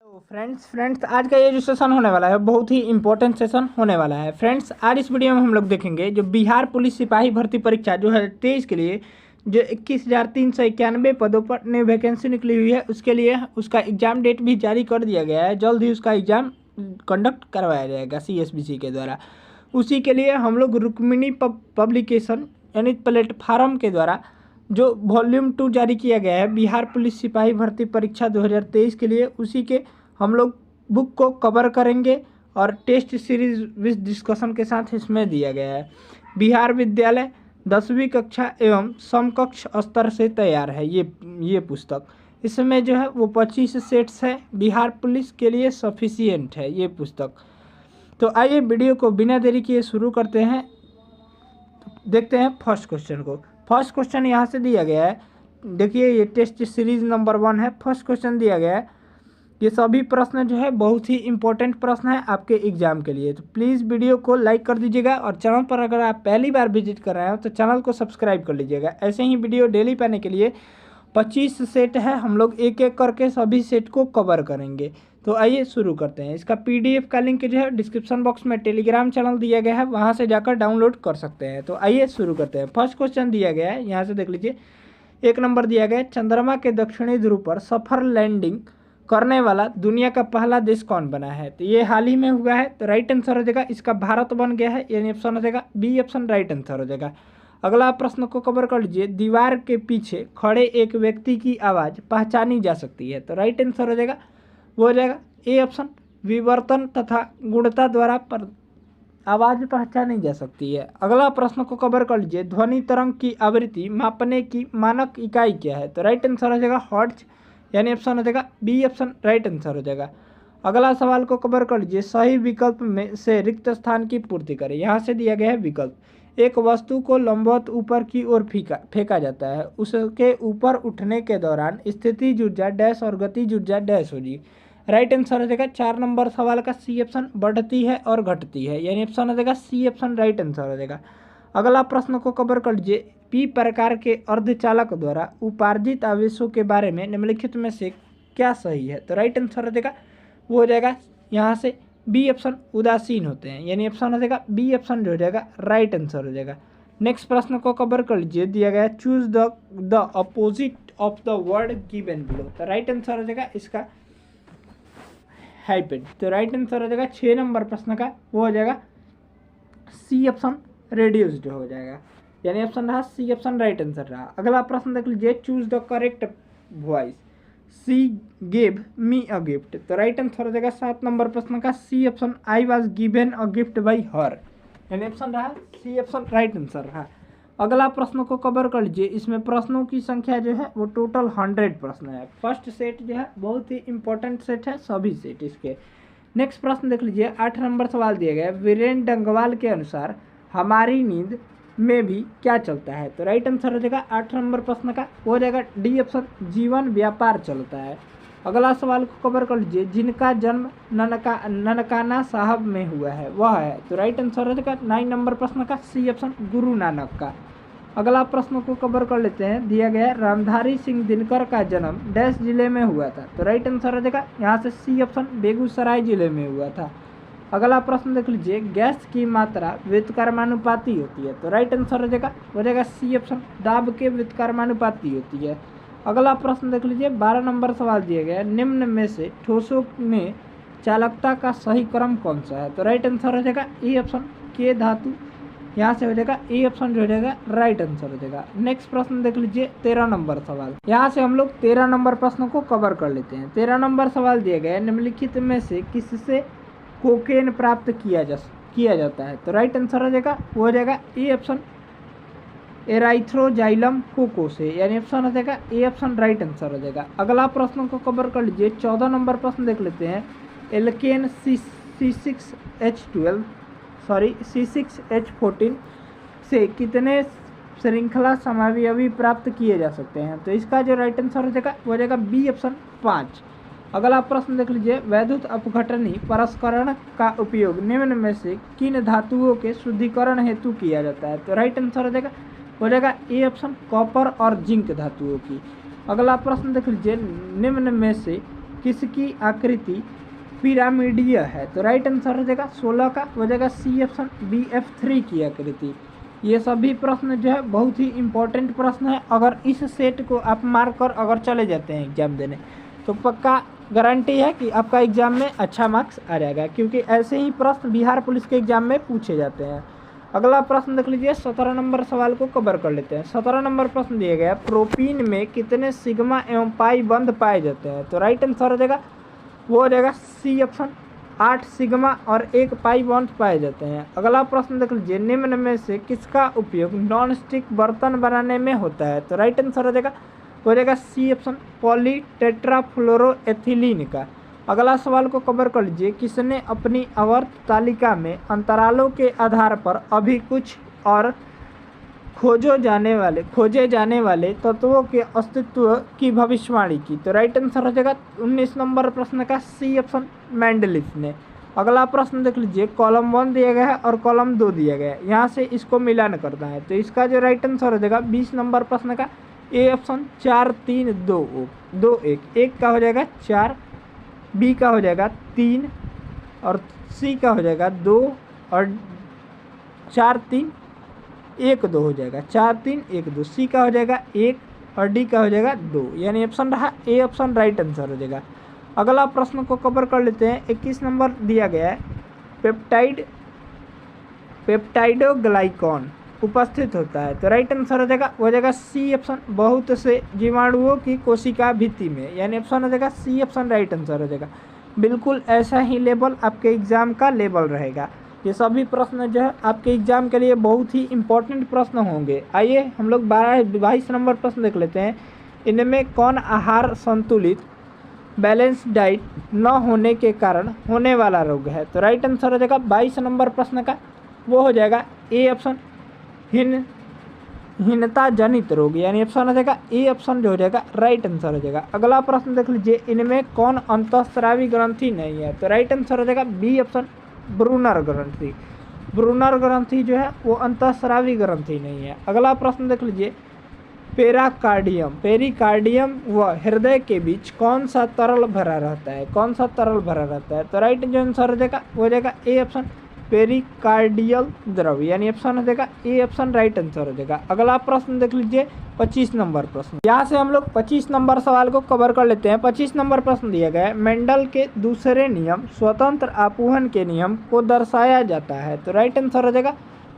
तो फ्रेंड्स आज का ये जो सेशन होने वाला है बहुत ही इंपॉर्टेंट सेशन होने वाला है। फ्रेंड्स आज इस वीडियो में हम लोग देखेंगे जो बिहार पुलिस सिपाही भर्ती परीक्षा 2023 के लिए जो 21,391 पदों पर नई वैकेंसी निकली हुई है उसके लिए उसका एग्ज़ाम डेट भी जारी कर दिया गया है। जल्द ही उसका एग्ज़ाम कंडक्ट करवाया जाएगा CSBC के द्वारा। उसी के लिए हम लोग रुक्मिणी पब्लिकेशन यानी प्लेटफार्म के द्वारा जो वॉल्यूम 2 जारी किया गया है बिहार पुलिस सिपाही भर्ती परीक्षा 2023 के लिए, उसी के हम लोग बुक को कवर करेंगे और टेस्ट सीरीज विद डिस्कशन के साथ इसमें दिया गया है। बिहार विद्यालय 10वीं कक्षा एवं समकक्ष स्तर से तैयार है ये पुस्तक। इसमें जो है वो 25 सेट्स है। बिहार पुलिस के लिए सफिशिएंट है ये पुस्तक। तो आइए वीडियो को बिना देरी किए शुरू करते हैं। देखते हैं फर्स्ट क्वेश्चन को। फर्स्ट क्वेश्चन यहाँ से दिया गया है। देखिए ये टेस्ट सीरीज नंबर 1 है। फर्स्ट क्वेश्चन दिया गया है। ये सभी प्रश्न जो है बहुत ही इंपॉर्टेंट प्रश्न है आपके एग्जाम के लिए। तो प्लीज़ वीडियो को लाइक कर दीजिएगा और चैनल पर अगर आप पहली बार विजिट कर रहे हो तो चैनल को सब्सक्राइब कर लीजिएगा। ऐसे ही वीडियो डेली पाने के लिए 25 सेट है, हम लोग एक एक करके सभी सेट को कवर करेंगे। तो आइए शुरू करते हैं। इसका PDF का लिंक जो है डिस्क्रिप्शन बॉक्स में टेलीग्राम चैनल दिया गया है, वहाँ से जाकर डाउनलोड कर सकते हैं। तो आइए शुरू करते हैं। फर्स्ट क्वेश्चन दिया गया है, यहाँ से देख लीजिए। 1 नंबर दिया गया है, चंद्रमा के दक्षिणी ध्रुव पर सफल लैंडिंग करने वाला दुनिया का पहला देश कौन बना है? तो ये हाल ही में हुआ है। तो राइट आंसर हो जाएगा इसका भारत बन गया है, यानी ऑप्शन हो जाएगा बी ऑप्शन राइट आंसर हो जाएगा। अगला प्रश्न को कवर कर लीजिए। दीवार के पीछे खड़े एक व्यक्ति की आवाज़ पहचानी जा सकती है। तो राइट आंसर हो जाएगा वो हो जाएगा ए ऑप्शन विवर्तन तथा गुणता द्वारा पर आवाज़ पहचानी जा सकती है। अगला प्रश्न को कवर कर लीजिए। ध्वनि तरंग की आवृत्ति मापने की मानक इकाई क्या है? तो राइट आंसर हो जाएगा हर्ट्ज, यानी ऑप्शन हो जाएगा बी ऑप्शन राइट आंसर हो जाएगा। अगला सवाल को कवर कर लीजिए। सही विकल्प में से रिक्त स्थान की पूर्ति करें। यहाँ से दिया गया है विकल्प। एक वस्तु को लंबवत ऊपर की ओर फेंका जाता है, उसके ऊपर उठने के दौरान स्थितिज ऊर्जा डैश और गतिज ऊर्जा डैश होगी। राइट आंसर हो जाएगा 4 नंबर सवाल का सी ऑप्शन बढ़ती है और घटती है, यानी ऑप्शन हो जाएगा सी ऑप्शन राइट आंसर हो जाएगा। अगला प्रश्न को कवर कर लीजिए। पी प्रकार के अर्धचालक द्वारा उपार्जित आवेशों के बारे में निम्नलिखित में से क्या सही है? तो राइट आंसर हो जाएगा वो हो जाएगा यहाँ से बी ऑप्शन उदासीन होते हैं, यानी ऑप्शन हो जाएगा बी ऑप्शन जो हो जाएगा राइट आंसर हो जाएगा। नेक्स्ट प्रश्न को कवर कर लीजिए। दिया गया choose the opposite of the word given below. तो राइट आंसर हो जाएगा इसका हाइपेड। तो राइट आंसर हो जाएगा 6 नंबर प्रश्न का वो हो जाएगा सी ऑप्शन रेड्यूस्ड हो जाएगा, यानी ऑप्शन रहा सी ऑप्शन राइट आंसर रहा। अगला प्रश्न देख लीजिए। Choose the correct voice she gave me a gift. तो राइट आंसर हो जाएगा 7 नंबर प्रश्न का C option I was given a gift by her, यानी ऑप्शन रहा सी ऑप्शन राइट आंसर रहा। अगला प्रश्न को कवर कर लीजिए। इसमें प्रश्नों की संख्या जो है वो टोटल 100 प्रश्न है। फर्स्ट सेट जो है बहुत ही इंपॉर्टेंट सेट है, सभी सेट इसके। नेक्स्ट प्रश्न देख लीजिए। 8 नंबर सवाल दिया गया है। वीरेन डंगवाल के अनुसार हमारी नींद में भी क्या चलता है? तो राइट आंसर हो जाएगा 8 नंबर प्रश्न का वो हो जाएगा डी ऑप्शन जीवन व्यापार चलता है। अगला सवाल को कवर कर लीजिए। जिनका जन्म ननकाना साहब में हुआ है वह है? तो राइट आंसर हो जाएगा 9 नंबर प्रश्न का सी ऑप्शन गुरु नानक का। अगला प्रश्न को कवर कर लेते हैं। दिया गया है रामधारी सिंह दिनकर का जन्म डैश जिले में हुआ था? तो राइट आंसर हो जाएगा यहाँ से सी ऑप्शन बेगूसराय जिले में हुआ था। अगला प्रश्न देख लीजिए। गैस की मात्रा व्युत्क्रमानुपाती होती है? तो राइट आंसर हो जाएगा सी ऑप्शन दाब के व्युत्क्रमानुपाती होती है। अगला प्रश्न देख लीजिए। 12 नंबर सवाल दिया गया है। निम्न में से ठोसों में चालकता का सही क्रम कौन सा है? तो राइट आंसर हो जाएगा ए ऑप्शन के धातु, यहाँ से हो जाएगा ए ऑप्शन जो हो जाएगा राइट आंसर हो जाएगा। नेक्स्ट प्रश्न देख लीजिए। 13 नंबर सवाल। यहाँ से हम लोग 13 नंबर प्रश्न को कवर कर लेते हैं। 13 नंबर सवाल दिया गया है। निम्नलिखित में से किससे कोकेन प्राप्त किया जाता है? तो राइट आंसर हो जाएगा वो हो जाएगा ए ऑप्शन एराइथ्रोजाइलम कोको से, यानी ऑप्शन हो जाएगा ए ऑप्शन राइट आंसर हो जाएगा। अगला प्रश्न को कवर कर लीजिए। 14 नंबर प्रश्न देख लेते हैं। एल्केन C6H14 से कितने श्रृंखला समावयवी प्राप्त किए जा सकते हैं? तो इसका जो राइट आंसर हो जाएगा वो हो जाएगा बी ऑप्शन 5। अगला प्रश्न देख लीजिए। वैद्युत अपघटनी परस्करण का उपयोग निम्न में से किन धातुओं के शुद्धिकरण हेतु किया जाता है? तो राइट आंसर हो जाएगा ए ऑप्शन कॉपर और जिंक धातुओं की। अगला प्रश्न देख लीजिए। निम्न में से किसकी आकृति पिरामिडीय है? तो राइट आंसर हो जाएगा 16 का हो जाएगा सी ऑप्शन BF3 की आकृति। ये सभी प्रश्न जो है बहुत ही इम्पोर्टेंट प्रश्न है। अगर इस सेट को आप मार्क कर अगर चले जाते हैं एग्जाम देने तो पक्का गारंटी है कि आपका एग्जाम में अच्छा मार्क्स आ जाएगा, क्योंकि ऐसे ही प्रश्न बिहार पुलिस के एग्जाम में पूछे जाते हैं। अगला प्रश्न देख लीजिए, 17 नंबर सवाल को कवर कर लेते हैं। 17 नंबर प्रश्न दिया गया, प्रोपीन में कितने सिग्मा एवं पाई बंध पाए जाते हैं? तो राइट आंसर हो जाएगा वो हो जाएगा सी ऑप्शन 8 सिग्मा और 1 पाई बॉन्ड पाए जाते हैं। अगला प्रश्न देख लीजिए, निम्न में से किसका उपयोग नॉन स्टिक बर्तन बनाने में होता है? तो राइट आंसर हो जाएगा सी ऑप्शन पॉली टेट्राफ्लोरोएथिलीन का। अगला सवाल को कवर कर लीजिए, किसने अपनी आवर्त तालिका में अंतरालों के आधार पर अभी कुछ और खोजे जाने वाले तत्वों के अस्तित्व की भविष्यवाणी की? तो राइट आंसर हो जाएगा 19 नंबर प्रश्न का सी ऑप्शन मेंडलिफ ने। अगला प्रश्न देख लीजिए, कॉलम 1 दिया गया है और कॉलम 2 दिया गया है, यहाँ से इसको मिलान करना है। तो इसका जो राइट आंसर हो जाएगा 20 नंबर प्रश्न का ए ऑप्शन 4 3 2 1। एक का हो जाएगा 4, बी का हो जाएगा 3 और सी का हो जाएगा 2 और 4 3 1 2 हो जाएगा। 4 3 1 2। सी का हो जाएगा 1 और डी का हो जाएगा 2, यानी ऑप्शन रहा ए ऑप्शन राइट आंसर हो जाएगा। अगला प्रश्न को कवर कर लेते हैं। 21 नंबर दिया गया है, पेप्टाइडोग्लाइकॉन उपस्थित होता है। तो राइट आंसर हो जाएगा सी ऑप्शन बहुत से जीवाणुओं की कोशिका भित्ति में, यानी ऑप्शन हो जाएगा सी ऑप्शन राइट आंसर हो जाएगा। बिल्कुल ऐसा ही लेवल आपके एग्जाम का लेवल रहेगा। ये सभी प्रश्न जो है आपके एग्जाम के लिए बहुत ही इम्पोर्टेंट प्रश्न होंगे। आइए हम लोग 22 नंबर प्रश्न देख लेते हैं। इनमें कौन आहार संतुलित बैलेंस डाइट न होने के कारण होने वाला रोग है? तो राइट आंसर हो जाएगा 22 नंबर प्रश्न का वो हो जाएगा ए ऑप्शन हीनता जनित रोग, यानी ऑप्शन हो जाएगा ए ऑप्शन जो हो जाएगा राइट आंसर हो जाएगा। अगला प्रश्न देख लीजिए, इनमें कौन अंतःस्रावी ग्रंथि नहीं है? तो राइट आंसर हो जाएगा बी ऑप्शन ब्रूनर ग्रंथि। ब्रूनर ग्रंथि जो है वो अंतःस्रावी ग्रंथि नहीं है। अगला प्रश्न देख लीजिए, पेरिकार्डियम व हृदय के बीच कौन सा तरल भरा रहता है? तो राइट जो आंसर हो जाएगा वो हो जाएगा ए ऑप्शन पेरिकार्डियल द्रव, यानी ऑप्शन हो जाएगा ए ऑप्शन राइट आंसर हो जाएगा। अगला प्रश्न देख लीजिए 25 नंबर प्रश्न। यहाँ से हम लोग 25 नंबर सवाल को कवर कर लेते हैं। 25 नंबर प्रश्न दिया गया है, मेंडल के दूसरे नियम स्वतंत्र आपूहन के नियम को दर्शाया जाता है। तो राइट आंसर हो जाएगा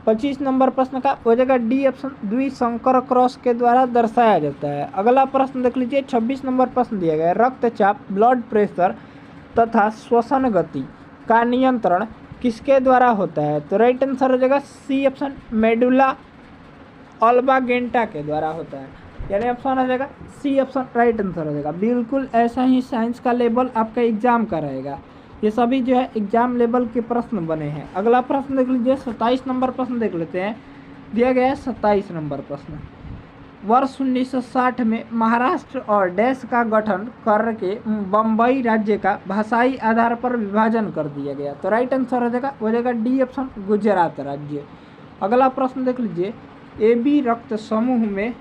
25 नंबर प्रश्न का हो जाएगा डी ऑप्शन द्विसंकर क्रॉस के द्वारा दर्शाया जाता है। अगला प्रश्न देख लीजिए 26 नंबर प्रश्न दिया गया है, रक्तचाप ब्लड प्रेशर तथा श्वसन गति का नियंत्रण किसके द्वारा होता है? तो राइट आंसर हो जाएगा सी ऑप्शन मेडुला ऑब्लांगेटा के द्वारा होता है, यानी ऑप्शन हो जाएगा सी ऑप्शन राइट आंसर हो जाएगा। बिल्कुल ऐसा ही साइंस का लेवल आपका एग्जाम का रहेगा। ये सभी जो है एग्जाम लेवल के प्रश्न बने हैं। अगला प्रश्न देख लीजिए 27 नंबर प्रश्न देख लेते हैं। दिया गया है 27 नंबर प्रश्न, वर्ष 1960 में महाराष्ट्र और डैश का गठन करके बम्बई राज्य का भाषाई आधार पर विभाजन कर दिया गया। तो राइट आंसर हो जाएगा डी ऑप्शन गुजरात राज्य। अगला प्रश्न देख लीजिए, AB रक्त समूह में,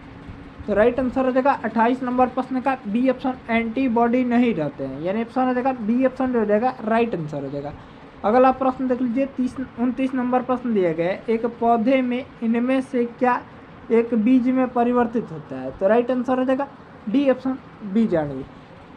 तो राइट आंसर हो जाएगा 28 नंबर प्रश्न का बी ऑप्शन एंटीबॉडी नहीं रहते हैं, यानी ऑप्शन हो जाएगा बी ऑप्शन जो हो जाएगा राइट आंसर हो जाएगा। अगला प्रश्न देख लीजिए 29 नंबर प्रश्न दिया गया है, एक पौधे में इनमें से क्या एक बीज में परिवर्तित होता है? तो राइट आंसर हो जाएगा डी ऑप्शन बीजाणु।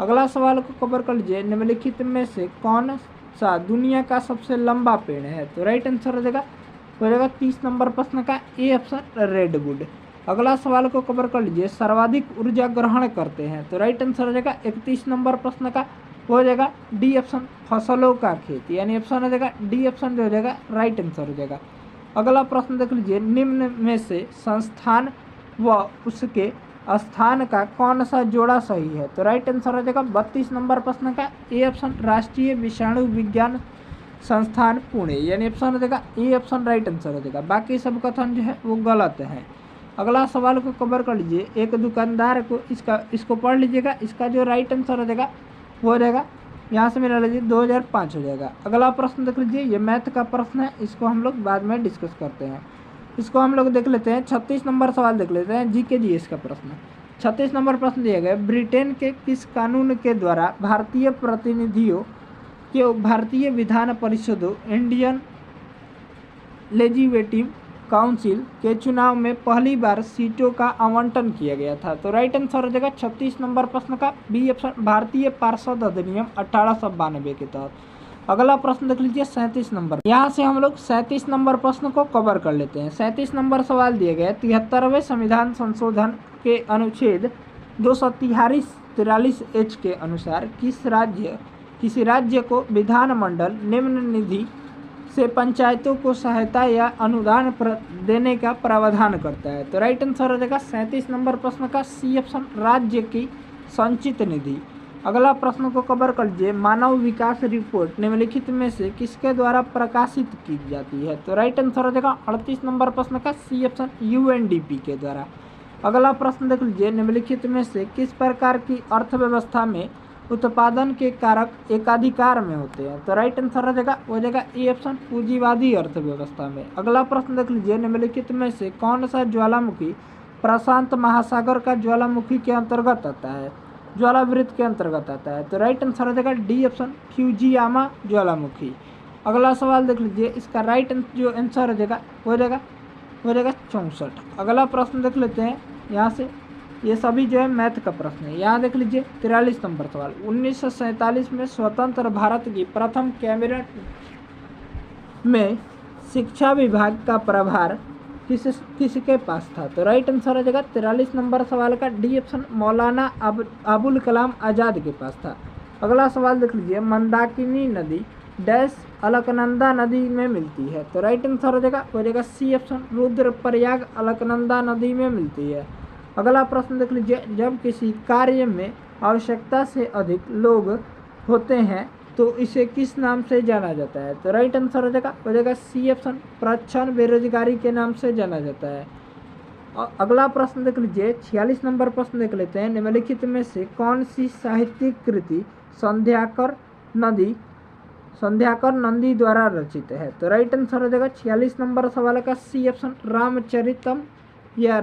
अगला सवाल को कवर कर लीजिए, निम्नलिखित में से कौन सा दुनिया का सबसे लंबा पेड़ है? तो राइट आंसर हो जाएगा 30 नंबर प्रश्न का ए ऑप्शन रेडवुड। अगला सवाल को कवर कर लीजिए, सर्वाधिक ऊर्जा ग्रहण करते हैं? तो राइट आंसर हो जाएगा 31 नंबर प्रश्न का हो जाएगा डी ऑप्शन फसलों का खेत, यानी ऑप्शन हो जाएगा डी ऑप्शन जो हो जाएगा राइट आंसर हो जाएगा। अगला प्रश्न देख लीजिए, निम्न में से संस्थान व उसके स्थान का कौन सा जोड़ा सही है? तो राइट आंसर हो जाएगा 32 नंबर प्रश्न का ए ऑप्शन राष्ट्रीय विषाणु विज्ञान संस्थान पुणे, यानी ऑप्शन हो जाएगा ए ऑप्शन राइट आंसर हो जाएगा। बाकी सब कथन जो है वो गलत है। अगला सवाल को कवर कर लीजिए, एक दुकानदार को इसको पढ़ लीजिएगा, इसका जो राइट आंसर हो जाएगा वो हो जाएगा यहाँ से मिला लीजिए 2005 हो जाएगा। अगला प्रश्न देख लीजिए, ये मैथ का प्रश्न है, इसको हम लोग बाद में डिस्कस करते हैं। इसको हम लोग देख लेते हैं 36 नंबर सवाल देख लेते हैं, GK GS का प्रश्न। 36 नंबर प्रश्न दिया गया, ब्रिटेन के किस कानून के द्वारा भारतीय प्रतिनिधियों के भारतीय विधान परिषदों इंडियन लेजिस्लेटिव काउंसिल के चुनाव में पहली बार सीटों का आवंटन किया गया था? तो राइट आंसर हो जाएगा 36 नंबर प्रश्न का बी ऑप्शन, भारतीय पार्षद अधिनियम 1892 के तहत। अगला प्रश्न देख लीजिए 37 नंबर। यहाँ से हम लोग 37 नंबर प्रश्न को कवर कर लेते हैं। 37 नंबर सवाल दिए गए, 73वें संविधान संशोधन के अनुच्छेद 243H के अनुसार किसी राज्य को विधानमंडल निम्न निधि से पंचायतों को सहायता या अनुदान देने का प्रावधान करता है? तो राइट आंसर हो जाएगा 37 नंबर प्रश्न का सी ऑप्शन, राज्य की संचित निधि। अगला प्रश्न को कवर कर लीजिए, मानव विकास रिपोर्ट निम्नलिखित में से किसके द्वारा प्रकाशित की जाती है? तो राइट आंसर हो जाएगा 38 नंबर प्रश्न का सी ऑप्शन, UNDP के द्वारा। अगला प्रश्न देख लीजिए, निम्नलिखित में से किस प्रकार की अर्थव्यवस्था में उत्पादन के कारक एकाधिकार में होते हैं? तो राइट आंसर हो जाएगा ए ऑप्शन, पूंजीवादी अर्थव्यवस्था में। अगला प्रश्न देख लीजिए, निम्नलिखित में से कौन सा ज्वालामुखी प्रशांत महासागर का ज्वालामुखी के अंतर्गत आता है, ज्वालावृत्त के अंतर्गत आता है? तो राइट आंसर हो जाएगा डी ऑप्शन, फ्यूजियामा ज्वालामुखी। अगला सवाल देख लीजिए, इसका राइट जो आंसर हो जाएगा 64। अगला प्रश्न देख लेते हैं यहाँ से, ये सभी जो है मैथ का प्रश्न है। यहाँ देख लीजिए 43 नंबर सवाल, 1947 में स्वतंत्र भारत की प्रथम कैबिनेट में शिक्षा विभाग का प्रभार किसके पास था? तो राइट आंसर हो जाएगा 43 नंबर सवाल का डी ऑप्शन, मौलाना अबुल कलाम आज़ाद के पास था। अगला सवाल देख लीजिए, मंदाकिनी नदी डैश अलकनंदा नदी में मिलती है? तो राइट आंसर हो जाएगा सी ऑप्शन, रुद्रप्रयाग अलकनंदा नदी में मिलती है। अगला प्रश्न देख लीजिए, जब किसी कार्य में आवश्यकता से अधिक लोग होते हैं तो इसे किस नाम से जाना जाता है? तो राइट आंसर हो जाएगा सी ऑप्शन, प्रच्छन्न बेरोजगारी के नाम से जाना जाता है। अगला प्रश्न देख लीजिए 46 नंबर प्रश्न देख लेते हैं, निम्नलिखित में से कौन सी साहित्यिक कृति संध्याकर नंदी द्वारा रचित है? तो राइट आंसर हो जाएगा 46 नंबर सवाल का सी ऑप्शन, रामचरितम या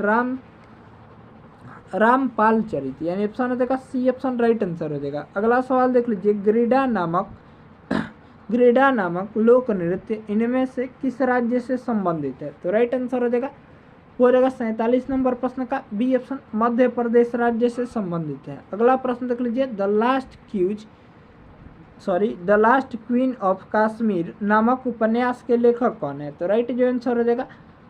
रामपाल चरित, यानी ऑप्शन हो जाएगा सी ऑप्शन, राइट आंसर हो जाएगा। अगला सवाल देख लीजिए, ग्रीडा नामक लोक नृत्य इनमें से किस राज्य से संबंधित है? तो राइट आंसर हो जाएगा 47 नंबर प्रश्न का बी ऑप्शन, मध्य प्रदेश राज्य से संबंधित है। अगला प्रश्न देख लीजिए, the last queen of Kashmir नामक उपन्यास के लेखक कौन है? तो राइट जो आंसर हो जाएगा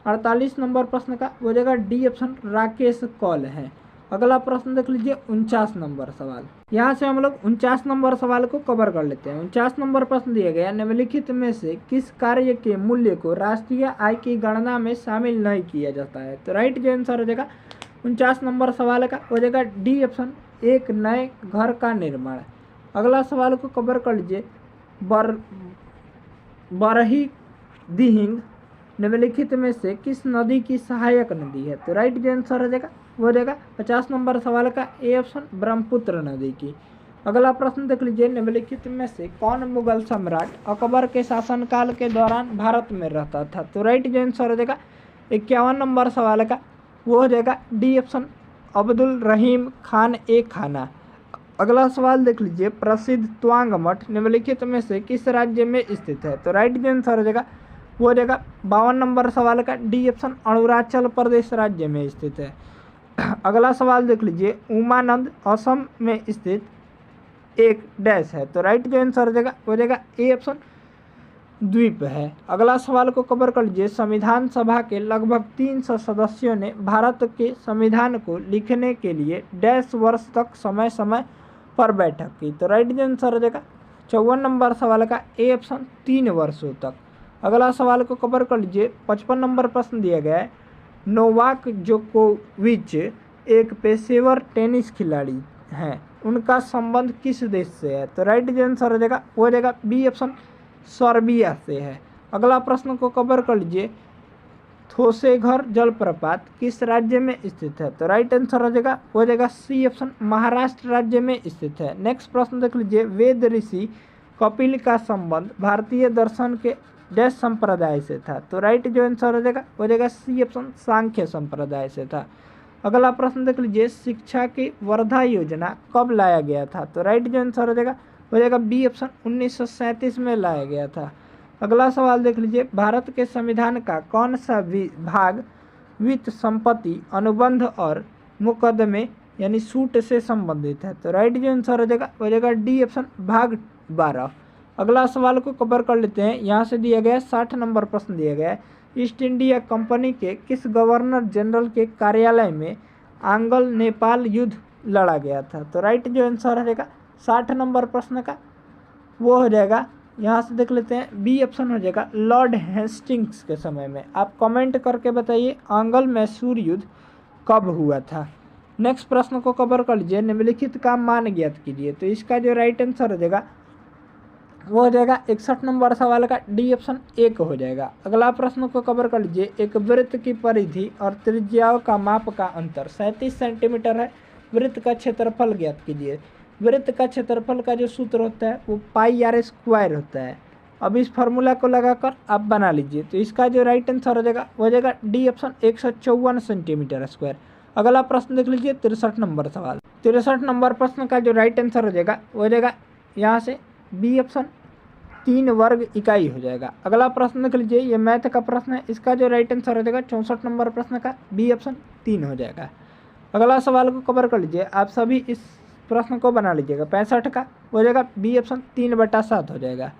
48 नंबर प्रश्न का हो जाएगा डी ऑप्शन, राकेश कौल है। अगला प्रश्न देख लीजिए 49 नंबर सवाल। यहाँ से हम लोग 49 नंबर सवाल को कवर कर लेते हैं। 49 नंबर प्रश्न दिया गया, निम्नलिखित में से किस कार्य के मूल्य को राष्ट्रीय आय की गणना में शामिल नहीं किया जाता है? तो राइट जो आंसर हो जाएगा 49 नंबर सवाल का हो जाएगा डी ऑप्शन, एक नए घर का निर्माण। अगला सवाल को कवर कर लीजिए, बरही दिहिंग निम्नलिखित में से किस नदी की सहायक नदी है? तो राइट जो आंसर हो जाएगा 50 नंबर सवाल का ए ऑप्शन, ब्रह्मपुत्र नदी की। अगला प्रश्न देख लीजिए, निम्नलिखित में से कौन मुगल सम्राट अकबर के शासनकाल के दौरान भारत में रहता था? तो राइट जो आंसर हो जाएगा 51 नंबर सवाल का वो हो जाएगा डी ऑप्शन, अब्दुल रहीम खान ए खाना। अगला सवाल देख लीजिए, प्रसिद्ध त्वांग मठ निम्नलिखित में से किस राज्य में स्थित है? तो राइट जो आंसर हो जाएगा वो हो जाएगा 52 नंबर सवाल का डी ऑप्शन, अरुणाचल प्रदेश राज्य में स्थित है। अगला सवाल देख लीजिए, उमानंद असम में स्थित एक डैश है? तो राइट जो आंसर हो जाएगा ए ऑप्शन, द्वीप है। अगला सवाल को कवर कर लीजिए, संविधान सभा के लगभग 300 सदस्यों ने भारत के संविधान को लिखने के लिए डैश वर्ष तक समय समय पर बैठक की? तो राइट जो आंसर हो जाएगा 54 नंबर सवाल का ए ऑप्शन, 3 वर्षों तक। अगला सवाल को कवर कर लीजिए, 55 नंबर प्रश्न दिया गया है, नोवाक जोकोविच एक पेशेवर टेनिस खिलाड़ी हैं, उनका संबंध किस देश से है? तो राइट जो आंसर हो जाएगा बी ऑप्शन, सर्बिया से है। अगला प्रश्न को कवर कर लीजिए, थोसेघर जलप्रपात किस राज्य में स्थित है? तो राइट आंसर हो जाएगा सी ऑप्शन, महाराष्ट्र राज्य में स्थित है। नेक्स्ट प्रश्न देख लीजिए, वेद ऋषि कपिल का संबंध भारतीय दर्शन के डैश संप्रदाय से था? तो राइट जो आंसर हो जाएगा सी ऑप्शन, सांख्य संप्रदाय से था। अगला प्रश्न देख लीजिए, शिक्षा की वर्धा योजना कब लाया गया था? तो राइट जो आंसर हो जाएगा बी ऑप्शन 1937 में लाया गया था। अगला सवाल देख लीजिए, भारत के संविधान का कौन सा भाग वित्त, संपत्ति, अनुबंध और मुकदमे यानी सूट से संबंधित है? तो राइट जो आंसर हो जाएगा डी ऑप्शन भाग 12। अगला सवाल को कवर कर लेते हैं। यहाँ से दिया गया 60 नंबर प्रश्न दिया गया है, ईस्ट इंडिया कंपनी के किस गवर्नर जनरल के कार्यालय में आंग्ल नेपाल युद्ध लड़ा गया था? तो राइट जो आंसर हो जाएगा 60 नंबर प्रश्न का वो हो जाएगा, यहाँ से देख लेते हैं, बी ऑप्शन हो जाएगा लॉर्ड हेस्टिंग्स के समय में। आप कमेंट करके बताइए आंग्ल मैसूर युद्ध कब हुआ था। नेक्स्ट प्रश्न को कवर कर लीजिए, निम्नलिखित का मान ज्ञात कीजिए। तो इसका जो राइट आंसर हो जाएगा वो हो जाएगा 61 नंबर सवाल का डी ऑप्शन एक हो जाएगा। अगला प्रश्न को कवर कर लीजिए, एक वृत्त की परिधि और त्रिज्याओं का माप का अंतर 37 सेंटीमीटर है। वृत्त का क्षेत्रफल ज्ञात कीजिए। वृत्त का क्षेत्रफल का जो सूत्र होता है वो पाई आर स्क्वायर होता है। अब इस फार्मूला को लगाकर आप बना लीजिए। तो इसका जो राइट आंसर हो जाएगा वो हो जाएगा डी ऑप्शन 154 सेंटीमीटर स्क्वायर। अगला प्रश्न देख लीजिए 63 नंबर सवाल। 63 नंबर प्रश्न का जो राइट आंसर हो जाएगा वो हो जाएगा यहाँ से बी ऑप्शन 3 वर्ग इकाई हो जाएगा। अगला प्रश्न देख लीजिए, ये मैथ का प्रश्न है, इसका जो राइट आंसर हो जाएगा 64 नंबर प्रश्न का बी ऑप्शन 3 हो जाएगा। अगला सवाल को कवर कर लीजिए, आप सभी इस प्रश्न को बना लीजिएगा। 65 का हो जाएगा बी ऑप्शन 3/7 हो जाएगा।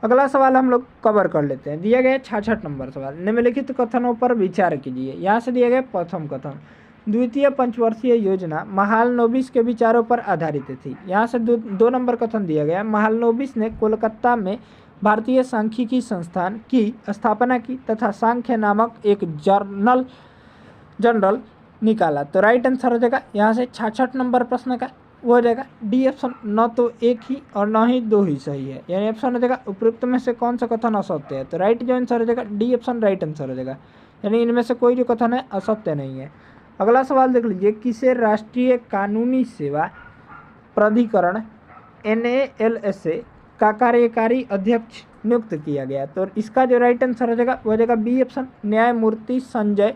अगला सवाल हम लोग कवर कर लेते हैं। दिया गया 66 नंबर सवाल, निम्नलिखित कथनों पर विचार कीजिए। यहाँ से दिया गया प्रथम कथन, द्वितीय पंचवर्षीय योजना महालनोबिस के विचारों पर आधारित थी। यहाँ से दो नंबर कथन दिया गया, महालनोबिस ने कोलकाता में भारतीय सांख्यिकी संस्थान की स्थापना की तथा सांख्य नामक एक जर्नल निकाला। तो राइट आंसर हो जाएगा यहाँ से 66 नंबर प्रश्न का वो हो जाएगा डी ऑप्शन, न तो एक ही और न ही दो ही सही है, यानी ऑप्शन हो जाएगा उपयुक्त में से कौन सा कथन असत्य है? तो राइट जो आंसर हो जाएगा डी ऑप्शन राइट आंसर हो जाएगा, यानी इनमें से कोई जो कथन है असत्य नहीं है। अगला सवाल देख लीजिए, किसे राष्ट्रीय कानूनी सेवा प्राधिकरण NALSA का कार्यकारी अध्यक्ष नियुक्त किया गया? तो इसका जो राइट आंसर हो जाएगा वो हो जाएगा बी ऑप्शन, न्यायमूर्ति संजय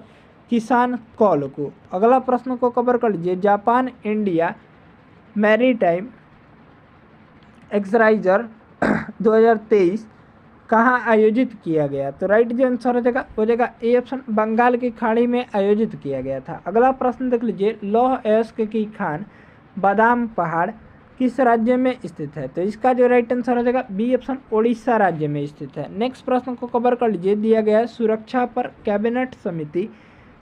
किसान कौल को। अगला प्रश्न को कवर कर लीजिए, जापान इंडिया मैरीटाइम एक्सराइजर 2023 कहाँ आयोजित किया गया? तो राइट जो आंसर हो जाएगा ए ऑप्शन, बंगाल की खाड़ी में आयोजित किया गया था। अगला प्रश्न देख लीजिए, लौह अयस्क की खान बादाम पहाड़ किस राज्य में स्थित है? तो इसका जो राइट आंसर हो जाएगा बी ऑप्शन, ओडिशा राज्य में स्थित है। नेक्स्ट प्रश्न को कवर कर लीजिए, दिया गया सुरक्षा पर कैबिनेट समिति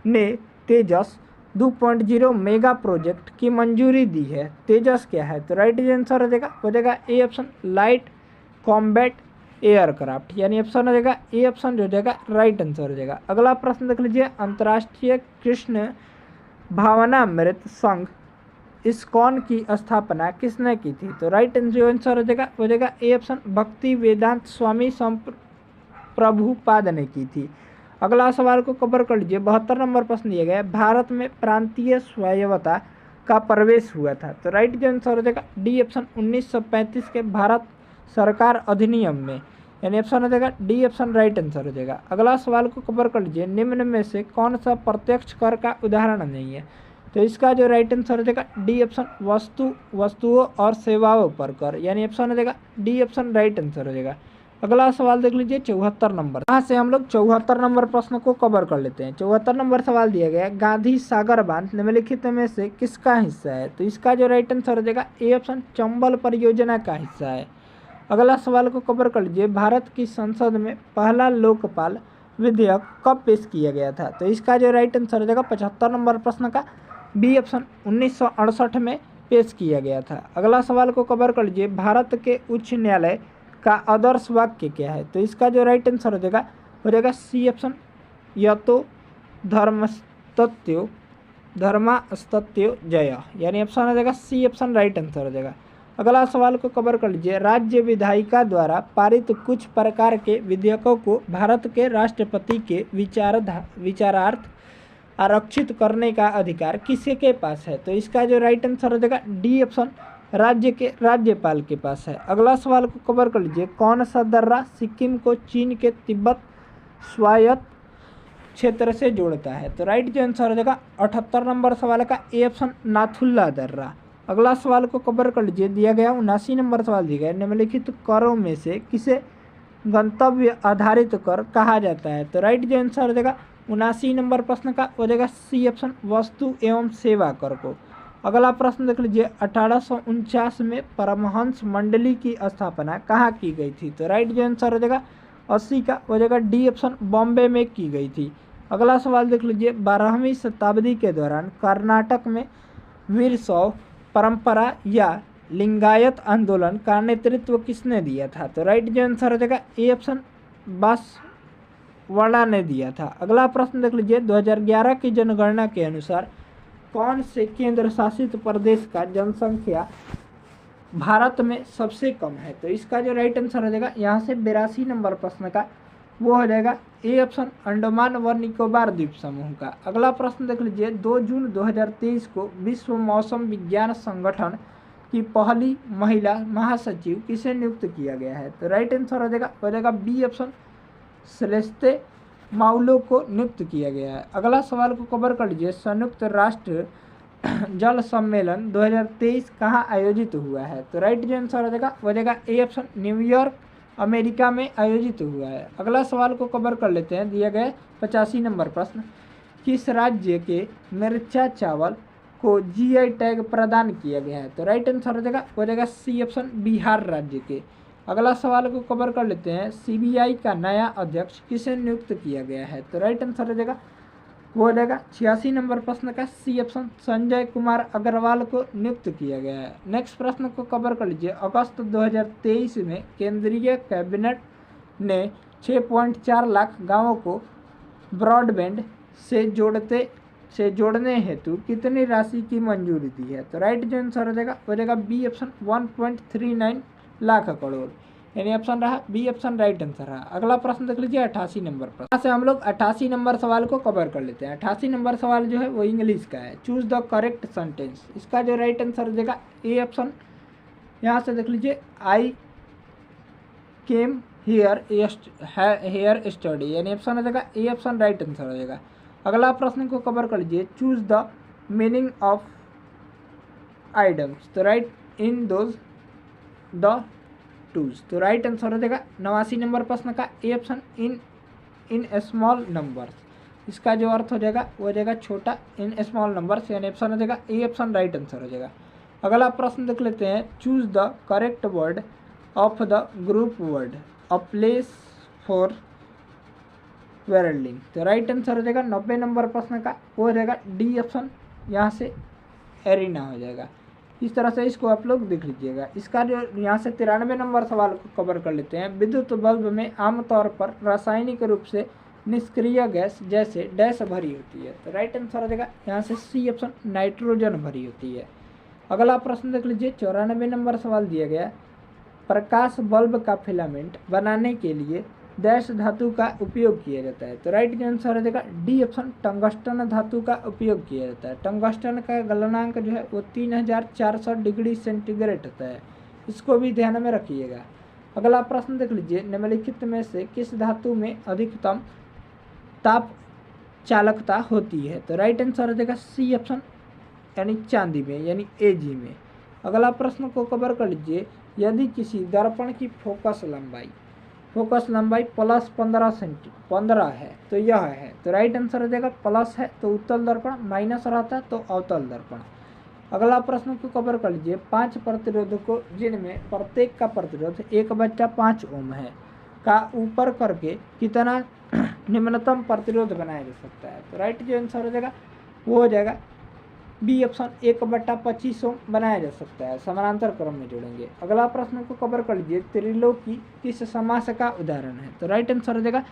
ने तेजस 2.0 मेगा प्रोजेक्ट की मंजूरी दी है। तेजस क्या है? तो राइट आंसर हो जाएगा A option, light combat aircraft, यानी ऑप्शन हो जाएगा ए ऑप्शन जो जाएगा राइट आंसर हो जाएगा। अगला प्रश्न देख लीजिए, अंतर्राष्ट्रीय कृष्ण भावनामृत संघ इस्कॉन की स्थापना किसने की थी? तो राइट आंसर हो जाएगा ए ऑप्शन, भक्ति वेदांत स्वामी प्रभुपाद ने की थी। अगला सवाल को कवर कर लीजिए, 72 नंबर प्रश्न दिया गया है, भारत में प्रांतीय स्वायत्तता का प्रवेश हुआ था? तो राइट जो आंसर हो जाएगा डी ऑप्शन, 1935 के भारत सरकार अधिनियम में, यानी ऑप्शन हो जाएगा डी ऑप्शन राइट आंसर हो जाएगा। अगला सवाल को कवर कर लीजिए, निम्न में से कौन सा प्रत्यक्ष कर का उदाहरण नहीं है? तो इसका जो राइट आंसर हो जाएगा डी ऑप्शन, वस्तुओं और सेवाओं पर कर, यानी ऑप्शन हो जाएगा डी ऑप्शन राइट आंसर हो जाएगा। अगला सवाल देख लीजिए 74 नंबर, यहाँ से हम लोग 74 नंबर प्रश्न को कवर कर लेते हैं। 74 नंबर सवाल दिया गया है, गांधी सागर बांध निम्नलिखित में से किसका हिस्सा है? तो इसका जो राइट आंसर हो जाएगा ए ऑप्शन, चंबल परियोजना का हिस्सा है। अगला सवाल को कवर कर लीजिए, भारत की संसद में पहला लोकपाल विधेयक कब पेश किया गया था? तो इसका जो राइट आंसर हो जाएगा 75 नंबर प्रश्न का बी ऑप्शन, 1968 में पेश किया गया था। अगला सवाल को कवर कर लीजिए, भारत के उच्च न्यायालय का आदर्श वाक्य क्या है? तो इसका जो राइट आंसर हो जाएगा सी ऑप्शन, यतो धर्मास्तत्यो जय, यानी ऑप्शन हो जाएगा सी ऑप्शन राइट आंसर हो जाएगा। अगला सवाल को कवर कर लीजिए, राज्य विधायिका द्वारा पारित कुछ प्रकार के विधेयकों को भारत के राष्ट्रपति के विचारार्थ आरक्षित करने का अधिकार किसी के पास है? तो इसका जो राइट आंसर हो जाएगा डी ऑप्शन, राज्य के राज्यपाल के पास है। अगला सवाल को कवर कर लीजिए, कौन सा दर्रा सिक्किम को चीन के तिब्बत स्वायत्त क्षेत्र से जोड़ता है। तो राइट जो आंसर हो जाएगा 78 नंबर सवाल का ए ऑप्शन नाथुल्ला दर्रा। अगला सवाल को कवर कर लीजिए। दिया गया 79 नंबर सवाल दिया गया, निम्नलिखित करों में से किसे गंतव्य आधारित कर कहा जाता है। तो राइट जो आंसर हो जाएगा 79 नंबर प्रश्न का हो जाएगा सी ऑप्शन वस्तु एवं सेवा कर को। अगला प्रश्न देख लीजिए 1849 में परमहंस मंडली की स्थापना कहाँ की गई थी। तो राइट जो आंसर हो जाएगा 80 का हो जाएगा डी ऑप्शन बॉम्बे में की गई थी। अगला सवाल देख लीजिए 12वीं शताब्दी के दौरान कर्नाटक में वीर शैव परंपरा या लिंगायत आंदोलन का नेतृत्व किसने दिया था। तो राइट जो आंसर हो जाएगा ए ऑप्शन बांसवाड़ा ने दिया था। अगला प्रश्न देख लीजिए 2011 की जनगणना के अनुसार कौन से केंद्र शासित प्रदेश का जनसंख्या भारत में सबसे कम है। तो इसका जो राइट आंसर हो जाएगा यहाँ से 82 नंबर प्रश्न का वो हो जाएगा ए ऑप्शन अंडमान व निकोबार द्वीप समूह का। अगला प्रश्न देख लीजिए 2 जून 2023 को विश्व मौसम विज्ञान संगठन की पहली महिला महासचिव किसे नियुक्त किया गया है। तो राइट आंसर हो जाएगा बी ऑप्शन सेलेस्ते माउलो को नियुक्त किया गया है। अगला सवाल को कवर कर लीजिए संयुक्त राष्ट्र जल सम्मेलन 2023 कहाँ आयोजित हुआ है। तो राइट जो आंसर हो जाएगा ए ऑप्शन न्यूयॉर्क अमेरिका में आयोजित हुआ है। अगला सवाल को कवर कर लेते हैं। दिया गया 85 नंबर प्रश्न, किस राज्य के मिर्चा चावल को जीआई टैग प्रदान किया गया है। तो राइट आंसर हो जाएगा सी ऑप्शन बिहार राज्य के। अगला सवाल को कवर कर लेते हैं। सीबीआई का नया अध्यक्ष किसे नियुक्त किया गया है। तो राइट आंसर हो जाएगा वो हो जाएगा 86 नंबर प्रश्न का सी ऑप्शन संजय कुमार अग्रवाल को नियुक्त किया गया है। नेक्स्ट प्रश्न को कवर कर लीजिए। अगस्त 2023 में केंद्रीय कैबिनेट ने 6.4 लाख गांवों को ब्रॉडबैंड से जोड़ने हेतु कितनी राशि की मंजूरी दी है। तो राइट जो आंसर हो जाएगा बी ऑप्शन 1.39 लाख करोड़, यानी ऑप्शन रहा बी ऑप्शन राइट आंसर रहा। अगला प्रश्न देख लीजिए 88 नंबर पर। यहाँ से हम लोग 88 नंबर सवाल को कवर कर लेते हैं। 88 नंबर सवाल जो है वो इंग्लिश का है। Choose the correct sentence. इसका जो राइट आंसर हो जाएगा ए ऑप्शन, यहाँ से देख लीजिए आई केम हेयर स्टडी, यानी ऑप्शन हो जाएगा ए ऑप्शन राइट आंसर हो जाएगा। अगला प्रश्न को कवर कर लीजिए। Choose the meaning of items. तो right in those the twos. तो राइट आंसर हो जाएगा 89 नंबर प्रश्न का A option in small numbers. इसका जो अर्थ हो जाएगा वो हो जाएगा छोटा इन स्मॉल नंबर्स, यानी ऑप्शन हो जाएगा ए ऑप्शन राइट आंसर हो जाएगा। अगला प्रश्न देख लेते हैं। Choose the correct word of the group word a place for welding. तो राइट आंसर हो जाएगा 90 नंबर प्रश्न का वो हो जाएगा डी ऑप्शन, यहाँ से एरिना हो जाएगा। इस तरह से इसको आप लोग देख लीजिएगा। इसका जो यहाँ से 93 नंबर सवाल को कवर कर लेते हैं। विद्युत बल्ब में आमतौर पर रासायनिक रूप से निष्क्रिय गैस जैसे डैश भरी होती है। तो राइट आंसर हो जाएगा यहाँ से सी ऑप्शन नाइट्रोजन भरी होती है। अगला प्रश्न देख लीजिए 94 नंबर सवाल दिया गया। प्रकाश बल्ब का फिलामेंट बनाने के लिए डैश धातु का उपयोग किया जाता है। तो राइट आंसर हो जाएगा डी ऑप्शन टंगस्टन धातु का उपयोग किया जाता है। टंगस्टन का गलनांक जो है वो 3400 डिग्री सेंटीग्रेड होता है, इसको भी ध्यान में रखिएगा। अगला प्रश्न देख लीजिए। निम्नलिखित में से किस धातु में अधिकतम ताप चालकता होती है। तो राइट आंसर हो जाएगा सी ऑप्शन, यानी चांदी में, यानी एजी में। अगला प्रश्न को कवर कर लीजिए। यदि किसी दर्पण की फोकस लंबाई प्लस 15 है तो यह है। तो राइट आंसर हो जाएगा प्लस है तो उत्तल दर्पण, माइनस रहता है तो अवतल दर्पण। अगला प्रश्न को कवर कर लीजिए। 5 प्रतिरोधकों जिनमें प्रत्येक का प्रतिरोध 1/5 ओम है का ऊपर करके कितना निम्नतम प्रतिरोध बनाया जा सकता है। तो राइट जो आंसर हो जाएगा वो हो जाएगा बी ऑप्शन 1/25 ओम बनाया जा सकता है, समानांतर क्रम में जोड़ेंगे। अगला प्रश्न को कवर कर लीजिए। त्रिलोकी किस समास का उदाहरण है। तो राइट आंसर हो जाएगा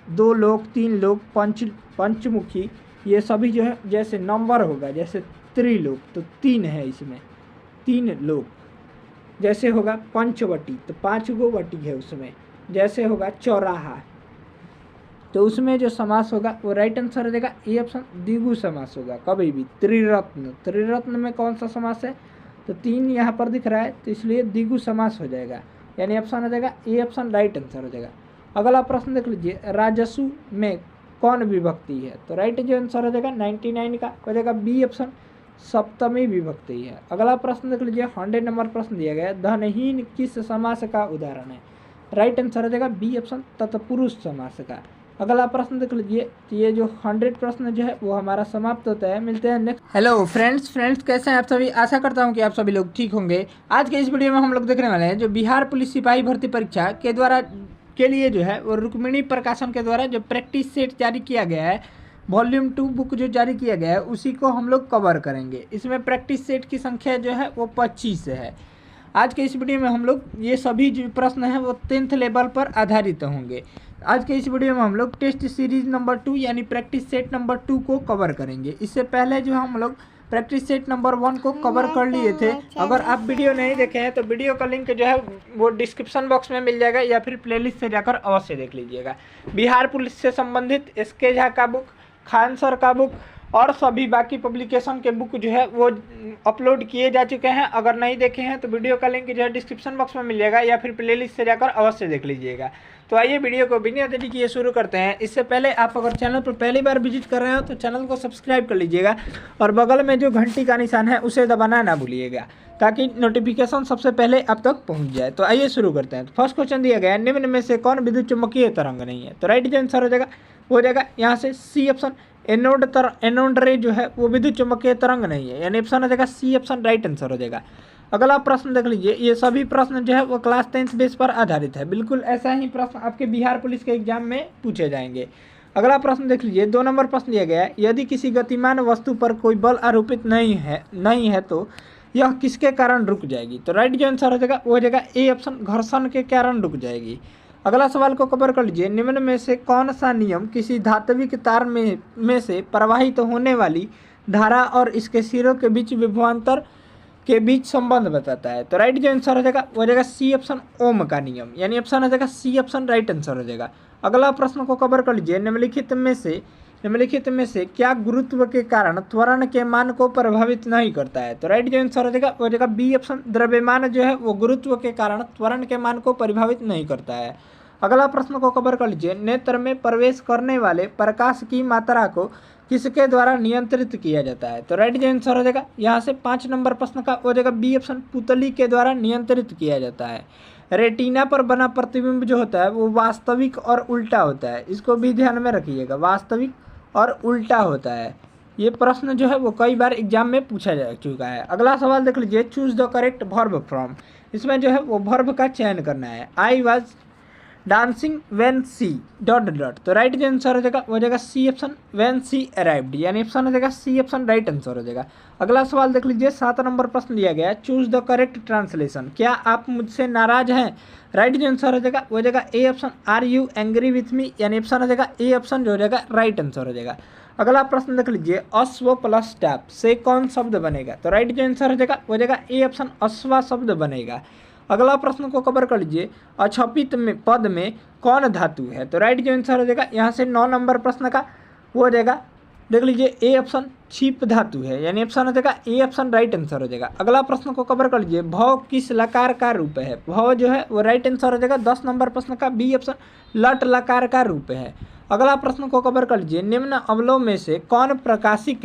2 लोक, 3 लोक, पंचमुखी, ये सभी जो है जैसे नंबर होगा, जैसे त्रिलोक तो 3 है, इसमें 3 लोक। जैसे होगा पंचवटी तो 5 गो वटी है उसमें। जैसे होगा चौराहा तो उसमें जो समास होगा वो राइट आंसर हो जाएगा ए ऑप्शन द्विगु समास होगा। कभी भी त्रिरत्न में कौन सा समास है तो 3 यहाँ पर दिख रहा है तो इसलिए द्विगु समास हो जाएगा, यानी ऑप्शन हो जाएगा ए ऑप्शन राइट आंसर हो जाएगा। अगला प्रश्न देख लीजिए। राजस्व में कौन विभक्ति है? तो राइट जो आंसर हो जाएगा 99 का हो जाएगा बी ऑप्शन सप्तमी विभक्ति है। अगला प्रश्न देख लीजिए, 100 नंबर प्रश्न दिया गया है, धनहीन किस समास का उदाहरण है? राइट आंसर हो जाएगा बी ऑप्शन तत्पुरुष समास का। अगला प्रश्न देख लीजिए, तो ये जो 100 प्रश्न जो है वो हमारा समाप्त होता है। मिलते हैं नेक्स्ट। हेलो फ्रेंड्स कैसे हैं आप सभी? आशा करता हूं कि आप सभी लोग ठीक होंगे। आज के इस वीडियो में हम लोग देखने वाले हैं जो बिहार पुलिस सिपाही भर्ती परीक्षा के द्वारा के लिए जो है वो रुक्मिणी प्रकाशन के द्वारा जो प्रैक्टिस सेट जारी किया गया है, वॉल्यूम 2 बुक जो जारी किया गया है उसी को हम लोग कवर करेंगे। इसमें प्रैक्टिस सेट की संख्या जो है वो 25 है। आज के इस वीडियो में हम लोग ये सभी जो प्रश्न हैं वो 10th लेवल पर आधारित होंगे। आज के इस वीडियो में हम लोग टेस्ट सीरीज नंबर 2 यानी प्रैक्टिस सेट नंबर 2 को कवर करेंगे। इससे पहले जो हम लोग प्रैक्टिस सेट नंबर 1 को कवर कर लिए थे। अगर आप वीडियो नहीं देखे हैं तो वीडियो का लिंक जो है वो डिस्क्रिप्शन बॉक्स में मिल जाएगा या फिर प्लेलिस्ट से जाकर अवश्य देख लीजिएगा। बिहार पुलिस से संबंधित एसके झा का बुक, खान सर का बुक और सभी बाकी पब्लिकेशन के बुक जो है वो अपलोड किए जा चुके हैं। अगर नहीं देखे हैं तो वीडियो का लिंक जो है डिस्क्रिप्शन बॉक्स में मिल जाएगा या फिर प्लेलिस्ट से जाकर अवश्य देख लीजिएगा। तो आइए वीडियो को बिना देरी किए शुरू करते हैं। इससे पहले आप अगर चैनल पर पहली बार विजिट कर रहे हो तो चैनल को सब्सक्राइब कर लीजिएगा और बगल में जो घंटी का निशान है उसे दबाना ना भूलिएगा ताकि नोटिफिकेशन सबसे पहले आप तक पहुंच जाए। तो आइए शुरू करते हैं। तो फर्स्ट क्वेश्चन दिया गया है, निम्न में से कौन विद्युत चुम्बकीय तरंग नहीं है? तो राइट जो आंसर हो जाएगा वो हो जाएगा यहाँ से सी ऑप्शन, एनोड रे जो है वो विद्युत चुम्बकीय तरंग नहीं है, यानी ऑप्शन हो जाएगा सी ऑप्शन राइट आंसर हो जाएगा। अगला प्रश्न देख लीजिए, ये सभी प्रश्न जो है वो क्लास 10 बेस पर आधारित है। बिल्कुल ऐसा ही प्रश्न आपके बिहार पुलिस के एग्जाम में पूछे जाएंगे। अगला प्रश्न देख लीजिए, 2 नंबर प्रश्न दिया गया है, यदि किसी गतिमान वस्तु पर कोई बल आरोपित नहीं है तो यह किसके कारण रुक जाएगी? तो राइट जो आंसर हो जाएगा वो हो जाएगा ए ऑप्शन, घर्षण के कारण रुक जाएगी। अगला सवाल को कवर कर लीजिए, निम्न में से कौन सा नियम किसी धात्विक तार में से प्रवाहित होने वाली धारा और इसके सिरों के बीच विभवांतर के बीच संबंध बताता है? तो राइट जो आंसर हो जाएगा वो हो जाएगा सी ऑप्शन, ओम का नियम, यानी ऑप्शन हो जाएगा सी ऑप्शन राइट आंसर हो जाएगा। अगला प्रश्न को कवर कर लीजिए, निम्नलिखित में से क्या गुरुत्व के कारण त्वरण के मान को प्रभावित नहीं करता है? तो राइट जो आंसर हो जाएगा वो हो जाएगा बी ऑप्शन, द्रव्यमान जो है वो गुरुत्व के कारण त्वरण के मान को प्रभावित नहीं करता है। अगला प्रश्न को कवर कर लीजिए, नेत्र में प्रवेश करने वाले प्रकाश की मात्रा को किसके द्वारा नियंत्रित किया जाता है? तो राइट जो आंसर हो जाएगा यहाँ से 5 नंबर प्रश्न का हो जाएगा बी ऑप्शन, पुतली के द्वारा नियंत्रित किया जाता है। रेटिना पर बना प्रतिबिंब जो होता है वो वास्तविक और उल्टा होता है, इसको भी ध्यान में रखिएगा, वास्तविक और उल्टा होता है। ये प्रश्न जो है वो कई बार एग्जाम में पूछा जा चुका है। अगला सवाल देख लीजिए, choose the correct verb from, इसमें जो है वो वर्ब का चयन करना है। I was dancing when she ... तो राइट जो आंसर हो जाएगा वो जाएगा C option, when she arrived, यानी ऑप्शन हो जाएगा सी ऑप्शन राइट आंसर हो जाएगा। अगला सवाल देख लीजिए, 7 नंबर प्रश्न दिया गया है, चूज द करेक्ट ट्रांसलेशन, क्या आप मुझसे नाराज हैं? राइट जो आंसर हो जाएगा वो जाएगा A option, are you angry with me, यानी ऑप्शन हो जाएगा ए ऑप्शन जो हो जाएगा राइट आंसर हो जाएगा। अगला प्रश्न देख लीजिए, अश्व प्लस टैप से कौन शब्द बनेगा? तो राइट जो आंसर हो जाएगा वो जाएगा ए ऑप्शन, अश्वा शब्द बनेगा। अगला प्रश्न को कवर कर लीजिए, अक्षपित में पद में कौन धातु है? तो राइट जो आंसर हो जाएगा यहाँ से 9 नंबर प्रश्न का वो हो जाएगा, देख लीजिए ए ऑप्शन, छिप धातु है, यानी ऑप्शन हो जाएगा ए ऑप्शन राइट आंसर हो जाएगा। अगला प्रश्न को कवर कर लीजिए, भव किस लकार का रूप है? भव जो है वो राइट आंसर हो जाएगा 10 नंबर प्रश्न का बी ऑप्शन, लट लकार का रूप है। अगला प्रश्न को कवर कर लीजिए, निम्न अम्लों में से कौन प्रकाशिक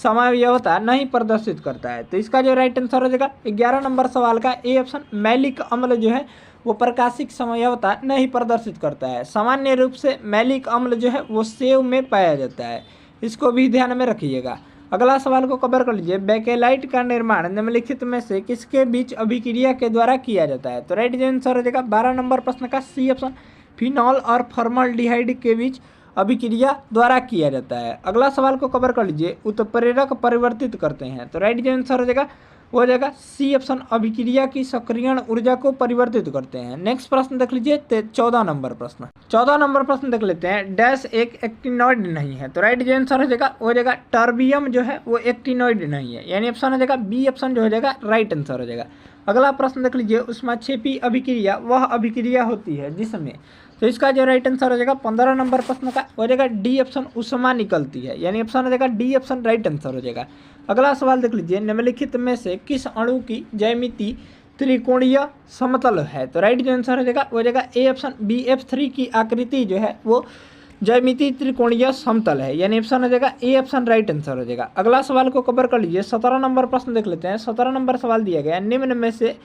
समावयवता नहीं प्रदर्शित करता है? तो इसका जो राइट आंसर हो जाएगा 11 नंबर सवाल का ए ऑप्शन, मैलिक अम्ल जो है वो प्रकाशिक समावयवता नहीं प्रदर्शित करता है। सामान्य रूप से मैलिक अम्ल जो है वो सेव में पाया जाता है, इसको भी ध्यान में रखिएगा। अगला सवाल को कवर कर लीजिए, बेकेलाइट का निर्माण निम्नलिखित में से किसके बीच अभिक्रिया के द्वारा किया जाता है? तो राइट आंसर हो जाएगा 12 नंबर प्रश्न का सी ऑप्शन, फिनॉल और फॉर्मल्डिहाइड के बीच अभिक्रिया द्वारा किया जाता है। अगला सवाल को कवर कर लीजिए, उत्प्रेरक परिवर्तित करते हैं? तो राइट आंसर हो जाएगा वो हो जाएगा सी ऑप्शन, अभिक्रिया की सक्रियण ऊर्जा को परिवर्तित करते हैं। नेक्स्ट प्रश्न देख लीजिए, 14 नंबर प्रश्न। 14 नंबर प्रश्न देख लेते हैं, डैश एक एक्टिनॉइड नहीं है? तो राइट जो आंसर हो जाएगा वो हो जाएगा टर्बियम जो है वो एक्टिनॉइड नहीं है, यानी ऑप्शन हो जाएगा बी ऑप्शन जो हो जाएगा राइट आंसर हो जाएगा। अगला प्रश्न देख लीजिए, उष्माक्षेपी अभिक्रिया वह अभिक्रिया होती है जिसमें, तो इसका जो राइट आंसर हो जाएगा 15 नंबर प्रश्न का हो जाएगा डी ऑप्शन, उष्मा निकलती है, यानी ऑप्शन हो जाएगा डी ऑप्शन राइट आंसर हो जाएगा। अगला सवाल देख लीजिए, निम्नलिखित में से किस अणु की ज्यामिति त्रिकोणीय समतल है? तो राइट जो आंसर हो जाएगा वो हो जाएगा ए ऑप्शन, BF3 की आकृति जो है वो ज्यामितीय त्रिकोणीय समतल है, यानी ऑप्शन हो जाएगा ए ऑप्शन राइट आंसर हो जाएगा। अगला सवाल को कवर कर लीजिए। 17 नंबर प्रश्न देख लेते हैं। 17 नंबर सवाल दिया गया है, निम्न में से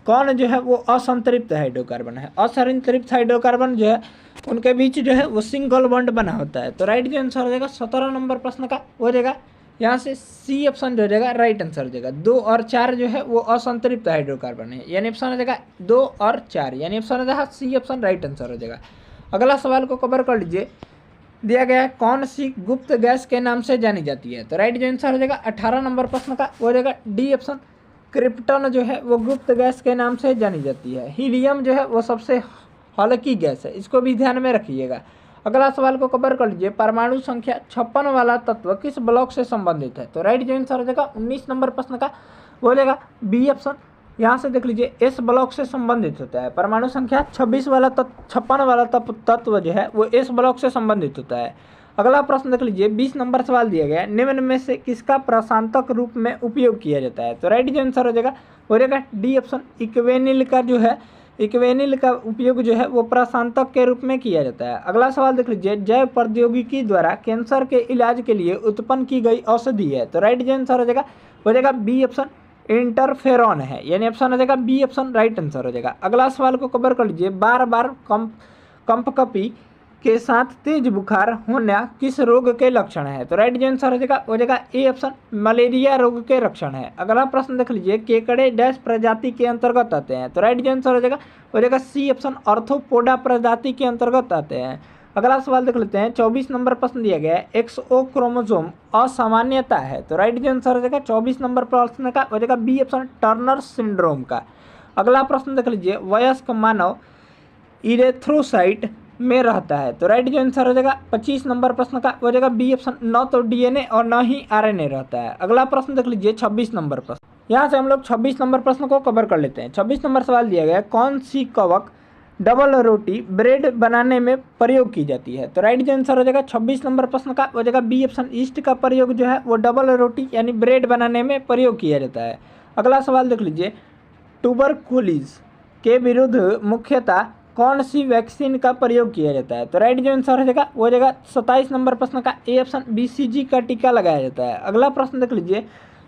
कौन जो है वो असंतरिप्त हाइड्रोकार्बन है। असंतरिप्त हाइड्रोकार्बन जो है उनके बीच जो है वो सिंगल बॉन्ड बना होता है। तो राइट जो आंसर हो जाएगा 17 नंबर प्रश्न का हो जाएगा यहाँ से सी ऑप्शन जो हो जाएगा राइट आंसर हो जाएगा। 2 और 4 जो है वो असंतरिप्त हाइड्रोकार्बन है, यानी ऑप्शन हो जाएगा 2 और 4, यानी ऑप्शन हो जाएगा सी ऑप्शन राइट आंसर हो जाएगा। अगला सवाल को कवर कर लीजिए। दिया गया है कौन सी गुप्त गैस के नाम से जानी जाती है। तो राइट जो आंसर हो जाएगा 18 नंबर प्रश्न का हो जाएगा डी ऑप्शन क्रिप्टन जो है वो गुप्त गैस के नाम से जानी जाती है। हीलियम जो है वो सबसे हल्की गैस है, इसको भी ध्यान में रखिएगा। अगला सवाल को कवर कर लीजिए। परमाणु संख्या 56 वाला तत्व किस ब्लॉक से संबंधित है। तो राइट जो आंसर हो जाएगा 19 नंबर प्रश्न का हो जाएगा बी ऑप्शन। यहाँ से देख लीजिए एस ब्लॉक से संबंधित होता है। परमाणु संख्या 56 वाला 56 वाला तत्व जो है वो एस ब्लॉक से संबंधित होता है। अगला प्रश्न देख लीजिए। 20 नंबर सवाल दिया गया है, निम्न में से किसका प्रशांतक रूप में उपयोग किया जाता है। तो राइट जो आंसर हो जाएगा डी ऑप्शन इक्वेनिल का जो है इक्वेनिल का उपयोग जो है वो प्रशांतक के रूप में किया जाता है। अगला सवाल देख लीजिए। जैव प्रौद्योगिकी द्वारा कैंसर के इलाज के लिए उत्पन्न की गई औषधि है। तो राइट जो आंसर हो जाएगा बी ऑप्शन इंटरफेरॉन है, यानी ऑप्शन हो जाएगा बी ऑप्शन राइट आंसर हो जाएगा। अगला सवाल को कवर कर लीजिए। बार बार कंपकपी के साथ तेज बुखार होना किस रोग के लक्षण है। तो राइट जो आंसर हो जाएगा ए ऑप्शन मलेरिया रोग के लक्षण है। अगला प्रश्न देख लीजिए। केकड़े डैश प्रजाति के अंतर्गत आते हैं। तो राइट जो आंसर हो जाएगा सी ऑप्शन ऑर्थोपोडा प्रजाति के अंतर्गत आते हैं। अगला सवाल देख लेते हैं। 24 नंबर प्रश्न दिया गया है, एक्सओ क्रोमोसोम असामान्यता है। तो राइट जो आंसर हो जाएगा 24 नंबर प्रश्न का हो जाएगा बी ऑप्शन टर्नर सिंड्रोम का। अगला प्रश्न देख लीजिए। वयस्क मानव इरेथ्रोसाइट में रहता है। तो राइट जो आंसर हो जाएगा 25 नंबर प्रश्न का हो जाएगा बी ऑप्शन। न तो डीएनए और न ही आरएनए रहता है। अगला प्रश्न देख लीजिए 26 नंबर प्रश्न। यहाँ से हम लोग 26 नंबर प्रश्न को कवर कर लेते हैं। 26 नंबर सवाल दिया गया है, कौन सी कवक डबल रोटी ब्रेड बनाने में प्रयोग की जाती है। तो राइट जो आंसर हो जाएगा 26 नंबर प्रश्न का हो जाएगा बी ऑप्शन। ईस्ट का प्रयोग जो है वो डबल रोटी यानी ब्रेड बनाने में प्रयोग किया जाता है। अगला सवाल देख लीजिए। ट्यूबरकुलोसिस के विरुद्ध मुख्यतः कौन सी वैक्सीन का प्रयोग किया जाता है। तो राइट जो आंसर हो जाएगा 27 नंबर प्रश्न का ए ऑप्शन बीसीजी का टीका लगाया जाता है। अगला प्रश्न देख लीजिए।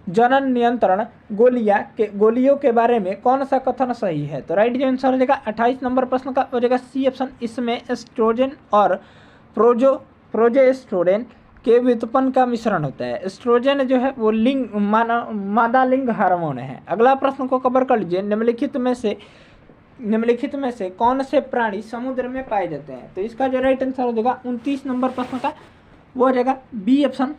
जनन नियंत्रण गोलियों के बारे में कौन सा कथन सही है। तो राइट जो आंसर हो जाएगा 28 नंबर प्रश्न का हो जाएगा सी ऑप्शन। इसमें एस्ट्रोजन और प्रोजेस्टेरोन के व्युत्पन्न का मिश्रण होता है। एस्ट्रोजन जो है वो मादा लिंग हार्मोन है। अगला प्रश्न को कवर कर लीजिए। निम्नलिखित में से कौन से प्राणी समुद्र में पाए जाते हैं। तो इसका जो राइट आंसर हो जाएगा 29 नंबर प्रश्न का वो हो जाएगा बी ऑप्शन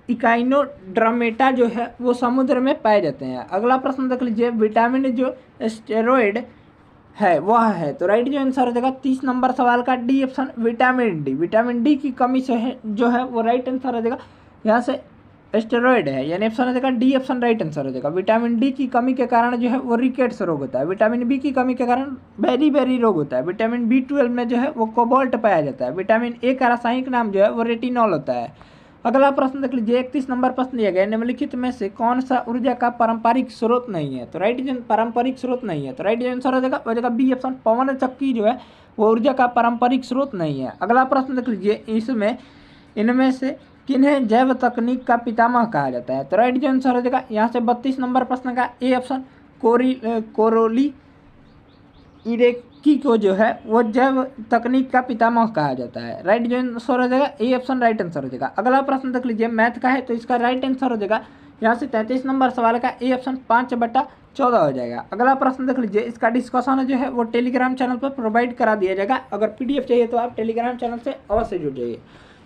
इकाइनोड्रमेटा जो है वो समुद्र में पाए जाते हैं। अगला प्रश्न देख लीजिए। विटामिन जो स्टेरॉइड है वह है। तो राइट जो आंसर हो जाएगा 30 नंबर सवाल का डी ऑप्शन विटामिन डी की कमी से है जो है वो राइट आंसर हो जाएगा यहाँ से स्टेरॉइड है, यानी ऑप्शन हो जाएगा डी ऑप्शन राइट आंसर हो जाएगा। विटामिन डी की कमी के कारण जो है वो रिकेट्स रोग होता है। विटामिन बी की कमी के कारण बेरी रोग होता है। विटामिन B12 में जो है वो कोबाल्ट पाया जाता है। विटामिन ए का रासायनिक नाम जो है वो रेटिनॉल होता है। अगला प्रश्न देख लीजिए। 31 नंबर प्रश्न दिया गया, निम्नलिखित में से कौन सा ऊर्जा का पारंपरिक स्रोत नहीं है। तो पारंपरिक स्रोत नहीं है। तो राइट आंसर हो जाएगा बी ऑप्शन। पवन चक्की जो है वो ऊर्जा का पारंपरिक स्रोत नहीं है। अगला प्रश्न देख लीजिए। इनमें से किन्हें जैव तकनीक का पितामह कहा जाता है। तो राइट जो आंसर हो जाएगा यहाँ से 32 नंबर प्रश्न का ए ऑप्शन कोरोली इरेकी को जो है वो जैव तकनीक का पितामह कहा जाता है। राइट जो आंसर हो जाएगा ए ऑप्शन राइट आंसर हो जाएगा। अगला प्रश्न देख लीजिए। मैथ का है तो इसका राइट आंसर हो जाएगा यहाँ से 33 नंबर सवाल का ए ऑप्शन 5/14 हो जाएगा। अगला प्रश्न देख लीजिए। इसका डिस्कशन जो है वो टेलीग्राम चैनल पर प्रोवाइड करा दिया जाएगा। अगर पीडीएफ चाहिए तो आप टेलीग्राम चैनल से अवश्य जुड़ जाइए।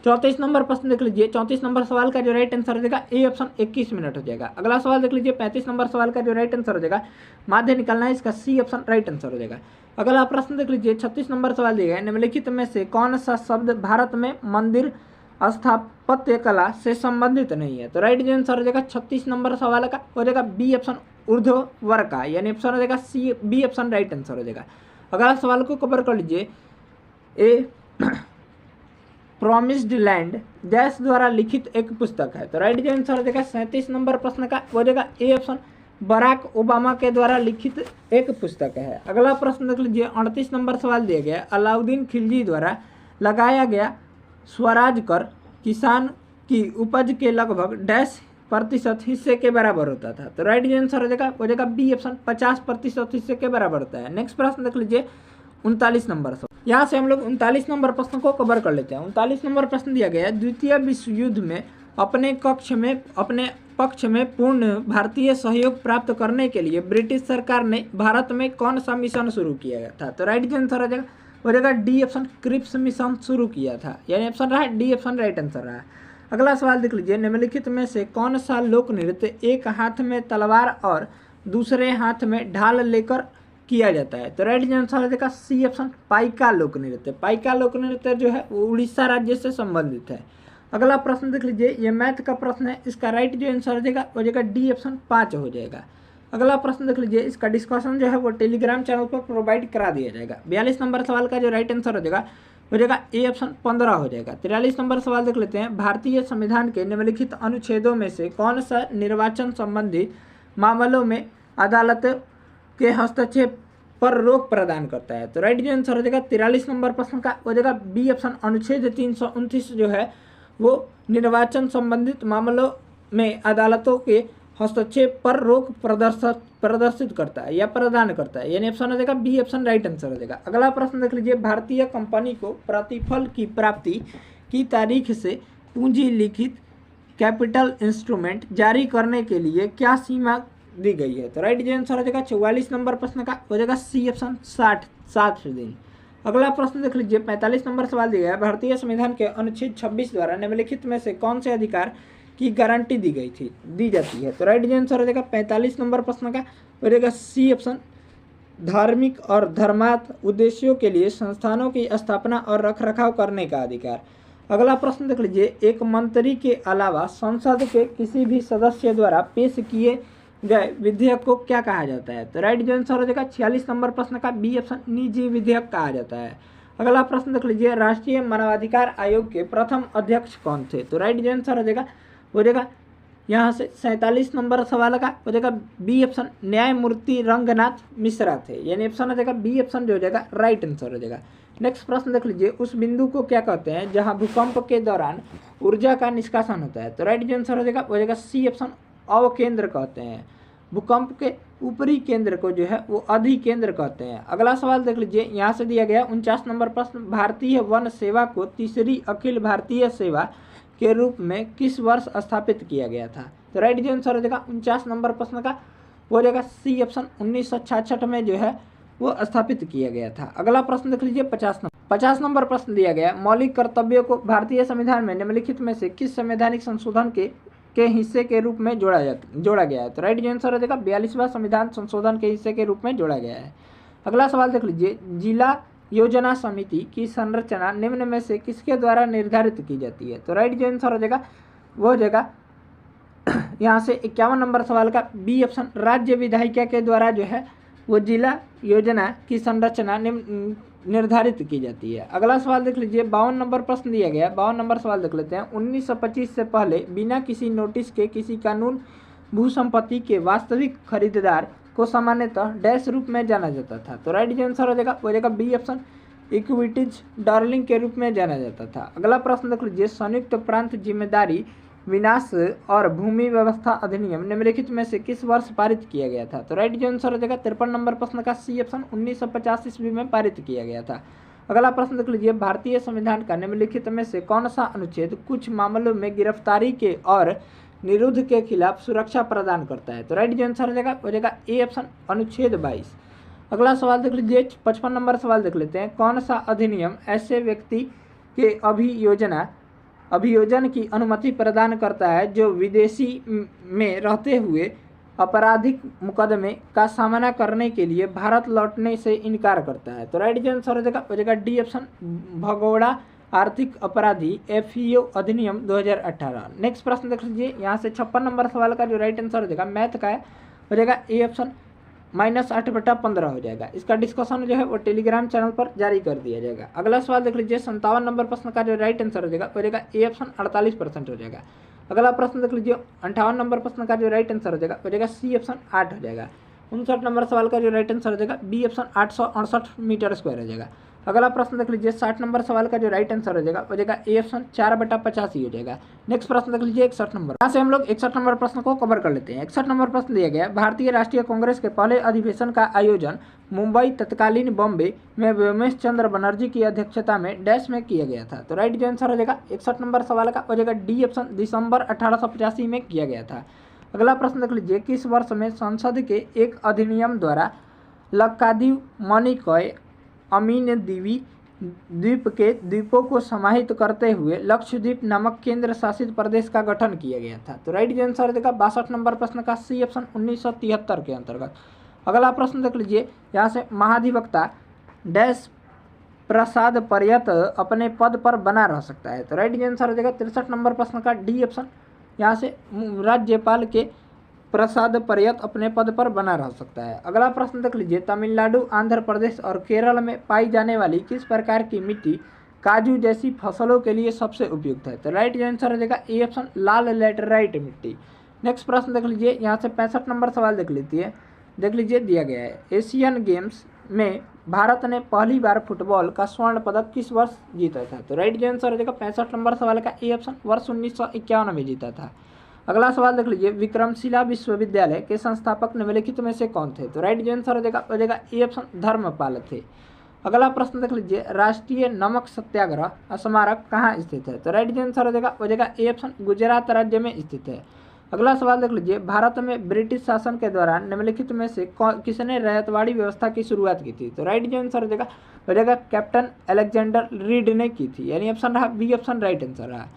34 नंबर प्रश्न देख लीजिए। 34 नंबर सवाल का जो राइट आंसर हो जाएगा ए ऑप्शन 21 मिनट हो जाएगा। अगला सवाल देख लीजिए। 35 नंबर सवाल का जो राइट आंसर हो जाएगा माध्य निकालना है, इसका सी ऑप्शन राइट आंसर हो जाएगा। अगला प्रश्न देख लीजिए। 36 नंबर सवाल दिया गया, निम्नलिखित में से कौन सा शब्द भारत में मंदिर स्थापत्य कला से संबंधित नहीं है। तो राइट जो आंसर हो जाएगा 36 नंबर सवाल का हो जाएगा बी ऑप्शन ऊर्ध्वर का, यानी ऑप्शन हो जाएगा C B option right answer हो जाएगा। अगला सवाल को कवर कर लीजिए। ए प्रॉमिस्ड लैंड डैश द्वारा लिखित एक पुस्तक है। तो राइट जो आंसर हो जाएगा 37 नंबर प्रश्न का हो जाएगा ए ऑप्शन बराक ओबामा के द्वारा लिखित एक पुस्तक है। अगला प्रश्न देख लीजिए, 38 नंबर सवाल दिया गया, अलाउद्दीन खिलजी द्वारा लगाया गया स्वराज कर किसान की उपज के लगभग डैश प्रतिशत हिस्से के बराबर होता था। तो राइट आंसर हो जाएगा बी ऑप्शन, 50% हिस्से के बराबर होता है। नेक्स्ट प्रश्न देख लीजिए 39 नंबर सवाल। यहाँ से हम लोग 39 नंबर प्रश्न को कवर कर लेते हैं। 39 नंबर प्रश्न दिया गया है, द्वितीय विश्व युद्ध में अपने पक्ष में पूर्ण भारतीय सहयोग प्राप्त करने के लिए ब्रिटिश सरकार ने भारत में कौन सा मिशन शुरू किया गया था। तो राइट आंसर हो जाएगा डी ऑप्शन, क्रिप्स मिशन शुरू किया था, यानी ऑप्शन रहा डी ऑप्शन राइट आंसर रहा। अगला सवाल देख लीजिए, निम्नलिखित में से कौन सा लोक नृत्य एक हाथ में तलवार और दूसरे हाथ में ढाल लेकर किया जाता है। तो राइट आंसर हो जाएगा सी ऑप्शन, पाइका लोक नृत्य। पाइका लोक नृत्य जो है वो उड़ीसा राज्य से संबंधित है। अगला प्रश्न देख लीजिए, ये मैथ का प्रश्न है, इसका राइट जो आंसर हो जाएगा डी ऑप्शन 5 हो जाएगा। अगला प्रश्न देख लीजिए, इसका डिस्कशन जो है वो टेलीग्राम चैनल पर प्रोवाइड करा दिया जाएगा। 42 नंबर सवाल का जो राइट आंसर हो जाएगा ए ऑप्शन 15 हो जाएगा। 43 नंबर सवाल देख लेते हैं, भारतीय संविधान के निम्नलिखित अनुच्छेदों में से कौन सा निर्वाचन संबंधी मामलों में अदालत के हस्तक्षेप पर रोक प्रदान करता है। तो राइट जो आंसर हो जाएगा 43 नंबर प्रश्न का हो जाएगा बी ऑप्शन, अनुच्छेद 329 जो है वो निर्वाचन संबंधित मामलों में अदालतों के हस्तक्षेप पर रोक प्रदर्शित करता है या प्रदान करता है, यानी ऑप्शन हो जाएगा बी ऑप्शन राइट आंसर हो जाएगा। अगला प्रश्न देख लीजिए, भारतीय कंपनी को प्रतिफल की प्राप्ति की तारीख से पूंजी लिखित कैपिटल इंस्ट्रूमेंट जारी करने के लिए क्या सीमा दी गई है। तो राइट आंसर हो जाएगा 44 नंबर प्रश्न का हो जाएगा सी ऑप्शन 60 दिन। अगला प्रश्न देख लीजिए, 45 नंबर सवाल दिया है, भारतीय संविधान के अनुच्छेद 26 द्वारा निम्नलिखित में से कौन से अधिकार की गारंटी दी जाती है। तो राइट आंसर हो जाएगा 45 नंबर प्रश्न का हो जाएगा सी ऑप्शन, धार्मिक और धर्मार्थ उद्देश्यों के लिए संस्थानों की स्थापना और रखरखाव करने का अधिकार। अगला प्रश्न देख लीजिए, एक मंत्री के अलावा संसद के किसी भी सदस्य द्वारा पेश किए गए विधेयक को क्या कहा जाता है। तो राइट आंसर हो जाएगा 46 नंबर प्रश्न का बी ऑप्शन, निजी विधेयक कहा जाता है। अगला प्रश्न देख लीजिए, राष्ट्रीय मानवाधिकार आयोग के प्रथम अध्यक्ष कौन थे। तो राइट आंसर हो जाएगा यहाँ से 47 नंबर सवाल का हो जाएगा बी ऑप्शन, न्यायमूर्ति रंगनाथ मिश्रा थे, यानी ऑप्शन हो जाएगा बी ऑप्शन जो हो जाएगा राइट आंसर हो जाएगा। नेक्स्ट प्रश्न देख लीजिए, उस बिंदु को क्या कहते हैं जहाँ भूकंप के दौरान ऊर्जा का निष्कासन होता है। तो राइट आंसर हो जाएगा सी ऑप्शन, अवकेंद्र कहते हैं। भूकंप के ऊपरी केंद्र को जो है वो अधिकेंद्र कहते हैं। अगला सवाल देख लीजिए, यहाँ से दिया गया 49 नंबर प्रश्न, भारतीय वन सेवा को तीसरी अखिल भारतीय सेवा के रूप में किस वर्ष स्थापित किया गया था। तो राइट आंसर हो जाएगा 49 नंबर प्रश्न का हो जाएगा सी ऑप्शन, 1966 में जो है वो स्थापित किया गया था। अगला प्रश्न देख लीजिए 50 नंबर प्रश्न दिया गया, मौलिक कर्तव्यों को भारतीय संविधान में निम्नलिखित में से किस संवैधानिक संशोधन के हिस्से के रूप में जोड़ा गया है। तो राइट आंसर हो जाएगा 42वां संविधान संशोधन के हिस्से के रूप में जोड़ा गया है। अगला सवाल देख लीजिए, जिला योजना समिति की संरचना निम्न में से किसके द्वारा निर्धारित की जाती है। तो राइट आंसर हो जाएगा वो हो जाएगा यहाँ से 51 नंबर सवाल का बी ऑप्शन, राज्य विधायिका के द्वारा जो है वो जिला योजना की संरचना निर्धारित की जाती है। अगला सवाल देख लीजिए, 52 नंबर प्रश्न दिया गया। 52 नंबर सवाल देख लेते हैं, 1925 से पहले बिना किसी नोटिस के किसी कानून भू संपत्ति के वास्तविक खरीदार को सामान्यतः डैश रूप में जाना जाता था। तो राइट आंसर हो जाएगा बी ऑप्शन, इक्विटीज डार्लिंग के रूप में जाना जाता था। अगला प्रश्न देख लीजिए, संयुक्त प्रांत जिम्मेदारी विनाश और भूमि व्यवस्था अधिनियम निम्नलिखित में से किस वर्ष पारित किया गया था। तो राइट आंसर हो जाएगा 53 नंबर प्रश्न का सी ऑप्शन, 1950 ईस्वी में पारित किया गया था। अगला प्रश्न देख लीजिए, भारतीय संविधान का निम्नलिखित में से कौन सा अनुच्छेद कुछ मामलों में गिरफ्तारी के और निरुद्ध के खिलाफ सुरक्षा प्रदान करता है। तो राइट आंसर हो जाएगा ए ऑप्शन, अनुच्छेद 22। अगला सवाल देख लीजिए 55 नंबर सवाल देख लेते हैं, कौन सा अधिनियम ऐसे व्यक्ति के अभियोजन की अनुमति प्रदान करता है जो विदेशी में रहते हुए आपराधिक मुकदमे का सामना करने के लिए भारत लौटने से इनकार करता है। तो राइट आंसर हो जाएगा डी ऑप्शन, भगोड़ा आर्थिक अपराधी एफईओ अधिनियम 2018। नेक्स्ट प्रश्न देख लीजिए, यहाँ से 56 नंबर सवाल का जो राइट आंसर हो जाएगा मैथ का हो जाएगा ए ऑप्शन, -8/15 हो जाएगा। इसका डिस्कशन जो है वो टेलीग्राम चैनल पर जारी कर दिया जाएगा। अगला सवाल देख लीजिए, 57 नंबर प्रश्न का जो राइट आंसर हो जाएगा ए ऑप्शन, 48% हो जाएगा। अगला प्रश्न देख लीजिए 58 नंबर प्रश्न का जो राइट आंसर हो जाएगा सी ऑप्शन 8 हो जाएगा। 59 नंबर सवाल का जो राइट आंसर हो जाएगा बी ऑप्शन 868 मीटर स्क्वायर हो जाएगा। अगला प्रश्न देख लीजिए 60 नंबर सवाल का जो राइट आंसर हो जाएगा ए ऑप्शन 4/85 हो जाएगा। नेक्स्ट प्रश्न देख लीजिए 61 नंबर। यहाँ से हम लोग 61 नंबर प्रश्न को कवर कर लेते हैं। 61 नंबर प्रश्न दिया गया भारतीय राष्ट्रीय कांग्रेस के पहले अधिवेशन का आयोजन मुंबई तत्कालीन बॉम्बे में व्योमेश चंद्र बनर्जी की अध्यक्षता में डैश में किया गया था। तो राइट जो आंसर हो जाएगा 61 नंबर सवाल का हो जाएगा डी ऑप्शन दिसंबर 1885 में किया गया था। अगला प्रश्न देख लीजिए किस वर्ष में संसद के एक अधिनियम द्वारा लक्कादीव मणिकॉय अमीन दीवी द्वीप के द्वीपों को समाहित करते हुए लक्षद्वीप नामक केंद्र शासित प्रदेश का गठन किया गया था। तो राइट आंसर हो जाएगा 62 नंबर प्रश्न का सी ऑप्शन 1973 के अंतर्गत। अगला प्रश्न देख लीजिए यहाँ से महाधिवक्ता डैश प्रसाद पर्यत अपने पद पर बना रह सकता है। तो राइट आंसर हो जाएगा 63 नंबर प्रश्न का डी ऑप्शन। यहाँ से राज्यपाल के प्रसाद पर्यत अपने पद पर बना रह सकता है। अगला प्रश्न देख लीजिए तमिलनाडु आंध्र प्रदेश और केरल में पाई जाने वाली किस प्रकार की मिट्टी काजू जैसी फसलों के लिए सबसे उपयुक्त है। तो राइट आंसर हो जाएगा ए ऑप्शन लाल लैटेराइट मिट्टी। नेक्स्ट प्रश्न देख लीजिए यहाँ से 65 नंबर सवाल देख लीजिए दिया गया है एशियन गेम्स में भारत ने पहली बार फुटबॉल का स्वर्ण पदक किस वर्ष जीता था। तो राइट आंसर हो जाएगा 65 नंबर सवाल का ए ऑप्शन वर्ष 1951 में जीता था। अगला सवाल देख लीजिए विक्रमशिला विश्वविद्यालय के संस्थापक निम्नलिखित में से कौन थे। तो राइट आंसर हो जाएगा ए ऑप्शन धर्मपाल थे। अगला प्रश्न देख लीजिए राष्ट्रीय नमक सत्याग्रह स्मारक कहाँ स्थित है। तो राइट आंसर हो जाएगा ए ऑप्शन गुजरात राज्य में स्थित है। अगला सवाल देख लीजिए भारत में ब्रिटिश शासन के दौरान निम्नलिखित में से किसने रैयतवाड़ी व्यवस्था की शुरुआत की थी। तो राइट आंसर हो जाएगा कैप्टन अलेक्जेंडर रीड ने की थी, यानी ऑप्शन रहा बी ऑप्शन राइट आंसर रहा।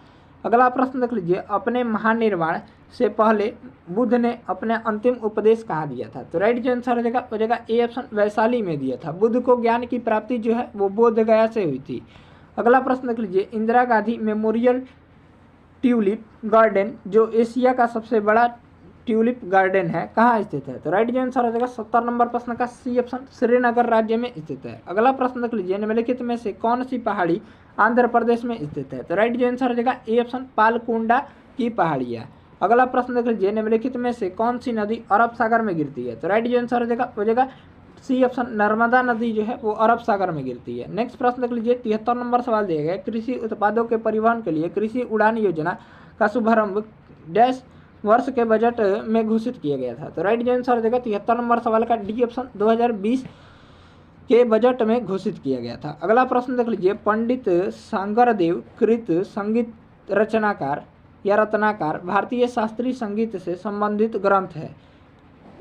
अगला प्रश्न देख लीजिए अपने महानिर्वाण से पहले बुद्ध ने अपने अंतिम उपदेश कहाँ दिया था। तो राइट आंसर हो जाएगा ए ऑप्शन वैशाली में दिया था। बुद्ध को ज्ञान की प्राप्ति जो है वो बोध गया से हुई थी। अगला प्रश्न देख लीजिए Indira Gandhi memorial tulip garden जो एशिया का सबसे बड़ा ट्यूलिप गार्डन है कहाँ स्थित है। तो राइट आंसर हो जाएगा 70 नंबर प्रश्न का सी ऑप्शन श्रीनगर राज्य में स्थित है। अगला प्रश्न देख लीजिए निम्नलिखित में से कौन सी पहाड़ी आंध्र प्रदेश में स्थित है। तो राइट आंसर हो जाएगा ए ऑप्शन पालकोंडा की पहाड़ियाँ। अगला प्रश्न देख लीजिए निम्नलिखित में से कौन सी नदी अरब सागर में गिरती है। तो राइट आंसर हो जाएगा सी ऑप्शन नर्मदा नदी जो है वो अरब सागर में गिरती है। नेक्स्ट प्रश्न देख लीजिए 73 नंबर सवाल दिया गया कृषि उत्पादों के परिवहन के लिए कृषि उड़ान योजना का शुभारंभ डैश वर्ष के बजट में घोषित किया गया था। तो राइट आंसर हो जाएगा 73 नंबर सवाल का डी ऑप्शन 2020 के बजट में घोषित किया गया था। अगला प्रश्न देख लीजिए पंडित सांगरदेव कृत संगीत रचनाकार या रत्नाकार भारतीय शास्त्रीय संगीत से संबंधित ग्रंथ है,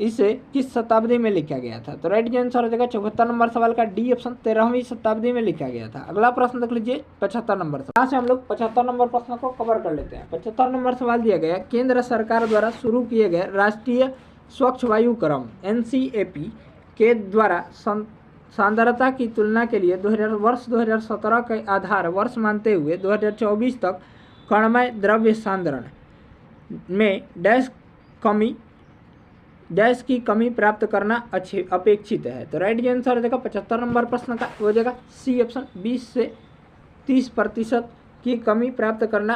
इसे किस शताब्दी में लिखा गया था। तो राइट आंसर हो जाएगा 74 नंबर सवाल का डी ऑप्शन 13वीं शताब्दी में लिखा गया था। अगला प्रश्न देख लीजिए 75 नंबर। यहाँ से हम लोग 75 नंबर प्रश्न को कवर कर लेते हैं। 75 नंबर सवाल दिया गया केंद्र सरकार द्वारा शुरू किए गए राष्ट्रीय स्वच्छ वायु क्रम NCAP के द्वारा सांद्रता की तुलना के लिए वर्ष 2017 के आधार वर्ष मानते हुए 2024 तक कणमय द्रव्य सांद्रण में डैश की कमी प्राप्त करना अपेक्षित है। तो राइट आंसर हो जाएगा 75 नंबर प्रश्न का हो जाएगा सी ऑप्शन 20 से 30% की कमी प्राप्त करना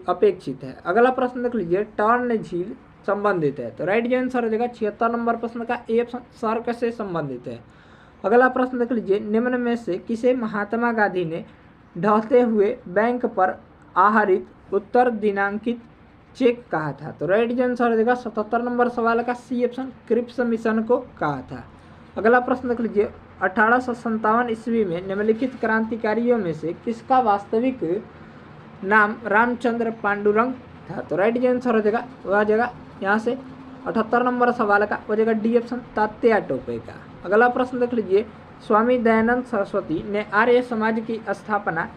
अपेक्षित है। अगला प्रश्न देख लीजिए टर्न झील संबंधित है। तो राइट आंसर हो जाएगा 76 नंबर प्रश्न का ए ऑप्शन सर्क से संबंधित है। अगला प्रश्न देख लीजिए निम्न में से किसे महात्मा गांधी ने ढहते हुए बैंक पर आहरित उत्तर दिनांकित चेक कहा था। तो राइट आंसर हो जाएगा 77 नंबर सवाल का सी ऑप्शन क्रिप्स मिशन को कहा था। अगला प्रश्न देख लीजिए 1857 ईस्वी में निम्नलिखित क्रांतिकारियों में से किसका वास्तविक नाम रामचंद्र पांडुरंग था। तो राइट आंसर हो जाएगा यहाँ से 78 नंबर सवाल का हो जाएगा डी ऑप्शन तात्या टोपे का। अगला प्रश्न देख लीजिए स्वामी दयानंद सरस्वती ने आर्य समाज की स्थापना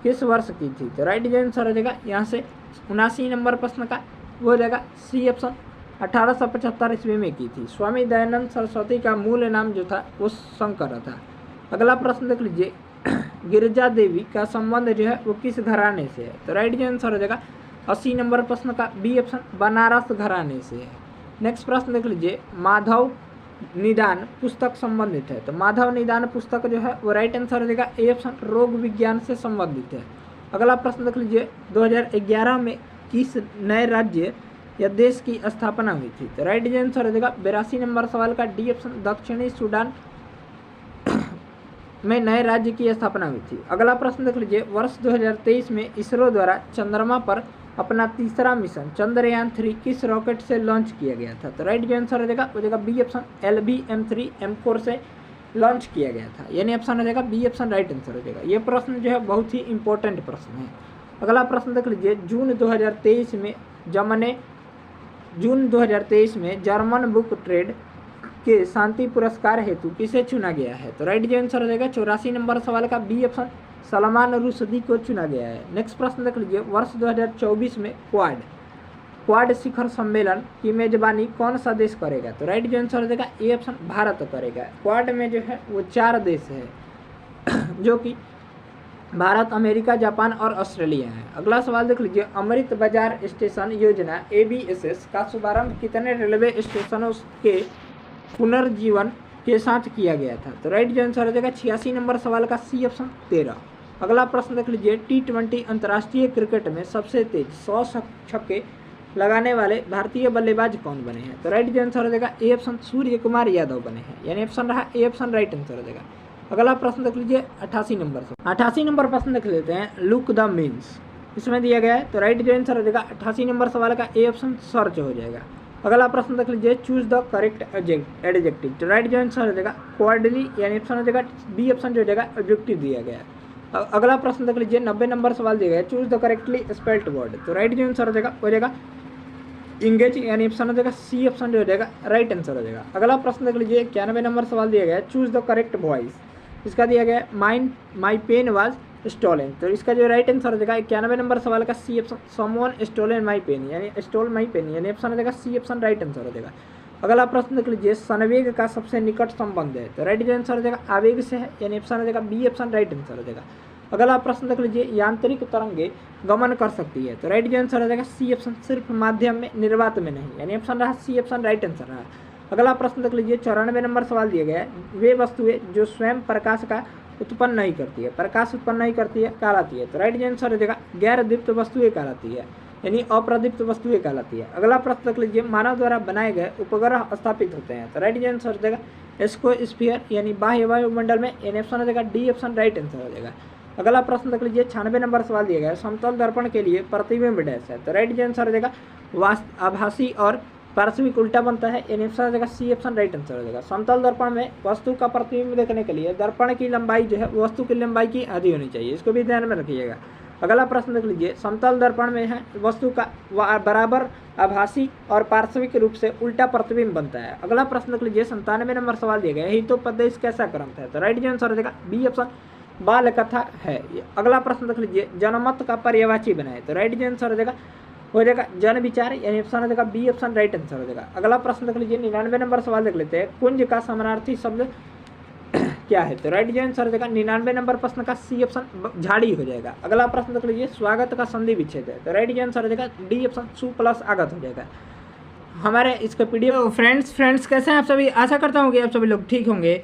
किस वर्ष की थी। तो राइट आंसर हो जाएगा यहाँ से 79 नंबर प्रश्न का वो हो जाएगा सी ऑप्शन 1875 ईस्वी में की थी। स्वामी दयानंद सरस्वती का मूल नाम जो था वो शंकर था। अगला प्रश्न देख लीजिए गिरिजा देवी का संबंध जो है वो किस घराने से है। तो राइट आंसर हो जाएगा 80 नंबर प्रश्न का बी ऑप्शन बनारस घराने से है। नेक्स्ट प्रश्न देख लीजिए माधव निदान पुस्तक संबंधित है। तो माधव निदान पुस्तक जो है वो राइट आंसर हो जाएगा ए ऑप्शन रोग विज्ञान से संबंधित है। अगला प्रश्न देख लीजिए 2011 में किस नए राज्य या देश की स्थापना हुई थी? तो राइट आंसर हो जाएगा 82 नंबर सवाल का डी ऑप्शन, दक्षिणी सूडान में नए राज्य की स्थापना हुई थी। अगला प्रश्न देख लीजिए, वर्ष 2023 में इसरो द्वारा चंद्रमा पर अपना तीसरा मिशन चंद्रयान 3 किस रॉकेट से लॉन्च किया गया था? तो राइट आंसर हो जाएगा बी ऑप्शन, LVM3 M4 से लॉन्च किया गया था, यानी ऑप्शन हो जाएगा बी ऑप्शन राइट आंसर हो जाएगा। ये प्रश्न जो है बहुत ही इंपॉर्टेंट प्रश्न है। अगला प्रश्न देख लीजिए, जून 2023 में जर्मन बुक ट्रेड के शांति पुरस्कार हेतु किसे चुना गया है? तो राइट आंसर हो जाएगा 84 नंबर सवाल का बी ऑप्शन, सलमान रुशदी को चुना गया है। नेक्स्ट प्रश्न देख लीजिए, वर्ष 2024 में क्वाड शिखर सम्मेलन की मेजबानी कौन सा देश करेगा? तो राइट आंसर हो जाएगा ए ऑप्शन, भारत करेगा। क्वाड में जो है वो 4 देश है जो कि भारत, अमेरिका, जापान और ऑस्ट्रेलिया है। अगला सवाल देख लीजिए, अमृत बाजार स्टेशन योजना ABSS का शुभारंभ कितने रेलवे स्टेशनों के पुनर्जीवन के साथ किया गया था? तो राइट आंसर हो जाएगा 86 नंबर सवाल का सी ऑप्शन 13। अगला प्रश्न देख लीजिए, T20 अंतर्राष्ट्रीय क्रिकेट में सबसे तेज 100 छक्के लगाने वाले भारतीय बल्लेबाज कौन बने हैं? तो राइट आंसर हो जाएगा ए ऑप्शन, सूर्य कुमार यादव बने हैं, यानी ऑप्शन रहा ए ऑप्शन राइट आंसर हो जाएगा। अगला प्रश्न देख लीजिए 88 नंबर प्रश्न देख लेते हैं, लुक द मीन्स इसमें दिया गया है। तो राइट आंसर हो जाएगा 88 नंबर सवाल का ए ऑप्शन सर्च हो जाएगा। अगला प्रश्न देख लीजिए, चूज द करेक्ट एडजेक्टिव। तो राइट आंसर हो जाएगा क्वार्टरली, यानी ऑप्शन हो जाएगा बी ऑप्शन जो हो जाएगा एडजेक्टिव दिया गया है। अगला प्रश्न देख लीजिए, 90 नंबर सवाल दिया गया है, choose the correctly spelled word. तो राइट आंसर हो जाएगा इंगेज, यानी ऑप्शन हो जाएगा सी ऑप्शन जो हो जाएगा राइट आंसर हो जाएगा। अगला प्रश्न देख लीजिए, 91 नंबर सवाल दिया गया है, चूज द करेक्ट वॉइस। इसका दिया गया है माई पेन वाज स्टोलन। तो इसका जो राइट आंसर हो जाएगा 91 नंबर सवाल का C option, someone stolen my pen, यानी स्टोल माई पेन, यानी ऑप्शन हो जाएगा सी ऑप्शन राइट आंसर हो जाएगा। अगला प्रश्न देख लीजिए, संवेग का सबसे निकट संबंध है। तो राइट आंसर हो जाएगा आवेग से है, यानी ऑप्शन हो जाएगा बी ऑप्शन राइट आंसर हो जाएगा। अगला प्रश्न देख लीजिए, यांत्रिक तरंगे गमन कर सकती है। तो राइट आंसर हो जाएगा सी ऑप्शन, सिर्फ माध्यम में, निर्वात में नहीं, यानी ऑप्शन रहा सी ऑप्शन राइट आंसर रहा। अगला प्रश्न देख लीजिए, 94 नंबर सवाल दिया गया है, वे वस्तुएं जो स्वयं प्रकाश का उत्पन्न नहीं करती है, प्रकाश उत्पन्न नहीं करती है, कहलाती है। तो राइट आंसर हो जाएगा गैर दीप्त वस्तुएं कहलाती है, यानी अप्रदीप्त वस्तुएं कहलाती है। अगला प्रश्न देख लीजिए, मानव द्वारा बनाए गए उपग्रह स्थापित होते हैं। तो राइट आंसर हो जाएगा एस्कोस्फीयर, यानी बाह्य वायुमंडल में, यानी ऑप्शन हो जाएगा डी ऑप्शन राइट आंसर हो जाएगा। अगला प्रश्न देख लीजिए, 96 नंबर सवाल दिया गया है, समतल दर्पण के लिए प्रतिबिंब डैश है। तो राइट आंसर हो जाएगा आभासी और पार्श्विक उल्टा बनता है, यानी ऑप्शन हो जाएगा सी ऑप्शन राइट आंसर हो जाएगा। समतल दर्पण में वस्तु का प्रतिबिंब देखने के लिए दर्पण की लंबाई जो है वस्तु की लंबाई की आधी होनी चाहिए, इसको भी ध्यान में रखिएगा। अगला प्रश्न देख लीजिए, समतल दर्पण में है वस्तु का बराबर आभासी और पार्श्विक रूप से उल्टा प्रतिबिंब बनता है। अगला प्रश्न देख लीजिए, 97 नंबर सवाल दिया गया है, हितोपदेश कैसा ग्रंथ है? तो राइट आंसर हो जाएगा बी ऑप्शन बाल कथा है। अगला प्रश्न देख लीजिए, जनमत का पर्यायवाची बनाए। तो राइट आंसर हो जाएगा जन विचार, यानी ऑप्शन हो जाएगा बी ऑप्शन राइट आंसर हो जाएगा। अगला प्रश्न देख लीजिए, 99 नंबर सवाल देख लेते हैं, कुंज का समानार्थी शब्द क्या है? तो राइट आंसर हो जाएगा 99 नंबर प्रश्न का सी ऑप्शन झाड़ी हो जाएगा। अगला प्रश्न देख लीजिए, स्वागत का संधि विच्छेद है। तो राइट आंसर हो जाएगा डी ऑप्शन सु प्लस आगत हो जाएगा। हमारे इसका पीडीएफ फ्रेंड्स कैसे हैं आप सभी? आशा करता हूँ कि आप सभी लोग ठीक होंगे।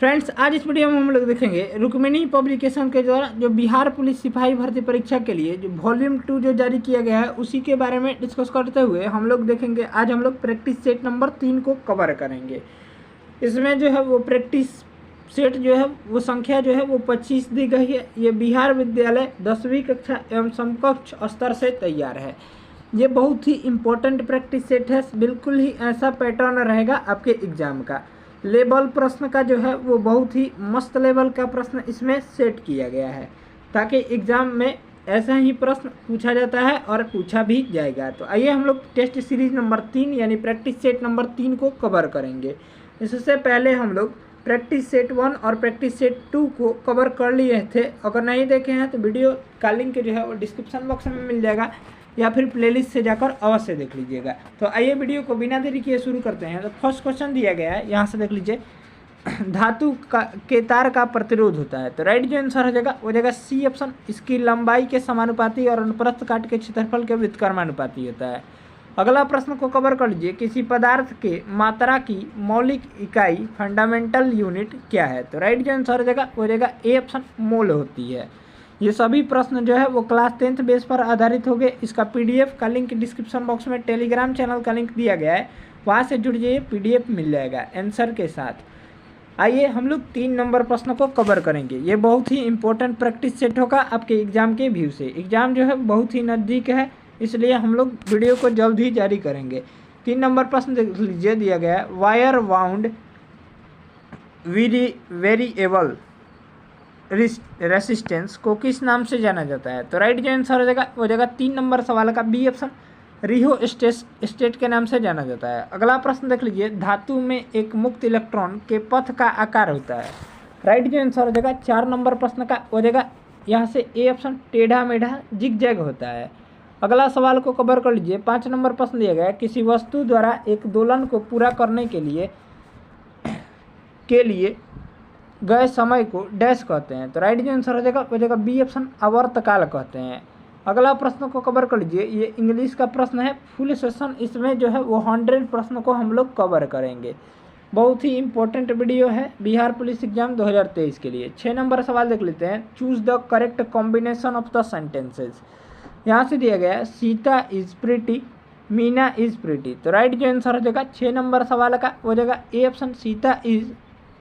फ्रेंड्स, आज इस वीडियो में हम लोग देखेंगे रुक्मिणी पब्लिकेशन के द्वारा जो बिहार पुलिस सिपाही भर्ती परीक्षा के लिए जो वॉल्यूम 2 जो जारी किया गया है उसी के बारे में डिस्कस करते हुए हम लोग देखेंगे। आज हम लोग प्रैक्टिस सेट नंबर 3 को कवर करेंगे। इसमें जो है वो प्रैक्टिस सेट जो है वो संख्या जो है वो 25 दी गई है। ये बिहार विद्यालय 10वीं कक्षा एवं समकक्ष स्तर से तैयार है। ये बहुत ही इम्पोर्टेंट प्रैक्टिस सेट है, बिल्कुल ही ऐसा पैटर्न रहेगा आपके एग्जाम का। लेवल प्रश्न का जो है वो बहुत ही मस्त लेवल का प्रश्न इसमें सेट किया गया है, ताकि एग्ज़ाम में ऐसा ही प्रश्न पूछा जाता है और पूछा भी जाएगा। तो आइए हम लोग टेस्ट सीरीज नंबर 3 यानी प्रैक्टिस सेट नंबर 3 को कवर करेंगे। इससे पहले हम लोग प्रैक्टिस सेट 1 और प्रैक्टिस सेट 2 को कवर कर लिए थे। अगर नहीं देखे हैं तो वीडियो का लिंक जो है वो डिस्क्रिप्शन बॉक्स में मिल जाएगा या फिर प्लेलिस्ट से जाकर अवश्य देख लीजिएगा। तो आइए वीडियो को बिना देरी किए शुरू करते हैं। तो फर्स्ट क्वेश्चन दिया गया है, यहाँ से देख लीजिए, धातु के तार का प्रतिरोध होता है। तो राइट जो आंसर हो जाएगा सी ऑप्शन, इसकी लंबाई के समानुपाती और अनुप्रस्थ काट के क्षेत्रफल के व्युत्क्रमानुपाती होता है। अगला प्रश्न को कवर कर लीजिए, किसी पदार्थ के मात्रा की मौलिक इकाई फंडामेंटल यूनिट क्या है? तो राइट जो आंसर हो जाएगा ए ऑप्शन मोल होती है। ये सभी प्रश्न जो है वो क्लास 10th बेस पर आधारित हो गए। इसका पीडीएफ का लिंक डिस्क्रिप्शन बॉक्स में टेलीग्राम चैनल का लिंक दिया गया है, वहाँ से जुड़ जाइए, पीडीएफ मिल जाएगा आंसर के साथ। आइए हम लोग 3 नंबर प्रश्न को कवर करेंगे। ये बहुत ही इंपॉर्टेंट प्रैक्टिस सेट होगा आपके एग्जाम के व्यू से। एग्जाम जो है बहुत ही नज़दीक है, इसलिए हम लोग वीडियो को जल्द ही जारी करेंगे। 3 नंबर प्रश्न देख लीजिए, दिया गया है वायर वाउंड वेरिएबल रेसिस्टेंस को किस नाम से जाना जाता है। तो राइट जो आंसर हो जाएगा वो जाएगा 3 नंबर सवाल का बी ऑप्शन, रिहोस्टेट के नाम से जाना जाता है। अगला प्रश्न देख लीजिए, धातु में एक मुक्त इलेक्ट्रॉन के पथ का आकार होता है। राइट जो आंसर हो जाएगा 4 नंबर प्रश्न का हो जाएगा यहाँ से ए ऑप्शन, टेढ़ा मेढ़ा जिगजैग होता है। अगला सवाल को कवर कर लीजिए, 5 नंबर प्रश्न दिया गया है, किसी वस्तु द्वारा एक दोलन को पूरा करने के लिए गए समय को डैश कहते हैं। तो राइट जो आंसर हो जाएगा बी ऑप्शन, आवर्तकाल कहते हैं। अगला प्रश्न को कवर कर लीजिए, ये इंग्लिश का प्रश्न है, फुल सेशन, इसमें जो है वो 100 प्रश्न को हम लोग कवर करेंगे। बहुत ही इंपॉर्टेंट वीडियो है बिहार पुलिस एग्जाम 2023 के लिए। 6 नंबर सवाल देख लेते हैं, choose the correct combination of the sentences. यहाँ से दिया गया है Sita is pretty, Meena is pretty. तो राइट जो आंसर हो जाएगा 6 नंबर सवाल का हो जाएगा A option, Sita is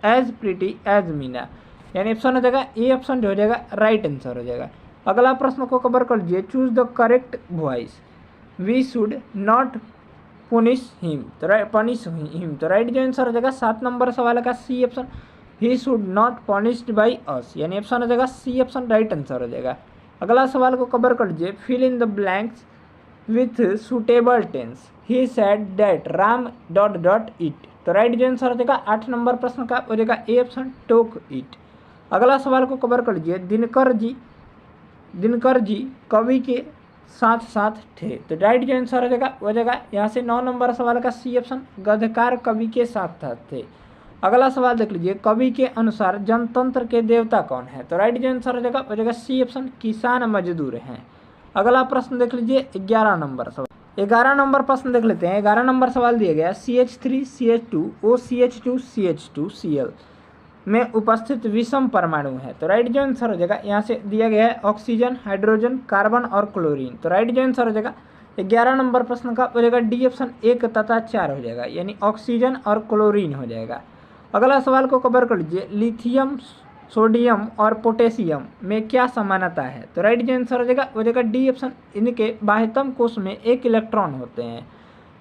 as pretty as Meena, यानी ऑप्शन हो जाएगा ए ऑप्शन जो हो जाएगा राइट आंसर हो जाएगा। अगला प्रश्न को कवर कर लीजिए, choose the correct voice, we should not punish him. तो राइट जो आंसर हो जाएगा 7 नंबर सवाल का C option, he should not punished by us, यानी ऑप्शन हो जाएगा सी ऑप्शन राइट आंसर हो जाएगा। अगला सवाल को कवर कर लीजिए, fill in the blanks with suitable tense, he said that Ram dot dot it. तो राइट जो आंसर हो जाएगा 8 नंबर प्रश्न का हो जाएगा ए ऑप्शन, टोक इट। अगला सवाल को कवर कर लीजिए, दिनकर जी कवि के साथ साथ थे। तो राइट जो आंसर हो जाएगा यहाँ से 9 नंबर सवाल का सी ऑप्शन, गद्यकार कवि के साथ साथ थे। अगला सवाल देख लीजिए, कवि के अनुसार जनतंत्र के देवता कौन है। तो राइट जो आंसर हो जाएगा सी ऑप्शन, किसान मजदूर हैं। अगला प्रश्न देख लीजिए 11 नंबर सवाल, 11 नंबर प्रश्न देख लेते हैं। 11 नंबर सवाल दिया गया, CH3 CH2 OCH2 CH2 Cl में उपस्थित विषम परमाणु है। तो राइट जो आंसर हो जाएगा यहाँ से दिया गया है ऑक्सीजन, हाइड्रोजन, कार्बन और क्लोरीन। तो राइट जो आंसर हो जाएगा 11 नंबर प्रश्न का हो जाएगा डी ऑप्शन, 1 तथा 4 हो जाएगा, यानी ऑक्सीजन और क्लोरीन हो जाएगा। अगला सवाल को कवर कर लीजिए, लिथियम, सोडियम और पोटेशियम में क्या समानता है। तो राइट जो आंसर हो जाएगा डी ऑप्शन, इनके बाह्यतम कोश में 1 इलेक्ट्रॉन होते हैं।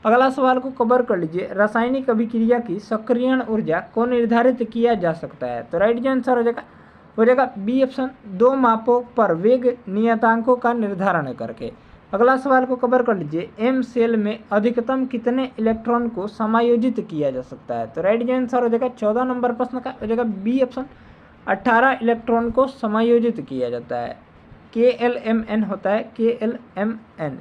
अगला सवाल को कवर कर लीजिए, रासायनिक अभिक्रिया की सक्रियण ऊर्जा को निर्धारित किया जा सकता है। तो राइट जो आंसर हो जाएगा बी ऑप्शन, 2 मापों पर वेग नियतांकों का निर्धारण करके। अगला सवाल को कवर कर लीजिए, एम सेल में अधिकतम कितने इलेक्ट्रॉन को समायोजित किया जा सकता है। तो राइट जो आंसर हो जाएगा 14 नंबर प्रश्न का हो जाएगा बी ऑप्शन, 18 इलेक्ट्रॉन को समायोजित किया जाता है। KLMN होता है, KLMN।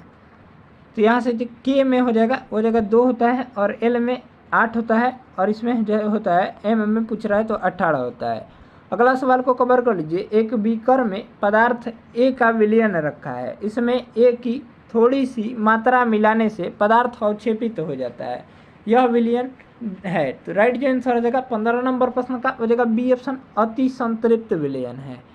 तो यहाँ से जो K में हो जाएगा 2 होता है और L में 8 होता है और इसमें जो होता है M में पूछ रहा है तो 18 होता है। अगला सवाल को कवर कर लीजिए, एक बीकर में पदार्थ A का विलयन रखा है, इसमें A की थोड़ी सी मात्रा मिलाने से पदार्थ अवक्षेपित हो जाता है, यह विलयन है। तो राइट जो आंसर हो जाएगा 15 नंबर प्रश्न का हो जाएगा बी ऑप्शन, अति संतृप्त विलयन है।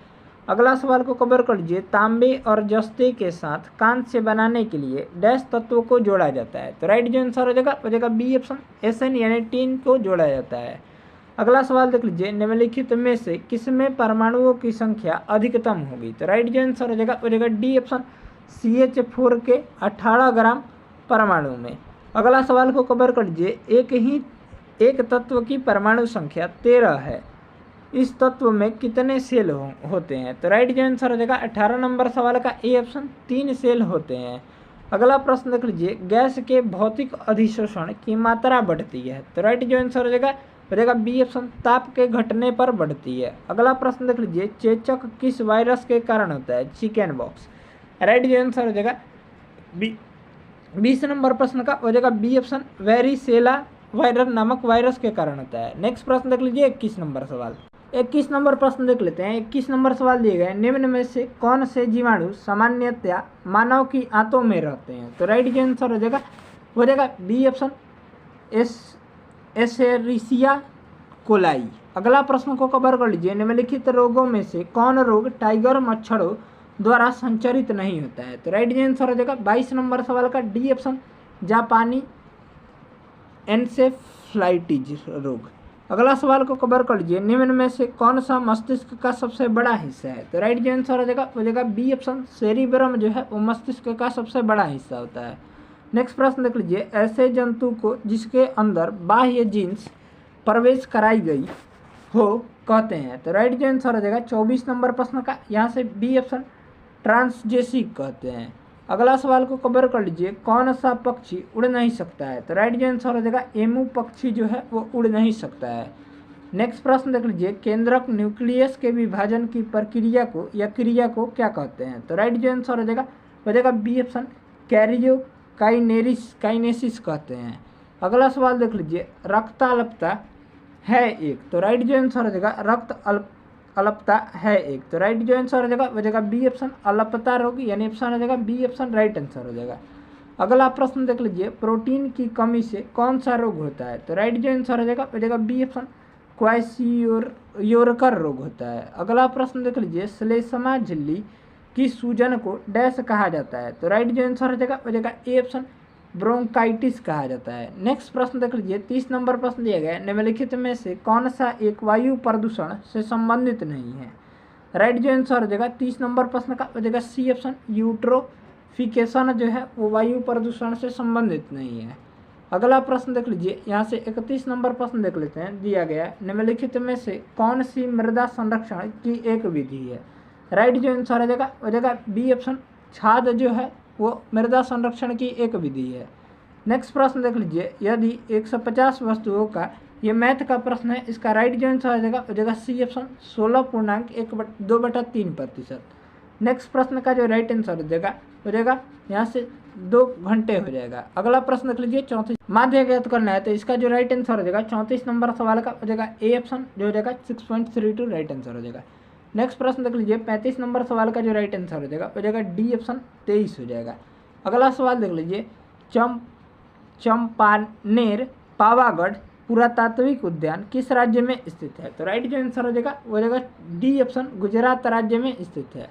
अगला सवाल को कवर कर लीजिए, तांबे और जस्ते के साथ कांस्य बनाने के लिए डैश तत्वों को जोड़ा जाता है। तो राइट जो आंसर हो जाएगा बी ऑप्शन, SN यानी टीन को जोड़ा जाता है। अगला सवाल देख लीजिए, निम्नलिखित में से किसमें परमाणुओं की संख्या अधिकतम होगी। तो राइट जो आंसर हो जाएगा डी ऑप्शन, CH4 के 18 ग्राम परमाणु में। अगला सवाल को कवर कर लीजिए, एक तत्व की परमाणु संख्या 13 है, इस तत्व में कितने सेल होते हैं। तो राइट जो आंसर हो जाएगा 18 नंबर सवाल का ए ऑप्शन, 3 सेल होते हैं। अगला प्रश्न देख लीजिए, गैस के भौतिक अधिशोषण की मात्रा बढ़ती है। तो राइट जो आंसर हो जाएगा बी ऑप्शन, ताप के घटने पर बढ़ती है। अगला प्रश्न देख लीजिए, चेचक किस वायरस के कारण होता है। Chicken box. राइट जो आंसर हो जाएगा 20 नंबर प्रश्न का हो जाएगा बी ऑप्शन, वेरिसेला वायरस नामक वायरस के कारण होता है। नेक्स्ट प्रश्न देख लीजिए 21 नंबर सवाल। 21 नंबर प्रश्न देख लेते हैं। 21 नंबर सवाल दिए गए, निम्न में से कौन से जीवाणु सामान्यतया मानव की आंतों में रहते हैं। तो राइट जो आंसर हो जाएगा बी ऑप्शन, एशेरिशिया कोलाई। अगला प्रश्न को कवर कर लीजिए, निम्नलिखित रोगों में से कौन रोग टाइगर मच्छरों द्वारा संचरित नहीं होता है। तो राइट आंसर हो जाएगा 22 नंबर सवाल का डी ऑप्शन, जापानी एन्सेफ्लाइटिस रोग। अगला सवाल को कवर कर लीजिए, निम्न में से कौन सा मस्तिष्क का सबसे बड़ा हिस्सा है। तो राइट आंसर हो जाएगा बी ऑप्शन, सेरिब्रम जो है वो मस्तिष्क का सबसे बड़ा हिस्सा होता है। नेक्स्ट प्रश्न देख लीजिए, ऐसे जंतु को जिसके अंदर बाह्य जीन्स प्रवेश कराई गई हो कहते हैं। तो राइट आंसर हो जाएगा 24 नंबर प्रश्न का यहाँ से बी ऑप्शन, ट्रांसजेसिक कहते हैं। अगला सवाल को कवर कर लीजिए, कौन सा पक्षी उड़ नहीं सकता है। तो राइट आंसर हो जाएगा एमू पक्षी जो है वो उड़ नहीं सकता है। नेक्स्ट प्रश्न देख लीजिए, केंद्रक न्यूक्लियस के विभाजन की प्रक्रिया को या क्रिया को क्या कहते हैं। तो राइट आंसर हो जाएगा बी ऑप्शन, काइनेसिस कहते हैं। अगला सवाल देख लीजिए, रक्ताल्पता है एक। तो राइट आंसर हो जाएगा रक्त अल्पता है एक। तो राइट आंसर हो जाएगा बी ऑप्शन, अल्पता रोग, यानी ऑप्शन हो जाएगा बी ऑप्शन राइट आंसर हो जाएगा। अगला प्रश्न देख लीजिए, प्रोटीन की कमी से कौन सा रोग होता है। तो राइट आंसर हो जाएगा बी ऑप्शन, क्वाइसियोरकर रोग होता है। अगला प्रश्न देख लीजिए, श्लेष्मा झिल्ली की सूजन को डैश कहा जाता है। तो राइट आंसर हो जाएगा ए ऑप्शन, ब्रोंकाइटिस कहा जाता है। नेक्स्ट प्रश्न देख लीजिए, 30 नंबर प्रश्न दिया गया है, निम्नलिखित में से कौन सा एक वायु प्रदूषण से संबंधित नहीं है। राइट आंसर हो जाएगा 30 नंबर प्रश्न का हो जाएगा सी ऑप्शन, यूट्रोफिकेशन जो है वो वायु प्रदूषण से संबंधित नहीं है। अगला प्रश्न देख लीजिए, यहाँ से 31 नंबर प्रश्न देख लेते हैं, दिया गया है, निम्नलिखित में से कौन सी मृदा संरक्षण की एक विधि है। राइट आंसर हो जाएगा बी ऑप्शन, छाद जो है वो मृदा संरक्षण की एक विधि है। नेक्स्ट प्रश्न देख लीजिए, यदि 150 वस्तुओं का ये मैथ का प्रश्न है, इसका राइट आंसर हो जाएगा सी ऑप्शन, 16.2/3%। नेक्स्ट प्रश्न का जो राइट आंसर हो जाएगा यहाँ से 2 घंटे हो जाएगा। अगला प्रश्न देख लीजिए 34, माध्य ज्ञात करना है। तो इसका जो राइट आंसर हो जाएगा 34 नंबर सवाल का हो जाएगा ए ऑप्शन, जो हो जाएगा 6.32 राइट आंसर हो जाएगा। नेक्स्ट प्रश्न देख लीजिए, 35 नंबर सवाल का जो राइट आंसर हो जाएगा डी ऑप्शन, 23 हो जाएगा। अगला सवाल देख लीजिए, चंपानेर पावागढ़ पुरातात्विक उद्यान किस राज्य में स्थित है। तो राइट आंसर हो जाएगा डी ऑप्शन, गुजरात राज्य में स्थित है।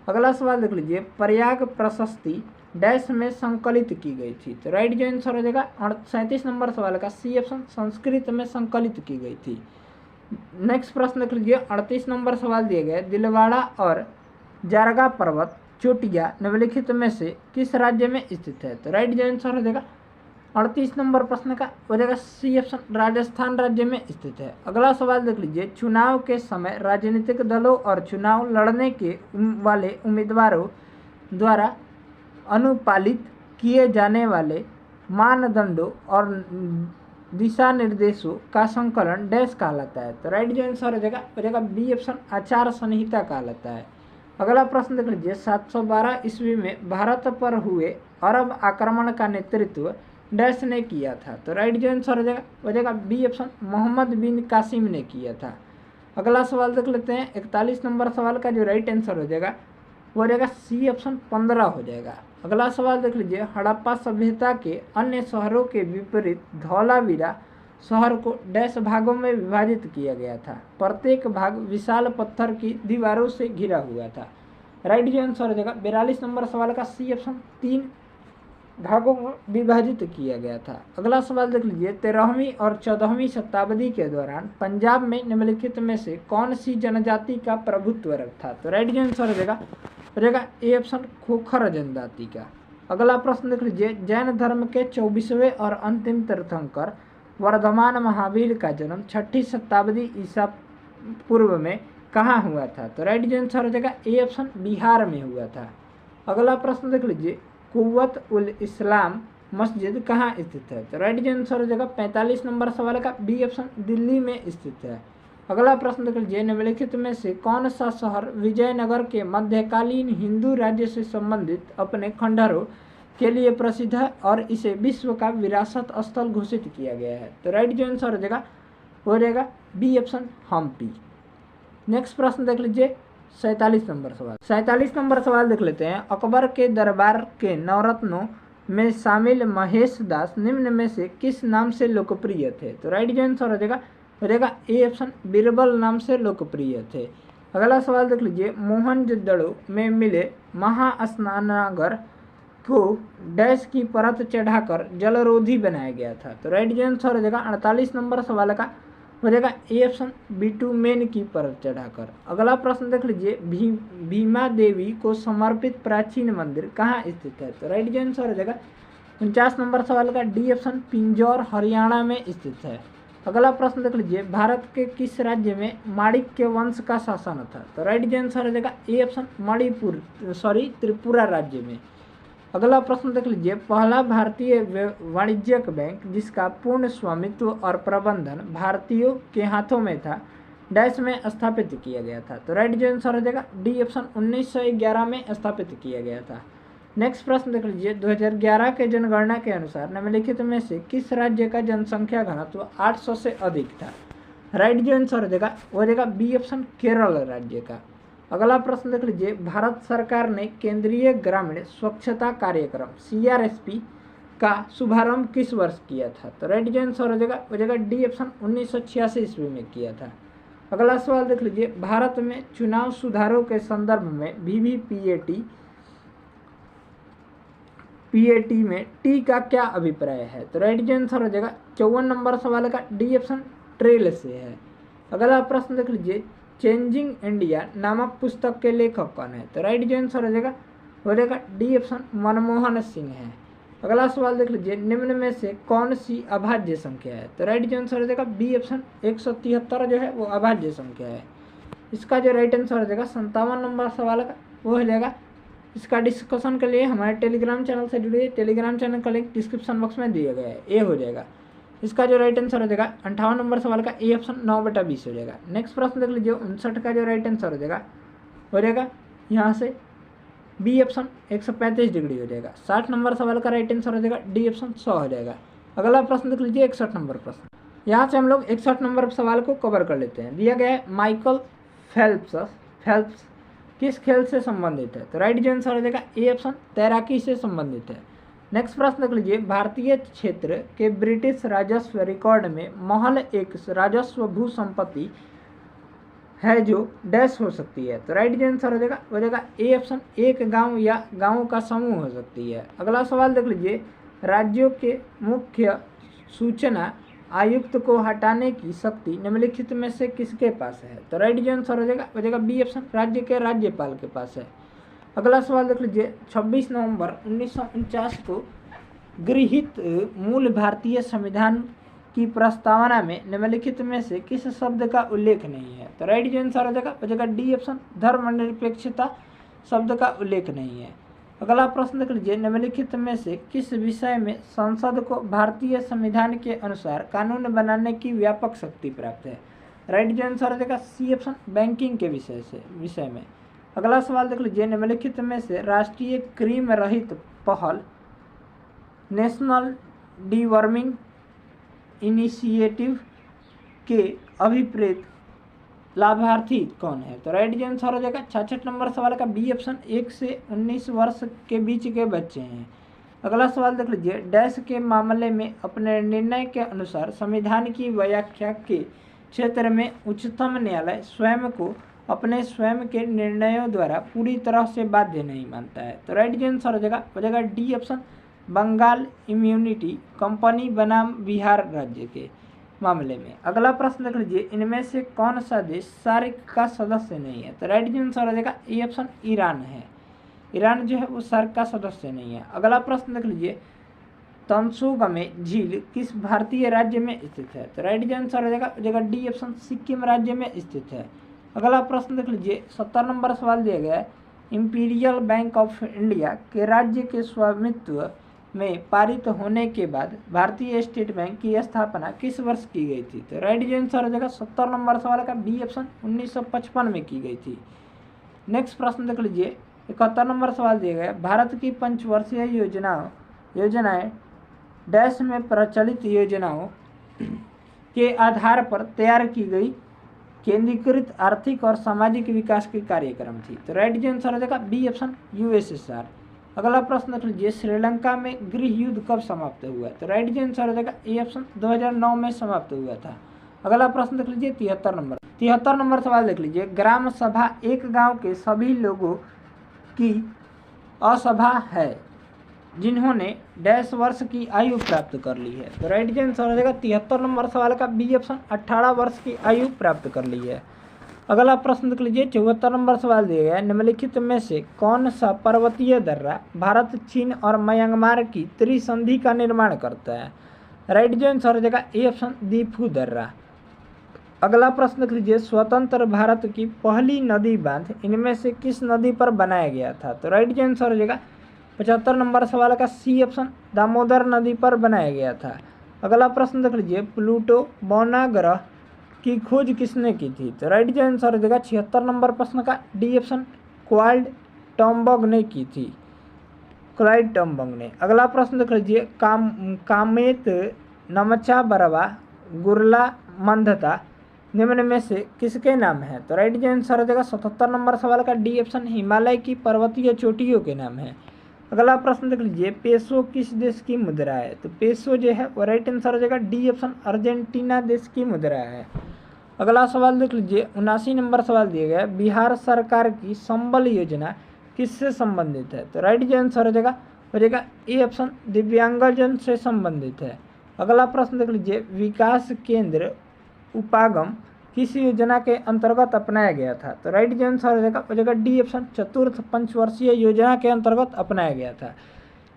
अगला सवाल देख लीजिए, प्रयाग प्रशस्ति डैश में संकलित की गई थी। तो राइट आंसर हो जाएगा 37 नंबर सवाल का सी ऑप्शन, संस्कृत में संकलित की गई थी। नेक्स्ट प्रश्न देख लीजिए, 38 नंबर सवाल दिए गए, दिलवाड़ा और जारगा पर्वत चोटियाँ निम्नलिखित में से किस राज्य में स्थित है। तो राइट आंसर हो जाएगा 38 नंबर प्रश्न का हो जाएगा सी ऑप्शन, राजस्थान राज्य में स्थित है। अगला सवाल देख लीजिए, चुनाव के समय राजनीतिक दलों और चुनाव लड़ने के वाले उम्मीदवारों द्वारा अनुपालित किए जाने वाले मानदंडों और दिशा निर्देशों का संकलन डैश कहलाता है। तो राइट आंसर हो जाएगा बी ऑप्शन, आचार संहिता कहलाता है। अगला प्रश्न देख लीजिए, 712 ईस्वी में भारत पर हुए अरब आक्रमण का नेतृत्व डैश ने किया था। तो राइट आंसर हो जाएगा बी ऑप्शन, मोहम्मद बिन कासिम ने किया था। अगला सवाल देख लेते हैं, 41 नंबर सवाल का जो राइट आंसर हो जाएगा वो हो जाएगा सी ऑप्शन, 15 हो जाएगा। अगला सवाल देख लीजिए, हड़प्पा सभ्यता के अन्य शहरों के विपरीत धौलावीरा शहर को डैश भागों में विभाजित किया गया था। प्रत्येक भाग विशाल पत्थर की दीवारों से घिरा हुआ था। राइट आंसर हो जाएगा 42 नंबर सवाल का सी ऑप्शन, 3 भागों में विभाजित किया गया था। अगला सवाल देख लीजिए, 13वीं और 14वीं शताब्दी के दौरान पंजाब में निम्नलिखित में से कौन सी जनजाति का प्रभुत्व था। तो राइट आंसर हो जाएगा ए ऑप्शन, खोखर जनजाति का। अगला प्रश्न देख लीजिए, जैन धर्म के 24वें और अंतिम तीर्थंकर वर्धमान महावीर का जन्म 6ठी शताब्दी ईसा पूर्व में कहाँ हुआ था। तो राइट आंसर हो जाएगा ए ऑप्शन, बिहार में हुआ था। अगला प्रश्न देख लीजिए, कुव्वत उल इस्लाम मस्जिद कहाँ स्थित है। तो राइट आंसर हो जाएगा 45 नंबर सवाल का बी ऑप्शन, दिल्ली में स्थित है। अगला प्रश्न देख लीजिए, निम्नलिखित में से कौन सा शहर विजयनगर के मध्यकालीन हिंदू राज्य से संबंधित अपने खंडहरों के लिए प्रसिद्ध है और इसे विश्व का विरासत स्थल घोषित किया गया है। तो राइट आंसर हो जाएगा बी ऑप्शन, हम्पी। नेक्स्ट प्रश्न देख लीजिए, 47 नंबर सवाल। 47 नंबर सवाल देख लेते हैं, अकबर के दरबार के नवरत्नों में शामिल महेश दास निम्न में से किस नाम से लोकप्रिय थे। तो राइट आंसर हो जाएगा ए ऑप्शन, बीरबल नाम से लोकप्रिय थे। अगला सवाल देख लीजिए, मोहनजोदड़ो में मिले महास्नानागार को डैश की परत चढ़ाकर जलरोधी बनाया गया था। तो राइट आंसर हो जाएगा 48 नंबर सवाल का हो जाएगा ए ऑप्शन बिटुमेन की परत चढ़ाकर। अगला प्रश्न देख लीजिए, भीमा देवी को समर्पित प्राचीन मंदिर कहाँ स्थित है। तो राइट आंसर हो जाएगा 49 नंबर सवाल का डी ऑप्शन पिंजौर हरियाणा में स्थित है। अगला प्रश्न देख लीजिए, भारत के किस राज्य में माणिक्य वंश का शासन था। तो राइट आंसर हो जाएगा ए ऑप्शन त्रिपुरा राज्य में। अगला प्रश्न देख लीजिए, पहला भारतीय वाणिज्यिक बैंक जिसका पूर्ण स्वामित्व और प्रबंधन भारतीयों के हाथों में था, डैश में स्थापित किया गया था। तो राइट आंसर हो जाएगा डी ऑप्शन 1911 में स्थापित किया गया था। नेक्स्ट प्रश्न देख लीजिए, 2011 के जनगणना के अनुसार निम्नलिखित में से किस राज्य का जनसंख्या घनत्व 800 से अधिक था। राइट आंसर हो जाएगा बी ऑप्शन केरल राज्य का। अगला प्रश्न देख लीजिए, भारत सरकार ने केंद्रीय ग्रामीण स्वच्छता कार्यक्रम CRSP का शुभारंभ किस वर्ष किया था। तो राइट आंसर हो जाएगा डी ऑप्शन 1986 ईस्वी में किया था। अगला सवाल देख लीजिए, भारत में चुनाव सुधारों के संदर्भ में PAT में टी का क्या अभिप्राय है। तो राइट आंसर हो जाएगा 54 नंबर सवाल का डी ऑप्शन ट्रेल से है। अगला प्रश्न देख लीजिए, चेंजिंग इंडिया नामक पुस्तक के लेखक कौन है। तो राइट आंसर हो जाएगा डी ऑप्शन मनमोहन सिंह है। अगला सवाल देख लीजिए, निम्न में से कौन सी अभाज्य संख्या है। तो राइट आंसर हो जाएगा बी ऑप्शन 173 जो है वो अभाज्य संख्या है। इसका जो राइट आंसर हो जाएगा 57 नंबर सवाल का वो हो जाएगा। इसका डिस्कशन के लिए हमारे टेलीग्राम चैनल से जुड़िए, टेलीग्राम चैनल का लिंक डिस्क्रिप्शन बॉक्स में दिया गया है, ए हो जाएगा। इसका जो राइट आंसर हो जाएगा 58 नंबर सवाल का ए ऑप्शन 9/20 हो जाएगा। नेक्स्ट प्रश्न देख लीजिए, 59 का जो राइट आंसर हो जाएगा यहाँ से बी ऑप्शन 135 डिग्री हो जाएगा। 60 नंबर सवाल का राइट आंसर हो जाएगा डी ऑप्शन 100 हो जाएगा। अगला प्रश्न देख लीजिए 61 नंबर प्रश्न। यहाँ से हम लोग 61 नंबर सवाल को कवर कर लेते हैं। दिया गया है माइकल फेल्प्स किस खेल से संबंधित है। तो राइट आंसर हो जाएगा ए ऑप्शन तैराकी से संबंधित है। नेक्स्ट प्रश्न देख लीजिए, भारतीय क्षेत्र के ब्रिटिश राजस्व रिकॉर्ड में महल एक राजस्व भू संपत्ति है जो डैश हो सकती है। तो राइट आंसर हो जाएगा ए ऑप्शन एक गांव या गांवों का समूह हो सकती है। अगला सवाल देख लीजिए, राज्यों के मुख्य सूचना आयुक्त को हटाने की शक्ति निम्नलिखित में से किसके पास है। तो राइट आंसर हो जाएगा बी ऑप्शन राज्य के राज्यपाल के पास है। अगला सवाल देख लीजिए, 26 नवंबर 1949 को गृहीत मूल भारतीय संविधान की प्रस्तावना में निम्नलिखित में से किस शब्द का उल्लेख नहीं है। तो राइट आंसर हो जाएगा डी ऑप्शन धर्मनिरपेक्षता शब्द का उल्लेख नहीं है। अगला प्रश्न देख लीजिए, निम्नलिखित में से किस विषय में संसद को भारतीय संविधान के अनुसार कानून बनाने की व्यापक शक्ति प्राप्त है। राइट आंसर हो जाएगा सी ऑप्शन बैंकिंग के विषय में। अगला सवाल देख लीजिए, निम्नलिखित में से राष्ट्रीय क्रीम रहित पहल नेशनल डीवर्मिंग इनिशिएटिव के अभिप्रेत लाभार्थी कौन है। तो राइट आंसर हो जाएगा 66 नंबर सवाल का बी ऑप्शन 1 से 19 वर्ष के बीच के बच्चे हैं। अगला सवाल देख लीजिए, डैश के मामले में अपने निर्णय के अनुसार संविधान की व्याख्या के क्षेत्र में उच्चतम न्यायालय स्वयं को अपने स्वयं के निर्णयों द्वारा पूरी तरह से बाध्य नहीं मानता है। तो राइट आंसर हो जाएगा D option Bengal immunity company बनाम बिहार राज्य के मामले में। अगला प्रश्न देख लीजिए, इनमें से कौन सा देश सार्क का सदस्य नहीं है। तो राइट आंसर हो जाएगा ए ऑप्शन ईरान है। ईरान जो है वो सार्क का सदस्य नहीं है। अगला प्रश्न देख लीजिए, तंसोगमे झील किस भारतीय राज्य में स्थित है। तो राइट आंसर हो जाएगा डी ऑप्शन सिक्किम राज्य में स्थित है। अगला प्रश्न देख लीजिए, 70 नंबर सवाल दिया गया है, इंपीरियल बैंक ऑफ इंडिया के राज्य के स्वामित्व में पारित होने के बाद भारतीय स्टेट बैंक की स्थापना किस वर्ष की गई थी। तो राइट आंसर हो जाएगा 70 नंबर सवाल का बी ऑप्शन 1955 में की गई थी। नेक्स्ट प्रश्न देख लीजिए, 71 नंबर सवाल दिया गया, भारत की पंचवर्षीय योजनाएं डैश में प्रचलित योजनाओं के आधार पर तैयार की गई केंद्रीकृत आर्थिक और सामाजिक विकास के कार्यक्रम थी। तो राइट आंसर हो जाएगा बी ऑप्शन यूएसएसआर। अगला प्रश्न देख लीजिए, श्रीलंका में गृह युद्ध कब समाप्त हुआ। तो राइट आंसर हो जाएगा ए ऑप्शन 2009 में समाप्त हुआ था। अगला प्रश्न देख लीजिए 73 73 नंबर सवाल देख लीजिए, ग्राम सभा एक गांव के सभी लोगों की असभा है जिन्होंने डैश वर्ष की आयु प्राप्त कर ली है। तो राइट आंसर हो जाएगा 73 नंबर सवाल का बी ऑप्शन, 18 वर्ष की आयु प्राप्त कर ली है। अगला प्रश्न देख लीजिए, 74 नंबर सवाल दिया गया है, निम्नलिखित में से कौन सा पर्वतीय दर्रा भारत, चीन और म्यांमार की त्रिसंधि का निर्माण करता है। राइट आंसर हो जाएगा ए ऑप्शन, दीफू दर्रा। अगला प्रश्न देख लीजिए, स्वतंत्र भारत की पहली नदी बांध इनमें से किस नदी पर बनाया गया था। तो राइट आंसर हो जाएगा 75 नंबर सवाल का सी ऑप्शन, दामोदर नदी पर बनाया गया था। अगला प्रश्न देख लीजिए, प्लूटो बौना ग्रह की खोज किसने की थी। तो राइट आंसर हो जाएगा 76 नंबर प्रश्न का डी ऑप्शन, क्लाइड टॉमबर्ग ने की थी, क्लाइड टॉमबर्ग ने। अगला प्रश्न देख लीजिए, कामेत नमचा बरवा गुरला मंदता निम्न में से किसके नाम है। तो राइट आंसर हो जाएगा 77 नंबर सवाल का डी ऑप्शन, हिमालय की पर्वतीय चोटियों के नाम है। अगला प्रश्न देख लीजिए, पेसो किस देश की मुद्रा है। तो पेसो जो है वो राइट आंसर हो जाएगा डी ऑप्शन, अर्जेंटीना देश की मुद्रा है। अगला सवाल देख लीजिए, 79 नंबर सवाल दिया गया, बिहार सरकार की संबल योजना किससे संबंधित है। तो राइट आंसर हो जाएगा ए ऑप्शन, दिव्यांगजन से संबंधित है। अगला प्रश्न देख लीजिए, विकास केंद्र उपागम किस योजना के अंतर्गत अपनाया गया था। तो राइट आंसर हो जाएगा डी ऑप्शन, चतुर्थ पंचवर्षीय योजना के अंतर्गत अपनाया गया था।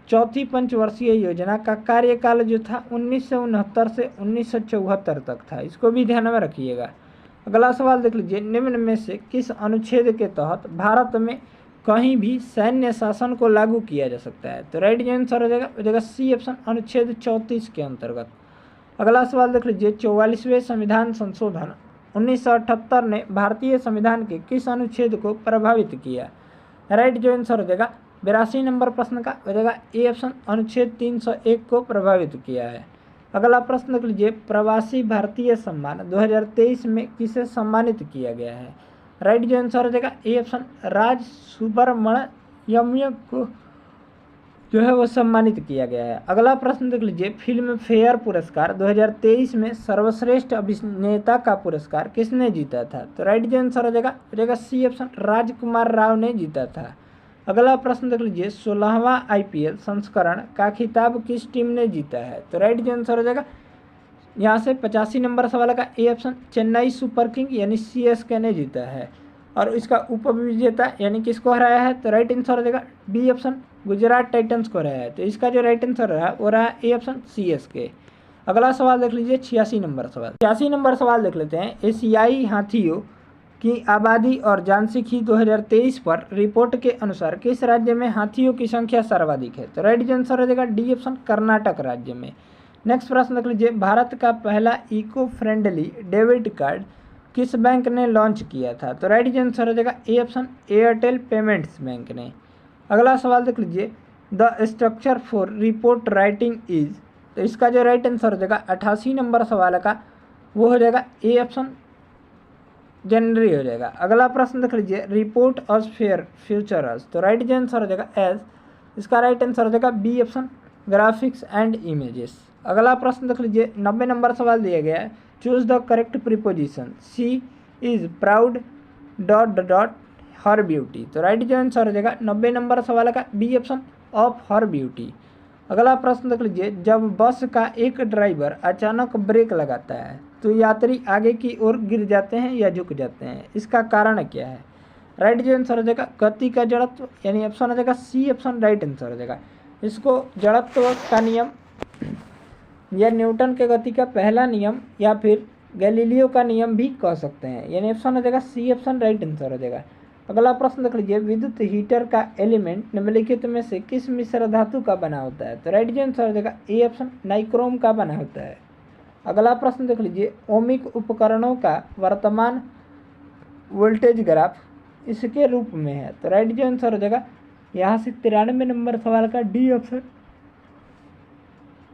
चौथी पंचवर्षीय योजना का कार्यकाल जो था 1969 से 1974 तक था, इसको भी ध्यान में रखिएगा। अगला सवाल देख लीजिए, निम्न में से किस अनुच्छेद के तहत भारत में कहीं भी सैन्य शासन को लागू किया जा सकता है। तो राइट आंसर हो जाएगा सी ऑप्शन, अनुच्छेद 34 के अंतर्गत। अगला सवाल देख लीजिए, 44वें संविधान संशोधन 1978 ने भारतीय संविधान के किस अनुच्छेद को प्रभावित किया। राइट आंसर हो जाएगा 82 नंबर प्रश्न का हो जाएगा ए ऑप्शन, अनुच्छेद 301 को प्रभावित किया है। अगला प्रश्न देख लीजिए, प्रवासी भारतीय सम्मान 2023 में किसे सम्मानित किया गया है। राइट आंसर हो जाएगा ए ऑप्शन, राज सुब्रमण्यम को जो है वो सम्मानित किया गया है। अगला प्रश्न देख लीजिए, फिल्म फेयर पुरस्कार 2023 में सर्वश्रेष्ठ अभिनेता का पुरस्कार किसने जीता था। तो राइट आंसर हो जाएगा सी ऑप्शन, राजकुमार राव ने जीता था। अगला प्रश्न देख लीजिए, 16वां IPL संस्करण का खिताब किस टीम ने जीता है। तो राइट आंसर हो जाएगा यहाँ से 85 नंबर सवाल का A option, Chennai super king यानी CSK ने जीता है। और इसका उपविजेता यानी किसको हराया है। तो राइट आंसर हो जाएगा बी ऑप्शन, गुजरात टाइटंस को हराया है। तो इसका जो राइट आंसर रहा वो रहा ए ऑप्शन, CSK। अगला सवाल देख लीजिए, 86 नंबर सवाल। 86 नंबर सवाल देख लेते हैं, एशियाई हाथियों की आबादी और जनसंख्या 2023 पर रिपोर्ट के अनुसार किस राज्य में हाथियों की संख्या सर्वाधिक है। तो राइट आंसर हो जाएगा डी ऑप्शन, कर्नाटक राज्य में। नेक्स्ट प्रश्न देख लीजिए, भारत का पहला इको फ्रेंडली डेबिट कार्ड किस बैंक ने लॉन्च किया था। तो राइट आंसर हो जाएगा A option, Airtel payments bank ने। अगला सवाल देख लीजिए, the structure for report writing is. तो इसका जो राइट आंसर हो जाएगा 88 नंबर सवाल का वो हो जाएगा ए ऑप्शन, जनवरी हो जाएगा। अगला प्रश्न देख लीजिए, रिपोर्ट अस फेयर फ्यूचर अस। तो राइट आंसर हो जाएगा एज, इसका राइट आंसर हो जाएगा B option, graphics and images. अगला प्रश्न देख लीजिए, 90 नंबर सवाल दिया गया है, choose the correct preposition, she is proud dot her beauty. तो राइट आंसर हो जाएगा 90 नंबर सवाल का B option, of her beauty. अगला प्रश्न देख लीजिए, जब बस का एक ड्राइवर अचानक ब्रेक लगाता है तो यात्री आगे की ओर गिर जाते हैं या झुक जाते हैं, इसका कारण क्या है। राइट आंसर हो जाएगा गति का जड़त्व यानी ऑप्शन हो जाएगा सी ऑप्शन, राइट आंसर हो जाएगा। इसको जड़त्व का नियम या न्यूटन के गति का पहला नियम या फिर गैलीलियो का नियम भी कह सकते हैं, यानी ऑप्शन हो जाएगा सी ऑप्शन, राइट आंसर हो जाएगा। अगला प्रश्न देख लीजिए, विद्युत हीटर का एलिमेंट निम्नलिखित में से किस मिश्र धातु का बना होता है। तो राइट आंसर हो जाएगा ए ऑप्शन, नाइक्रोम का बना होता है। अगला प्रश्न देख लीजिए, ओमिक उपकरणों का वर्तमान वोल्टेज ग्राफ इसके रूप में है। तो राइट आंसर हो जाएगा यहाँ से 93 नंबर सवाल का डी ऑप्शन,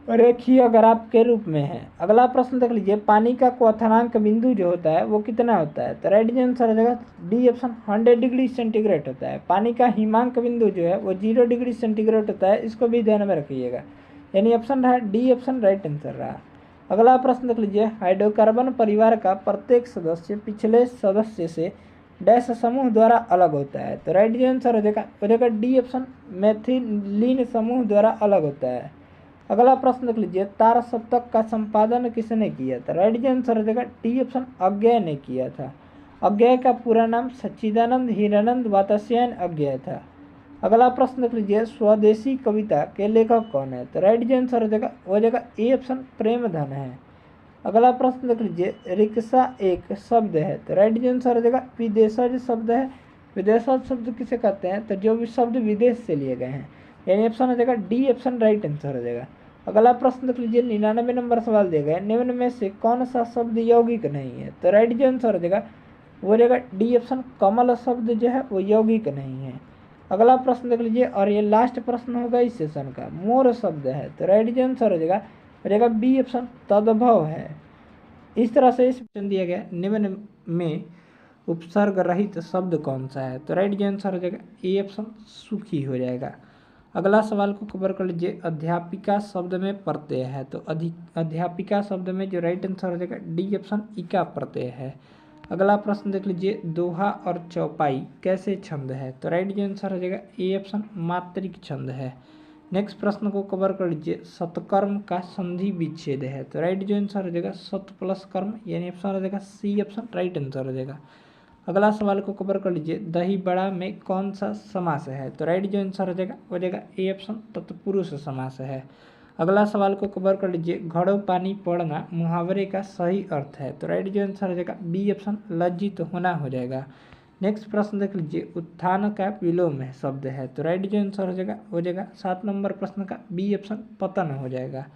रेखीय ग्राफ के रूप में है। अगला प्रश्न देख लीजिए, पानी का क्वथनांक बिंदु जो होता है वो कितना होता है। तो राइट आंसर हो जाएगा डी ऑप्शन, 100 डिग्री सेंटीग्रेड होता है। पानी का हिमांक बिंदु जो है वो 0 डिग्री सेंटीग्रेड होता है, इसको भी ध्यान में रखिएगा, यानी ऑप्शन रहा डी ऑप्शन, राइट आंसर रहा। अगला प्रश्न देख लीजिए, हाइड्रोकार्बन परिवार का प्रत्येक सदस्य पिछले सदस्य से डैश समूह द्वारा अलग होता है। तो राइट जो आंसर हो जाएगा डी ऑप्शन, मेथिलीन समूह द्वारा अलग होता है। अगला प्रश्न देख लीजिए, तार सप्तक का संपादन किसने किया था। राइट जो आंसर हो जाएगा डी ऑप्शन, अज्ञेय ने किया था। अज्ञेय का पूरा नाम सच्चिदानंद हीरानंद वात्स्यायन अज्ञेय था। अगला प्रश्न देख लीजिए, स्वदेशी कविता के लेखक कौन है। तो राइट जो आंसर हो जाएगा ए ऑप्शन, प्रेमधन है। अगला प्रश्न देख लीजिए, रिक्शा एक शब्द है। तो राइट जो आंसर हो जाएगा विदेशज शब्द है। विदेशज शब्द किसे कहते हैं, तो जो भी शब्द विदेश से लिए गए हैं, यानी ऑप्शन हो जाएगा डी ऑप्शन राइट आंसर हो जाएगा। अगला प्रश्न देख लीजिए, 99 नंबर सवाल दिया गया, निम्न में से कौन सा शब्द यौगिक नहीं है। तो राइट जो आंसर हो जाएगा वो हो जाएगा डी ऑप्शन, कमल शब्द जो है वो यौगिक नहीं है। अगला प्रश्न देख लीजिए, और ये लास्ट प्रश्न होगा इस सेशन का, मोर शब्द है। तो राइट जो आंसर हो जाएगा बी ऑप्शन, तद्भव है। इस तरह से इस ऑप्शन दिया गया, निम्न में उपसर्ग रहित शब्द कौन सा है। तो राइट जो आंसर हो जाएगा ए ऑप्शन, सुखी हो जाएगा। अगला सवाल को कवर कर लीजिए, अध्यापिका शब्द में प्रत्यय है। तो अध्यापिका शब्द में जो राइट आंसर हो जाएगा डी ऑप्शन, इका प्रत्यय है। अगला प्रश्न देख लीजिए, दोहा और चौपाई कैसे छंद है। तो राइट जो आंसर हो जाएगा ए ऑप्शन, मात्रिक छंद है। नेक्स्ट प्रश्न को कवर कर लीजिए, सतकर्म का संधि विच्छेद है। तो राइट जो आंसर हो जाएगा सत प्लस कर्म, यानी ऑप्शन हो जाएगा सी ऑप्शन, राइट आंसर हो जाएगा। अगला सवाल को कवर कर लीजिए, दही बड़ा में कौन सा समास है। तो राइट जो आंसर हो जाएगा ए ऑप्शन, तत्पुरुष समास है। अगला सवाल को कवर कर लीजिए, घड़ों पानी पड़ना मुहावरे का सही अर्थ है। तो राइट जो आंसर हो जाएगा बी ऑप्शन, लज्जित होना हो जाएगा। नेक्स्ट प्रश्न देख लीजिए, उत्थान का विलोम है शब्द है। तो राइट जो आंसर हो जाएगा 7 नंबर प्रश्न का बी ऑप्शन, पतन हो जाएगा।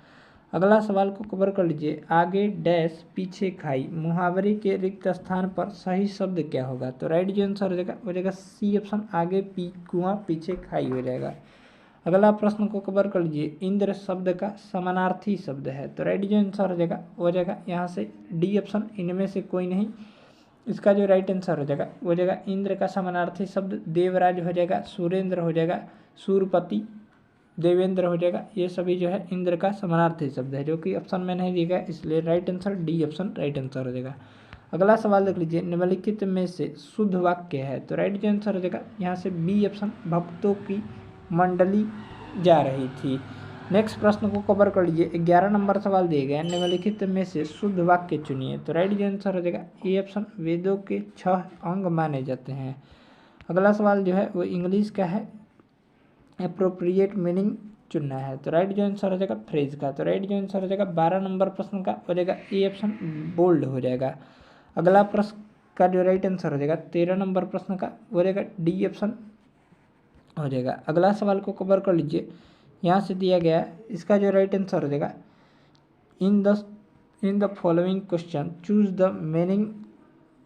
अगला सवाल को कवर कर लीजिए, आगे डैश पीछे खाई मुहावरे के रिक्त स्थान पर सही शब्द क्या होगा। तो राइट जो आंसर हो जाएगा सी ऑप्शन, आगे कुआं पीछे खाई हो जाएगा। अगला प्रश्न को कवर कर लीजिए, इंद्र शब्द का समानार्थी शब्द है। तो राइट जो आंसर हो जाएगा यहाँ से डी ऑप्शन, इनमें से कोई नहीं। इसका जो राइट आंसर हो जाएगा इंद्र का समानार्थी शब्द देवराज हो जाएगा, सुरेंद्र हो जाएगा, सूरपति, देवेंद्र हो जाएगा। ये सभी जो है इंद्र का समानार्थी शब्द है, जो कि ऑप्शन में नहीं दिया गया, इसलिए right answer D option, right answer हो जाएगा। अगला सवाल देख लीजिए, निम्नलिखित में से शुद्ध वाक्य है। तो राइट जो आंसर हो जाएगा यहाँ से बी ऑप्शन, भक्तों की मंडली जा रही थी। नेक्स्ट प्रश्न को कवर कर लीजिए, 11 नंबर सवाल दिए गए, निम्नलिखित में से शुद्ध वाक्य चुनिए। तो राइट जो आंसर हो जाएगा ए ऑप्शन, वेदों के 6 अंग माने जाते हैं। अगला सवाल जो है वो इंग्लिश का है, एप्रोप्रिएट मीनिंग चुनना है। तो राइट जो आंसर हो जाएगा फ्रेज का। तो राइट जो आंसर हो जाएगा 12 नंबर प्रश्न का हो जाएगा ए ऑप्शन, बोल्ड हो जाएगा। अगला प्रश्न का जो राइट आंसर हो जाएगा 13 नंबर प्रश्न का हो जाएगा डी ऑप्शन हो जाएगा। अगला सवाल को कवर कर लीजिए, यहाँ से दिया गया है, इसका जो राइट आंसर हो जाएगा, in the following question choose the meaning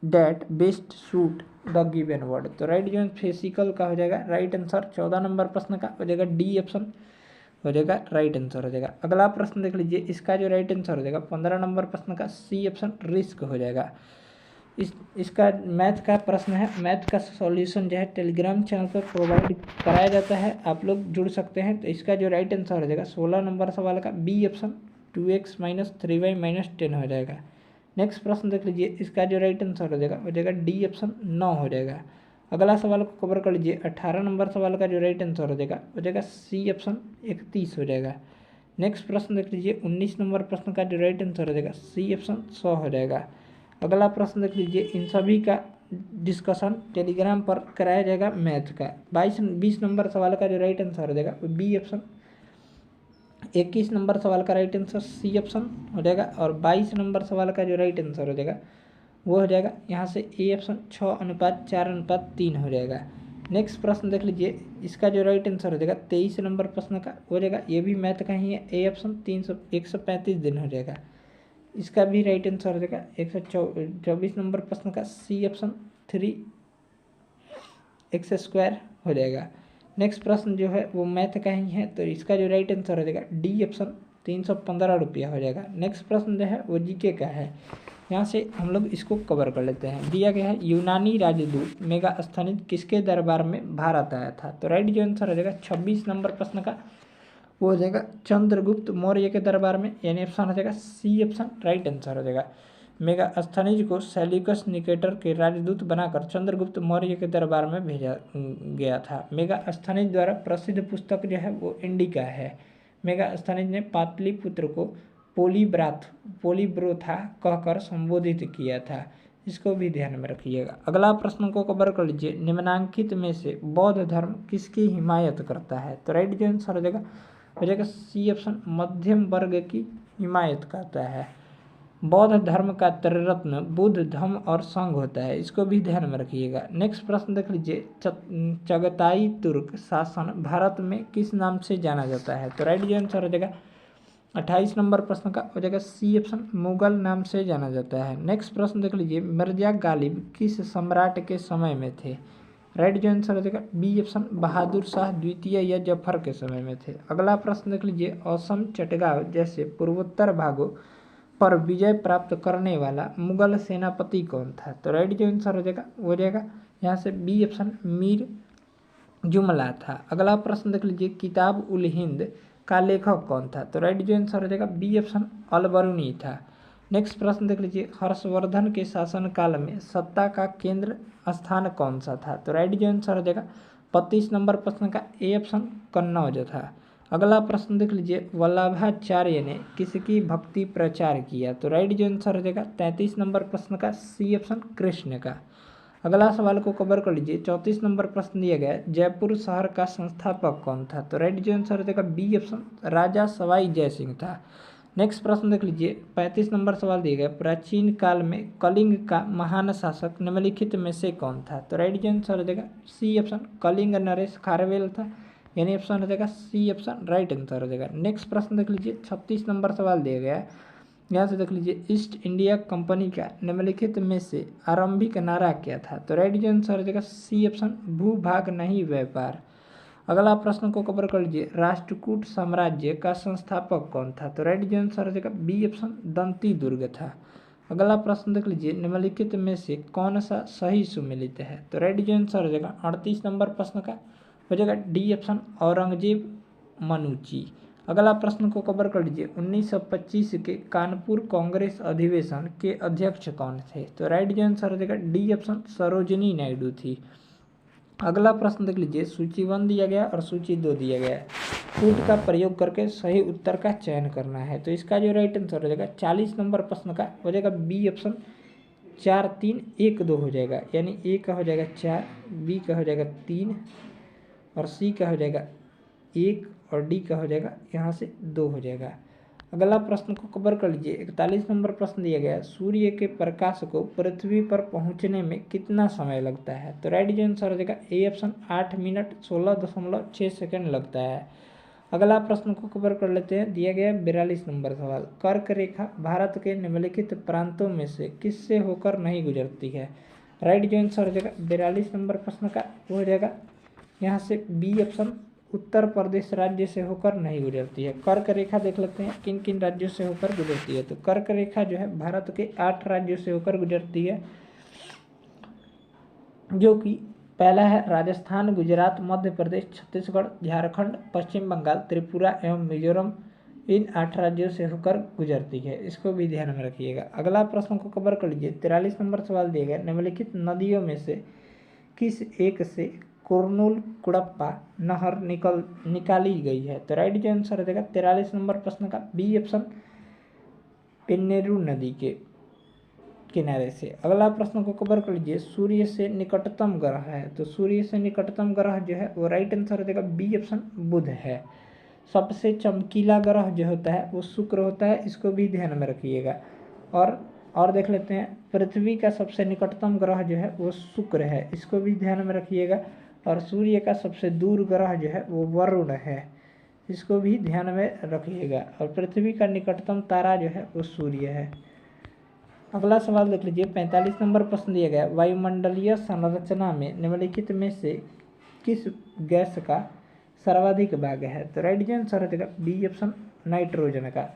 that best suit the given word. तो राइट जो फिजिकल का हो जाएगा राइट आंसर, 14 नंबर प्रश्न का हो जाएगा डी ऑप्शन हो जाएगा, राइट आंसर हो जाएगा। अगला प्रश्न देख लीजिए, इसका जो राइट आंसर हो जाएगा 15 नंबर प्रश्न का सी ऑप्शन, रिस्क हो जाएगा। इसका मैथ का प्रश्न है, मैथ का सॉल्यूशन जो है टेलीग्राम चैनल पर प्रोवाइड कराया जाता है, आप लोग जुड़ सकते हैं। तो इसका जो राइट आंसर हो जाएगा 16 नंबर सवाल का बी ऑप्शन, 2x - 3y - 10 हो जाएगा। नेक्स्ट प्रश्न देख लीजिए, इसका जो राइट आंसर हो जाएगा डी ऑप्शन, 9 हो जाएगा। अगला सवाल को कवर कर लीजिए, 18 नंबर सवाल का जो राइट आंसर हो जाएगा सी ऑप्शन, 31 हो जाएगा। नेक्स्ट प्रश्न देख लीजिए, 19 नंबर प्रश्न का जो राइट आंसर हो जाएगा सी ऑप्शन, 100 हो जाएगा। अगला प्रश्न देख लीजिए, इन सभी का डिस्कशन टेलीग्राम पर कराया जाएगा मैथ का। 20 नंबर सवाल का जो राइट आंसर हो जाएगा वो बी ऑप्शन, 21 नंबर सवाल का राइट आंसर सी ऑप्शन हो जाएगा, और 22 नंबर सवाल का जो राइट आंसर हो जाएगा वो हो जाएगा यहाँ से ए ऑप्शन, 6:4:3 हो जाएगा। नेक्स्ट प्रश्न देख लीजिए, इसका जो राइट आंसर हो जाएगा 23 नंबर प्रश्न का हो जाएगा, ये भी मैथ का ही है, ए ऑप्शन, 135 दिन हो जाएगा। इसका भी राइट आंसर हो जाएगा 124 नंबर प्रश्न का सी ऑप्शन, 3x² हो जाएगा। नेक्स्ट प्रश्न जो है वो मैथ का ही है, तो इसका जो राइट आंसर हो जाएगा डी ऑप्शन, 315 रुपया हो जाएगा। नेक्स्ट प्रश्न जो है वो जीके का है, यहाँ से हम लोग इसको कवर कर लेते हैं। दिया गया है, यूनानी राजदूत मेगास्थनीज किसके दरबार में भारत आया था। तो राइट जो आंसर हो जाएगा 26 नंबर प्रश्न का वो हो जाएगा चंद्रगुप्त मौर्य के दरबार में, यानी ऑप्शन हो जाएगा सी ऑप्शन राइट आंसर हो जाएगा। मेगास्थनीज को सेल्यूकस निकेटर के राजदूत बनाकर चंद्रगुप्त मौर्य के दरबार में भेजा गया था। मेगास्थनीज द्वारा प्रसिद्ध पुस्तक जो है वो इंडिका है। मेगास्थनीज ने पाटलिपुत्र को पोलीब्रोथा कहकर संबोधित किया था। इसको भी ध्यान में रखिएगा। अगला प्रश्न को कवर कर लीजिए। निम्नांकित में से बौद्ध धर्म किसकी हिमायत करता है? तो राइट आंसर हो जाएगा सी ऑप्शन मध्यम वर्ग की हिमायत करता है। बौद्ध धर्म का त्रिरत्न बुद्ध, धम्म और संघ होता है। इसको भी ध्यान में रखिएगा। नेक्स्ट प्रश्न देख लीजिए। चगताई तुर्क शासन भारत में किस नाम से जाना जाता है? तो राइट आंसर हो जाएगा 28 नंबर प्रश्न का हो जाएगा सी ऑप्शन मुगल नाम से जाना जाता है। नेक्स्ट प्रश्न देख लीजिए। मिर्जा गालिब किस सम्राट के समय में थे? राइट आंसर हो जाएगा बी ऑप्शन बहादुर शाह द्वितीय या जफर के समय में थे। अगला प्रश्न देख लीजिए। असम, चटगांव जैसे पूर्वोत्तर भागों पर विजय प्राप्त करने वाला मुगल सेनापति कौन था? तो राइट आंसर हो जाएगा यहाँ से बी ऑप्शन मीर जुमला था। अगला प्रश्न देख लीजिए। किताब उल हिंद का लेखक कौन था? तो राइट आंसर हो जाएगा बी ऑप्शन अलबरूनी था। नेक्स्ट प्रश्न देख लीजिए। हर्षवर्धन के शासनकाल में सत्ता का केंद्र स्थान कौन सा था? तो राइट आंसर हो जाएगा 32 नंबर प्रश्न का ए ऑप्शन कन्नौज था। अगला प्रश्न देख लीजिए। वल्लभाचार्य ने किसकी भक्ति प्रचार किया? तो राइट आंसर हो जाएगा 33 नंबर प्रश्न का सी ऑप्शन कृष्ण का। अगला सवाल को कवर कर लीजिए। 34 नंबर प्रश्न दिया गया है। जयपुर शहर का संस्थापक कौन था? तो राइट आंसर हो जाएगा बी ऑप्शन राजा सवाई जय सिंह था। नेक्स्ट प्रश्न देख लीजिए। 35 नंबर सवाल दिया गया। प्राचीन काल में कलिंग का महान शासक निम्नलिखित में से कौन था? तो राइट आंसर हो जाएगा सी ऑप्शन कलिंग नरेश खारवेल था, यानी ऑप्शन हो जाएगा सी ऑप्शन राइट आंसर हो जाएगा। नेक्स्ट प्रश्न देख लीजिए। 36 नंबर सवाल दिया गया है। यहाँ से देख लीजिए। ईस्ट इंडिया कंपनी का निम्नलिखित में से आरंभिक नारा क्या था? तो राइट आंसर हो जाएगा सी ऑप्शन भूभाग नहीं व्यापार। अगला प्रश्न को कवर कर लीजिए। राष्ट्रकूट साम्राज्य का संस्थापक कौन था? तो राइट आंसर हो जाएगा बी ऑप्शन दंती दुर्ग था। अगला प्रश्न देख लीजिए। निम्नलिखित में से कौन सा सही सुमेलित है? तो राइट आंसर हो जाएगा 38 नंबर प्रश्न का हो जाएगा डी ऑप्शन औरंगजेब मनुची। अगला प्रश्न को कवर कर लीजिए। 1925 के कानपुर कांग्रेस अधिवेशन के अध्यक्ष कौन थे? तो राइट आंसर हो जाएगा डी ऑप्शन सरोजिनी नायडू थी। अगला प्रश्न देख लीजिए। सूची 1 दिया गया और सूची 2 दिया गया है। कूट का प्रयोग करके सही उत्तर का चयन करना है। तो इसका जो राइट आंसर हो जाएगा 40 नंबर प्रश्न का हो जाएगा बी ऑप्शन 4 3 1 2 हो जाएगा, यानी ए का हो जाएगा 4, बी का हो जाएगा 3 और सी का हो जाएगा 1 और डी का हो जाएगा यहाँ से 2 हो जाएगा। अगला प्रश्न को कवर कर लीजिए। 41 नंबर प्रश्न दिया गया है। सूर्य के प्रकाश को पृथ्वी पर पहुंचने में कितना समय लगता है? तो राइट आंसर हो जाएगा ए ऑप्शन 8 मिनट 16.6 सेकंड लगता है। अगला प्रश्न को कवर कर लेते हैं। दिया गया 42 नंबर सवाल। कर्क रेखा भारत के निम्नलिखित प्रांतों में से किससे होकर नहीं गुजरती है? राइट आंसर हो जाएगा 42 नंबर प्रश्न का हो जाएगा यहाँ से बी ऑप्शन उत्तर प्रदेश राज्य से होकर नहीं गुजरती है। कर्क रेखा देख लेते हैं किन किन राज्यों से होकर गुजरती है। तो कर्क रेखा जो है भारत के 8 राज्यों से होकर गुजरती है, जो कि पहला है राजस्थान, गुजरात, मध्य प्रदेश, छत्तीसगढ़, झारखंड, पश्चिम बंगाल, त्रिपुरा एवं मिजोरम। इन 8 राज्यों से होकर गुजरती है। इसको भी ध्यान में रखिएगा। अगला प्रश्न को कवर कर लीजिए। 43 नंबर सवाल दिया गया। निम्नलिखित नदियों में से किस एक से कुरनूल कुड़प्पा नहर निकाली गई है? तो राइट आंसर हो जाएगा 43 नंबर प्रश्न का बी ऑप्शन पेन्नेरू नदी के किनारे से। अगला प्रश्न को कवर कर लीजिए। सूर्य से निकटतम ग्रह है, तो सूर्य से निकटतम ग्रह जो है वो राइट आंसर हो जाएगा बी ऑप्शन बुध है। सबसे चमकीला ग्रह जो होता है वो शुक्र होता है। इसको भी ध्यान में रखिएगा। और देख लेते हैं। पृथ्वी का सबसे निकटतम ग्रह जो है वो शुक्र है। इसको भी ध्यान में रखिएगा। और सूर्य का सबसे दूर ग्रह जो है वो वरुण है। इसको भी ध्यान में रखिएगा। और पृथ्वी का निकटतम तारा जो है वो सूर्य है। अगला सवाल देख लीजिए। 45 नंबर प्रश्न दिया गया। वायुमंडलीय संरचना में निम्नलिखित में से किस गैस का सर्वाधिक भाग है? तो राइट आंसर हो जाएगा बी ऑप्शन नाइट्रोजन का।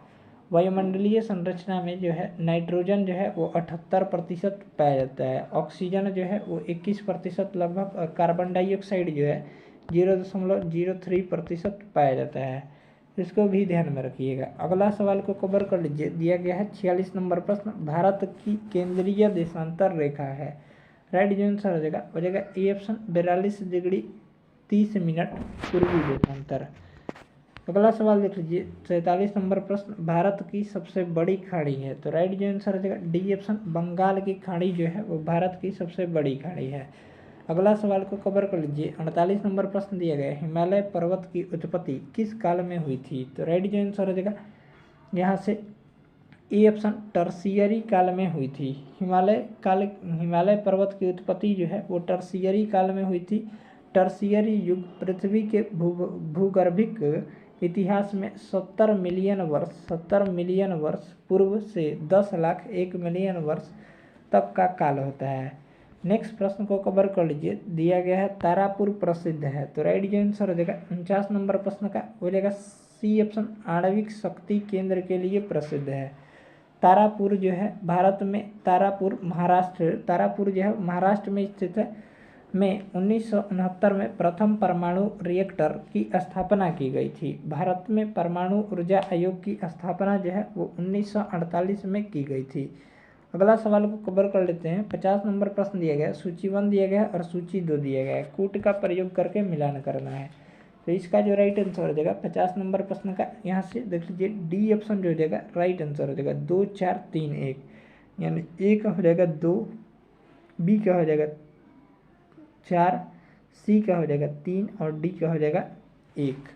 वायुमंडलीय संरचना में जो है नाइट्रोजन जो है वो 78% पाया जाता है। ऑक्सीजन जो है वो 21% लगभग, और कार्बन डाइऑक्साइड जो है 0.03% पाया जाता है। इसको भी ध्यान में रखिएगा। अगला सवाल को कवर कर लीजिए, दिया गया है 46 नंबर प्रश्न, भारत की केंद्रीय देशांतर रेखा है, राइट जो आंसर हो जाएगा हो जाएगा ए ऑप्शन 42 डिग्री 30 मिनट पूर्वी देशांतर। अगला सवाल देख लीजिए 47 नंबर प्रश्न, भारत की सबसे बड़ी खाड़ी है, तो राइट जो आंसर हो जाएगा डी ऑप्शन बंगाल की खाड़ी जो है वो भारत की सबसे बड़ी खाड़ी है। अगला सवाल को कवर कर लीजिए 48 नंबर प्रश्न दिया गया है, हिमालय पर्वत की उत्पत्ति किस काल में हुई थी, तो राइट जो आंसर हो जाएगा यहाँ से ए ऑप्शन टर्सियरी काल में हुई थी। हिमालय पर्वत की उत्पत्ति जो है वो टर्सियरी काल में हुई थी। टर्सियरी युग पृथ्वी के भूगर्भिक इतिहास में 70 मिलियन वर्ष पूर्व से 10,01 मिलियन वर्ष तक का काल होता है। नेक्स्ट प्रश्न को कवर कर लीजिए, दिया गया है तारापुर प्रसिद्ध है, तो राइट जो आंसर हो जाएगा 49 नंबर प्रश्न का हो जाएगा सी ऑप्शन आणविक शक्ति केंद्र के लिए प्रसिद्ध है। तारापुर जो है भारत में तारापुर जो है महाराष्ट्र में स्थित है। में 1969 में प्रथम परमाणु रिएक्टर की स्थापना की गई थी। भारत में परमाणु ऊर्जा आयोग की स्थापना जो है वो 1948 में की गई थी। अगला सवाल को कवर कर लेते हैं। 50 नंबर प्रश्न दिया गया, सूची 1 दिया गया और सूची 2 दिया गया है, कूट का प्रयोग करके मिलान करना है। तो इसका जो राइट आंसर हो जाएगा 50 नंबर प्रश्न का, यहाँ से देख लीजिए डी ऑप्शन जो हो जाएगा राइट आंसर हो जाएगा 2 4 3 1, यानी ए का हो जाएगा 2, बी का हो जाएगा 4, सी का हो जाएगा 3 और डी का हो जाएगा 1।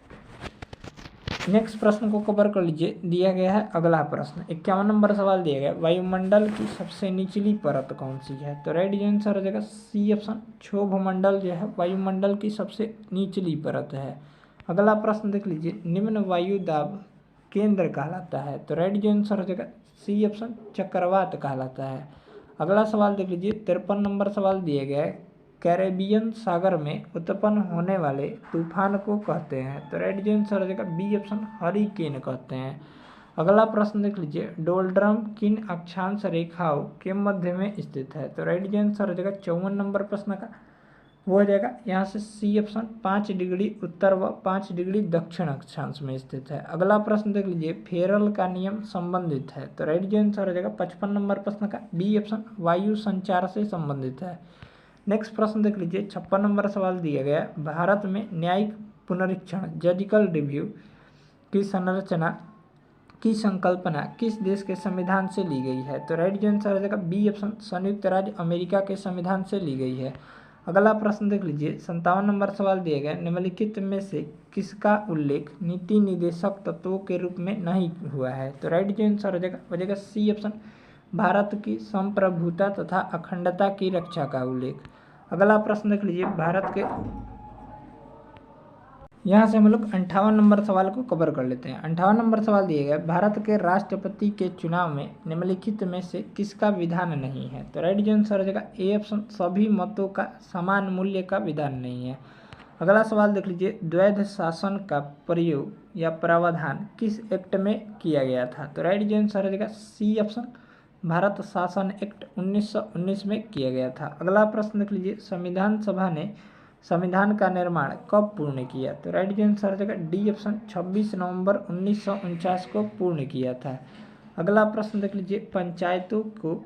नेक्स्ट प्रश्न को कवर कर लीजिए, दिया गया है अगला प्रश्न 51 नंबर सवाल दिया गया, वायुमंडल की सबसे निचली परत कौन सी है, तो राइट आंसर हो जाएगा सी ऑप्शन क्षोभमंडल जो है वायुमंडल की सबसे निचली परत है। अगला प्रश्न देख लीजिए, निम्न वायु दाब केंद्र कहलाता है, तो राइट आंसर हो जाएगा सी ऑप्शन चक्रवात कहलाता है। अगला सवाल देख लीजिए 53 नंबर सवाल दिया गया है, कैरेबियन सागर में उत्पन्न होने वाले तूफान को कहते हैं, तो राइट आंसर हो जाएगा बी ऑप्शन हरिकेन कहते हैं। अगला प्रश्न देख लीजिए, डोलड्रम किन अक्षांश रेखाओं के मध्य में स्थित है, तो राइट आंसर हो जाएगा 54 नंबर प्रश्न का वो हो जाएगा यहाँ से सी ऑप्शन 5 डिग्री उत्तर व 5 डिग्री दक्षिण अक्षांश में स्थित है। अगला प्रश्न देख लीजिए, फेरल का नियम संबंधित है, तो राइट आंसर हो जाएगा 55 नंबर प्रश्न का बी ऑप्शन वायु संचार से संबंधित है। नेक्स्ट प्रश्न देख लीजिए 56 नंबर सवाल दिया गया, भारत में न्यायिक पुनरीक्षण जजिकल रिव्यू की संरचना की संकल्पना किस देश के संविधान से ली गई है, तो राइट आंसर हो जाएगा बी ऑप्शन संयुक्त राज्य अमेरिका के संविधान से ली गई है। अगला प्रश्न देख लीजिए 57 नंबर सवाल दिया गया, निम्नलिखित में से किसका उल्लेख नीति निदेशक तत्वों के रूप में नहीं हुआ है, तो राइट आंसर हो जाएगा सी ऑप्शन भारत की संप्रभुता तथा अखंडता की रक्षा का उल्लेख। अगला प्रश्न देख लीजिए, भारत के यहाँ से हम लोग 58 नंबर सवाल को कवर कर लेते हैं। 58 नंबर सवाल दिए गए, भारत के राष्ट्रपति के चुनाव में निम्नलिखित में से किसका विधान नहीं है, तो राइट आंसर हो जाएगा ए ऑप्शन सभी मतों का समान मूल्य का विधान नहीं है। अगला सवाल देख लीजिए, द्वैध शासन का प्रयोग या प्रावधान किस एक्ट में किया गया था, तो राइट आंसर हो जाएगा सी ऑप्शन भारत शासन एक्ट 1919 में किया गया था। अगला प्रश्न देख लीजिए, संविधान सभा ने संविधान का निर्माण कब पूर्ण किया, तो राइट आंसर हो जाएगा डी ऑप्शन 26 नवंबर 1949 को पूर्ण किया था। अगला प्रश्न देख लीजिए, पंचायतों को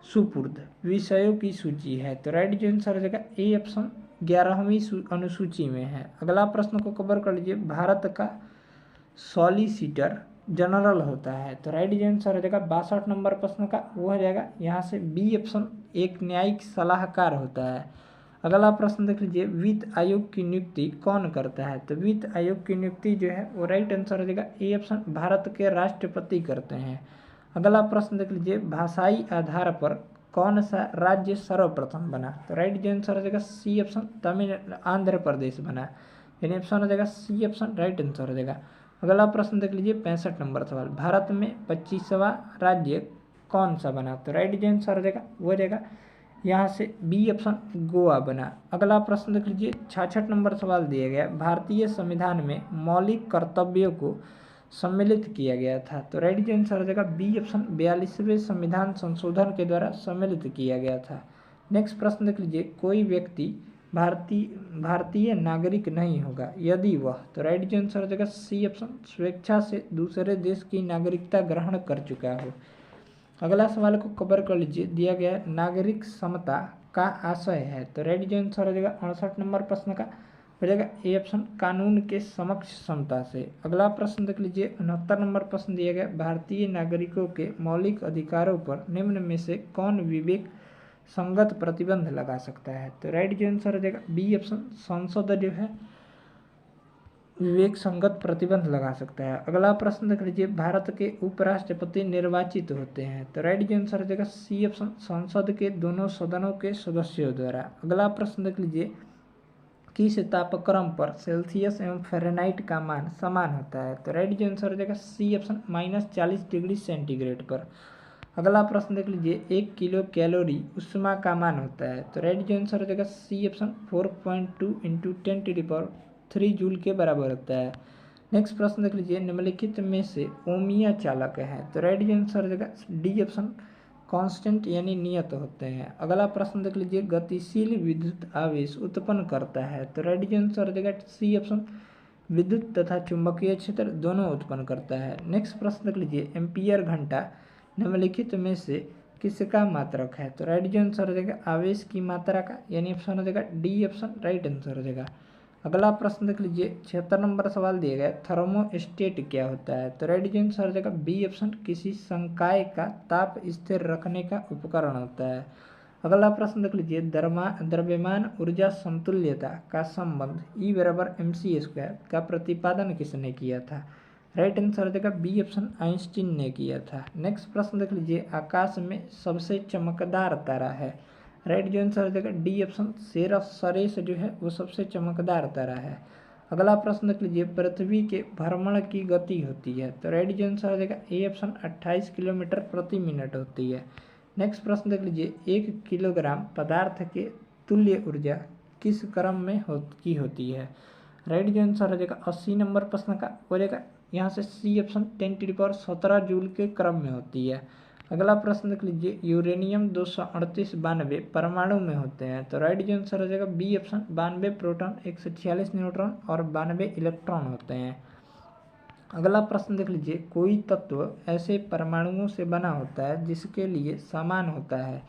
सुपुर्द विषयों की सूची है, तो राइट आंसर हो जाएगा ए ऑप्शन 11वीं अनुसूची में है। अगला प्रश्न को कवर कर लीजिए, भारत का सॉलिसिटर जनरल होता है, तो राइट आंसर हो जाएगा 62 नंबर प्रश्न का वो हो जाएगा यहाँ से बी ऑप्शन एक न्यायिक सलाहकार होता है। अगला प्रश्न देख लीजिए, वित्त आयोग की नियुक्ति कौन करता है, तो वित्त आयोग की नियुक्ति जो है वो राइट आंसर हो जाएगा ए ऑप्शन भारत के राष्ट्रपति करते हैं। अगला प्रश्न देख लीजिए, भाषाई आधार पर कौन सा राज्य सर्वप्रथम बना, तो राइट आंसर हो जाएगा सी ऑप्शन आंध्र प्रदेश बना, यानी ऑप्शन हो जाएगा सी ऑप्शन राइट आंसर हो जाएगा। अगला प्रश्न देख लीजिए 65 नंबर सवाल, भारत में 25वां राज्य कौन सा बना, तो राइट आंसर हो जाएगा वो हो जाएगा यहाँ से बी ऑप्शन गोवा बना। अगला प्रश्न देख लीजिए 66 नंबर सवाल दिया गया, भारतीय संविधान में मौलिक कर्तव्यों को सम्मिलित किया गया था, तो राइट आंसर हो जाएगा बी ऑप्शन 42वें संविधान संशोधन के द्वारा सम्मिलित किया गया था। नेक्स्ट प्रश्न देख लीजिए, कोई व्यक्ति भारतीय नागरिक नहीं होगा यदि वह, तो राइट जो आंसर हो जाएगा सी ऑप्शन, स्वेच्छा से दूसरे देश की नागरिकता ग्रहण कर चुका हो। अगला सवाल को कवर कर लीजिए। दिया गया है नागरिक समता का आशय है, तो राइट जो आंसर हो जाएगा 68 नंबर प्रश्न का हो जाएगा ए ऑप्शन, कानून के समक्ष समता से। अगला प्रश्न देख लीजिए। 69 नंबर प्रश्न दिया गया, भारतीय नागरिकों के मौलिक अधिकारों पर निम्न में से कौन विवेक संगत प्रतिबंध लगा सकता है, तो राइट जो आंसर हो जाएगा बी ऑप्शन, संसद जो है विवेक संगत प्रतिबंध लगा सकता है। अगला प्रश्न देख लीजिए। भारत के उपराष्ट्रपति निर्वाचित होते हैं, तो राइट जो आंसर हो जाएगा सी ऑप्शन, संसद के दोनों सदनों के सदस्यों द्वारा। अगला प्रश्न देख लीजिए। किस तापक्रम पर सेल्सियस एवं फ़ारेनहाइट का मान समान होता है, तो राइट जो आंसर हो जाएगा सी ऑप्शन, -40 डिग्री सेंटीग्रेड पर। अगला प्रश्न देख लीजिए। 1 किलो कैलोरी उष्मा का मान होता है, तो राइट जो आंसर हो जाएगा सी ऑप्शन, 4.2 × 10⁻³ जूल के बराबर होता है। नेक्स्ट प्रश्न देख लीजिए। निम्नलिखित में से ओमिया चालक है, तो राइट जो आंसर हो जाएगा डी ऑप्शन, कांस्टेंट यानी नियत होते हैं। अगला प्रश्न देख लीजिए। गतिशील विद्युत आवेश उत्पन्न करता है, तो राइट जो आंसर हो जाएगा सी ऑप्शन, विद्युत तथा चुंबकीय क्षेत्र दोनों उत्पन्न करता है। नेक्स्ट प्रश्न देख लीजिए। एम्पियर घंटा निम्नलिखित में से किसका मात्रक है, तो राइट जो आंसर हो जाएगा आवेश की मात्रा का, यानी ऑप्शन हो जाएगा डी ऑप्शन, राइट आंसर हो जाएगा। अगला प्रश्न देख लीजिए। 76 नंबर सवाल दिया गया, थर्मोस्टेट क्या होता है, तो राइट जो आंसर हो जाएगा बी ऑप्शन, किसी संकाय का ताप स्थिर रखने का उपकरण होता है। अगला प्रश्न देख लीजिए। द्रव्यमान ऊर्जा समतुल्यता का संबंध E = mc² का प्रतिपादन किसने किया था, राइट आंसर हो जाएगा बी ऑप्शन, आइंस्टीन ने किया था। नेक्स्ट प्रश्न देख लीजिए। आकाश में सबसे चमकदार तारा है, राइट जो आंसर हो जाएगा डी ऑप्शन, सेरेस जो है वो सबसे चमकदार तारा है। अगला प्रश्न देख लीजिए। पृथ्वी के भ्रमण की गति होती है, तो राइट जो आंसर हो जाएगा ए ऑप्शन, 28 किलोमीटर प्रति मिनट होती है। नेक्स्ट प्रश्न देख लीजिए। 1 किलोग्राम पदार्थ के तुल्य ऊर्जा किस क्रम में होती है, राइट जो आंसर हो जाएगा 80 नंबर प्रश्न का हो जाएगा यहाँ से सी ऑप्शन, 10⁻17 जूल के क्रम में होती है। अगला प्रश्न देख लीजिए। यूरेनियम 238 92 परमाणु में होते हैं, तो राइट जो आंसर हो जाएगा बी ऑप्शन, 92 प्रोटॉन, 146 न्यूट्रॉन और 92 इलेक्ट्रॉन होते हैं। अगला प्रश्न देख लीजिए। कोई तत्व ऐसे परमाणुओं से बना होता है जिसके लिए समान होता है,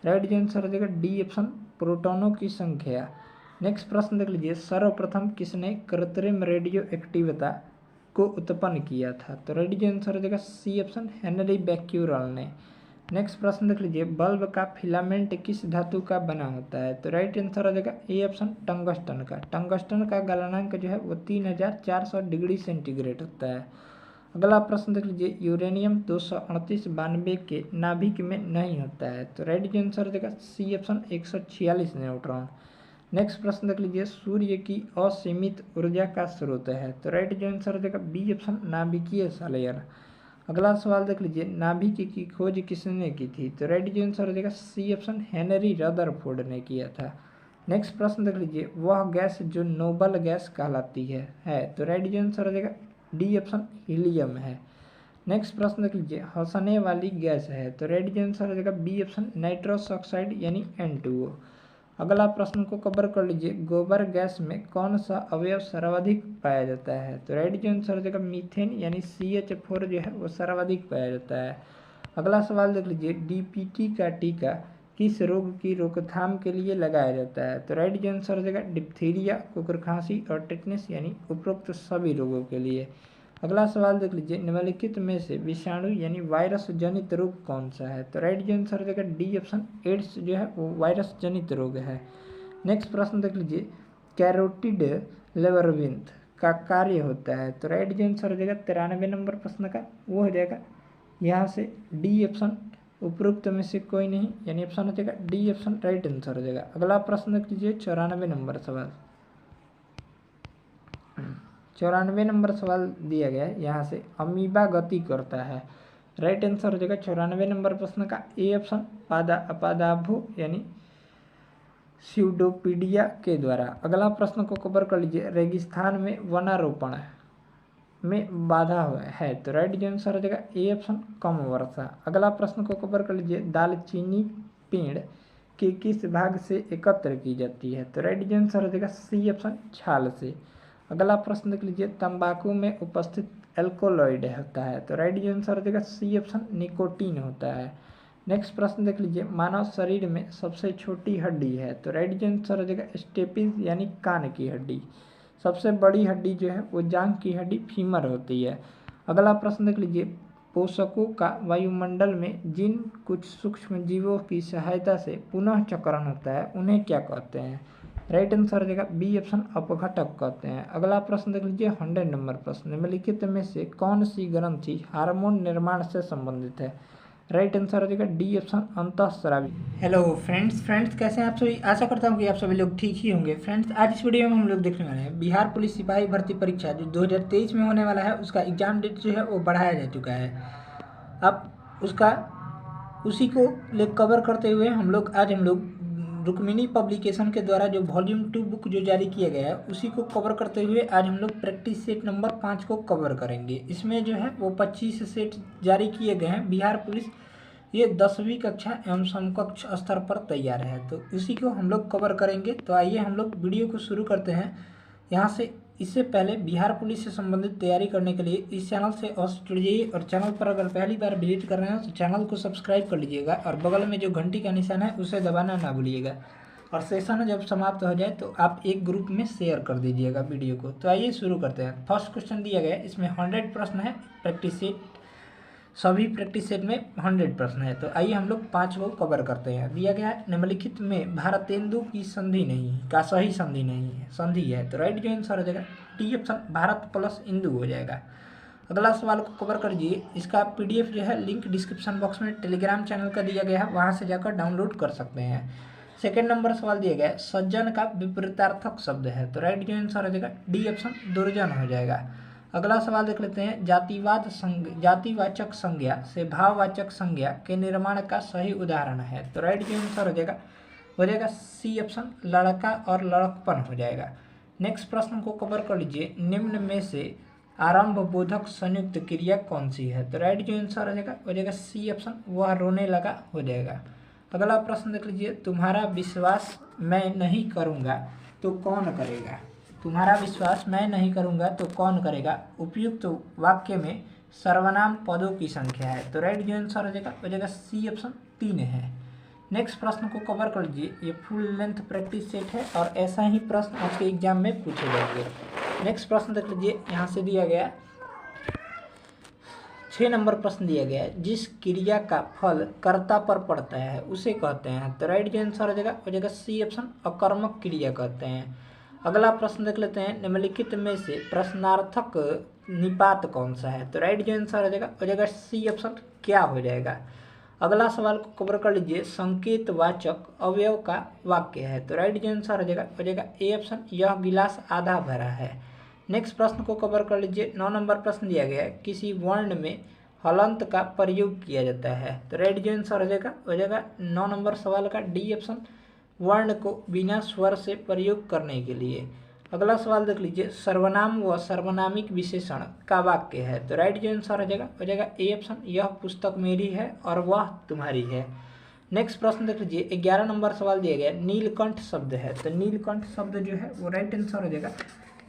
राइट जो आंसर हो जाएगा डी ऑप्शन, प्रोटॉनों की संख्या। नेक्स्ट प्रश्न देख लीजिए। सर्वप्रथम किसने कृत्रिम रेडियो एक्टिविता को उत्पन्न किया था, तो राइट जो आंसर हो जाएगा सी ऑप्शन, हेनरी बैक्यूरेल ने। नेक्स्ट प्रश्न देख लीजिए। बल्ब का फिलामेंट किस धातु का बना होता है, तो राइट आंसर हो जाएगा ए ऑप्शन, टंगस्टन का। टंगस्टन का गलनांक जो है वो 3400 डिग्री सेंटीग्रेड होता है। अगला प्रश्न देख लीजिए। यूरेनियम 238 92 के नाभिक में नहीं होता है, तो राइट जो आंसर हो जाएगा सी ऑप्शन, 146 न्यूट्रॉन। नेक्स्ट प्रश्न देख लीजिए। सूर्य की असीमित ऊर्जा का स्रोत है, तो राइट जो आंसर हो जाएगा बी ऑप्शन, नाभिकीय संलयन। अगला सवाल देख लीजिए। नाभिक की खोज किसने की थी, तो राइट जो आंसर हो जाएगा सी ऑप्शन, हेनरी रदरफोर्ड ने किया था। नेक्स्ट प्रश्न देख लीजिए। वह गैस जो नोबल गैस कहलाती है तो राइट जो आंसर हो जाएगा डी ऑप्शन, हीलियम है। नेक्स्ट प्रश्न देख लीजिए। हंसने वाली गैस है, तो राइट जो आंसर हो जाएगा बी ऑप्शन, नाइट्रस ऑक्साइड यानी N2O। अगला प्रश्न को कवर कर लीजिए। गोबर गैस में कौन सा अवयव सर्वाधिक पाया जाता है, तो राइट जो आंसर हो जाएगा मीथेन यानी CH4 जो है वो सर्वाधिक पाया जाता है। अगला सवाल देख लीजिए। DPT का टीका किस रोग की रोकथाम के लिए लगाया जाता है, तो राइट जो आंसर हो जाएगा डिप्थीरिया, कुकुर खांसी और टेटनस यानी उपरोक्त सभी रोगों के लिए। अगला सवाल देख लीजिए। निम्नलिखित में से विषाणु यानी वायरस जनित रोग कौन सा है, तो राइट जो आंसर हो जाएगा डी ऑप्शन, एड्स जो है वो वायरस जनित रोग है। नेक्स्ट प्रश्न देख लीजिए। कैरोटिड लेबरविंथ का कार्य होता है, तो राइट जो आंसर हो जाएगा 93 नंबर प्रश्न का वो हो जाएगा यहाँ से डी ऑप्शन, उपरोक्त में से कोई नहीं, यानी ऑप्शन हो जाएगा डी ऑप्शन, राइट आंसर हो जाएगा। अगला प्रश्न देख लीजिए। 94 नंबर सवाल, 94 नंबर सवाल दिया गया है यहाँ से। अमीबा गति करता है, राइट आंसर हो जाएगा 94 नंबर प्रश्न का ए ऑप्शन, अपादाभो यानी स्यूडोपीडिया के द्वारा। अगला प्रश्न को कवर कर लीजिए। रेगिस्तान में वनारोपण में बाधा है, तो राइट जो आंसर हो जाएगा ए ऑप्शन, कम वर्षा। अगला प्रश्न को कवर कर लीजिए। दालचीनी पेड़ के किस भाग से एकत्र की जाती है? तो राइट जो आंसर हो जाएगा सी ऑप्शन, छाल से। अगला प्रश्न देख लीजिए, तंबाकू में उपस्थित एल्कोलॉइड होता है? तो राइट जो आंसर हो जाएगा सी ऑप्शन, निकोटीन होता है। नेक्स्ट प्रश्न देख लीजिए, मानव शरीर में सबसे छोटी हड्डी है? तो राइट जो आंसर हो जाएगा स्टेपिस यानी कान की हड्डी। सबसे बड़ी हड्डी जो है वो जांघ की हड्डी फीमर होती है। अगला प्रश्न देख लीजिए, पोषकों का वायुमंडल में जिन कुछ सूक्ष्म जीवों की सहायता से पुनः चक्रण होता है उन्हें क्या कहते हैं? राइट आंसर हो जाएगा बी ऑप्शन, अपघटक कहते हैं। अगला प्रश्न देख लीजिए 100 नंबर प्रश्न, निम्नलिखित में से कौन सी ग्रंथि हार्मोन निर्माण से संबंधित है? राइट आंसर हो जाएगा डी ऑप्शन, अंतःस्रावी। हेलो फ्रेंड्स कैसे हैं आप सभी? आशा करता हूँ कि आप सभी लोग ठीक ही होंगे। फ्रेंड्स आज इस वीडियो में हम लोग देखने वाले हैं बिहार पुलिस सिपाही भर्ती परीक्षा जो 2023 में होने वाला है, उसका एग्जाम डेट जो है वो बढ़ाया जा चुका है। अब उसी को कवर करते हुए हम लोग रुक्मिणी पब्लिकेशन के द्वारा जो वॉल्यूम 2 बुक जो जारी किया गया है उसी को कवर करते हुए आज हम लोग प्रैक्टिस सेट नंबर 5 को कवर करेंगे। इसमें जो है वो 25 सेट जारी किए गए हैं। बिहार पुलिस ये 10वीं कक्षा एवं समकक्ष स्तर पर तैयार है, तो उसी को हम लोग कवर करेंगे। तो आइए हम लोग वीडियो को शुरू करते हैं यहाँ से। इससे पहले बिहार पुलिस से संबंधित तैयारी करने के लिए इस चैनल से अवश्य जुड़ जाइए, और चैनल पर अगर पहली बार विजिट कर रहे हैं तो चैनल को सब्सक्राइब कर लीजिएगा और बगल में जो घंटी का निशान है उसे दबाना ना भूलिएगा। और सेशन जब समाप्त हो जाए तो आप एक ग्रुप में शेयर कर दीजिएगा वीडियो को। तो आइए शुरू करते हैं। फर्स्ट क्वेश्चन दिया गया है, इसमें 100 प्रश्न है। प्रैक्टिस सेट, सभी प्रैक्टिस सेट में 100 प्रश्न है। तो आइए हम लोग 5 को कवर करते हैं। दिया गया है, निम्नलिखित में भारतेंदु की संधि नहीं का सही संधि नहीं है, संधि है। तो राइट जो आंसर हो जाएगा T option, Bharat plus Indu हो जाएगा। अगला सवाल को कवर कर दीजिए। इसका पीडीएफ जो है लिंक डिस्क्रिप्शन बॉक्स में टेलीग्राम चैनल का दिया गया है, वहाँ से जाकर डाउनलोड कर सकते हैं। सेकेंड नंबर सवाल दिया गया है, सज्जन का विपरीतार्थक शब्द है? तो राइट जो आंसर हो जाएगा डी ऑप्शन, दुर्जन हो जाएगा। अगला सवाल देख लेते हैं, जातिवाचक संज्ञा से भाववाचक संज्ञा के निर्माण का सही उदाहरण है? तो राइट जो आंसर हो जाएगा सी ऑप्शन, लड़का और लड़कपन हो जाएगा। नेक्स्ट प्रश्न को कवर कर लीजिए, निम्न में से आरंभ बोधक संयुक्त क्रिया कौन सी है? तो राइट जो आंसर हो जाएगा सी ऑप्शन, वह रोने लगा हो जाएगा। अगला प्रश्न देख लीजिए, तुम्हारा विश्वास मैं नहीं करूँगा तो कौन करेगा? तुम्हारा विश्वास मैं नहीं करूँगा तो कौन करेगा? उपयुक्त वाक्य में सर्वनाम पदों की संख्या है। तो राइट जो आंसर हो जाएगा सी ऑप्शन, 3 है। नेक्स्ट प्रश्न को कवर कर लीजिए। ये फुल लेंथ प्रैक्टिस सेट है और ऐसा ही प्रश्न आपके एग्जाम में पूछे जाएंगे। नेक्स्ट प्रश्न देख लीजिए, यहाँ से दिया गया 6 नंबर प्रश्न दिया गया है, जिस क्रिया का फल कर्ता पर पड़ता है उसे कहते हैं? तो राइट जो आंसर हो जाएगा सी ऑप्शन, अकर्मक क्रिया कहते हैं। अगला प्रश्न देख लेते हैं, निम्नलिखित में से प्रश्नार्थक निपात कौन सा है? तो राइट जो आंसर हो जाएगा सी ऑप्शन, क्या हो जाएगा। अगला सवाल को कवर कर लीजिए, संकेतवाचक अवयव का वाक्य है? तो राइट जो आंसर हो जाएगा ए ऑप्शन, यह गिलास आधा भरा है। नेक्स्ट प्रश्न को कवर कर लीजिए। 9 नंबर प्रश्न दिया गया है, किसी वर्ण में हलंत का प्रयोग किया जाता है? तो राइट जो आंसर हो जाएगा 9 नंबर सवाल का डी ऑप्शन, वर्ण को बिना स्वर से प्रयोग करने के लिए। अगला सवाल देख लीजिए, सर्वनाम व सर्वनामिक विशेषण का वाक्य है? तो राइट जो आंसर हो जाएगा ए ऑप्शन, यह पुस्तक मेरी है और वह तुम्हारी है। नेक्स्ट प्रश्न देख लीजिए, 11 नंबर सवाल दिया गया, नीलकंठ शब्द है? तो नीलकंठ शब्द जो है वो राइट आंसर हो जाएगा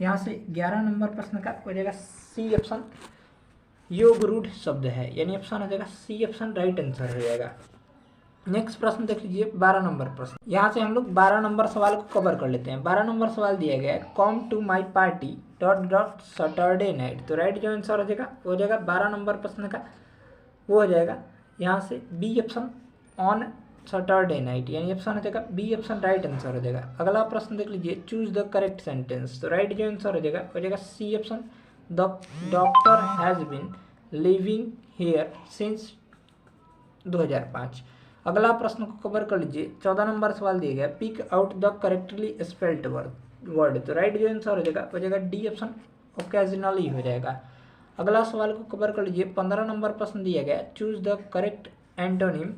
यहाँ से 11 नंबर प्रश्न का हो जाएगा सी ऑप्शन, योग रूढ़ शब्द है, यानी ऑप्शन हो जाएगा सी ऑप्शन, राइट आंसर हो जाएगा। नेक्स्ट प्रश्न देख लीजिए 12 नंबर प्रश्न। यहाँ से हम लोग 12 नंबर सवाल को कवर कर लेते हैं। 12 नंबर सवाल दिया गया है, come to my party Saturday night? तो राइट जो आंसर हो जाएगा 12 नंबर प्रश्न का वो हो जाएगा यहाँ से B option, on Saturday night, यानी ऑप्शन हो जाएगा बी ऑप्शन, राइट आंसर हो जाएगा। अगला प्रश्न देख लीजिए, चूज द करेक्ट सेंटेंस? तो राइट जो आंसर हो जाएगा C option, the doctor has been living here since 2005। अगला प्रश्न को कवर कर लीजिए। 14 नंबर सवाल दिया गया, pick out the correctly spelled word? तो राइट जो आंसर हो जाएगा डी ऑप्शन, ओकेजनली हो जाएगा। अगला सवाल को कवर कर लीजिए। 15 नंबर प्रश्न दिया गया, choose the correct antonym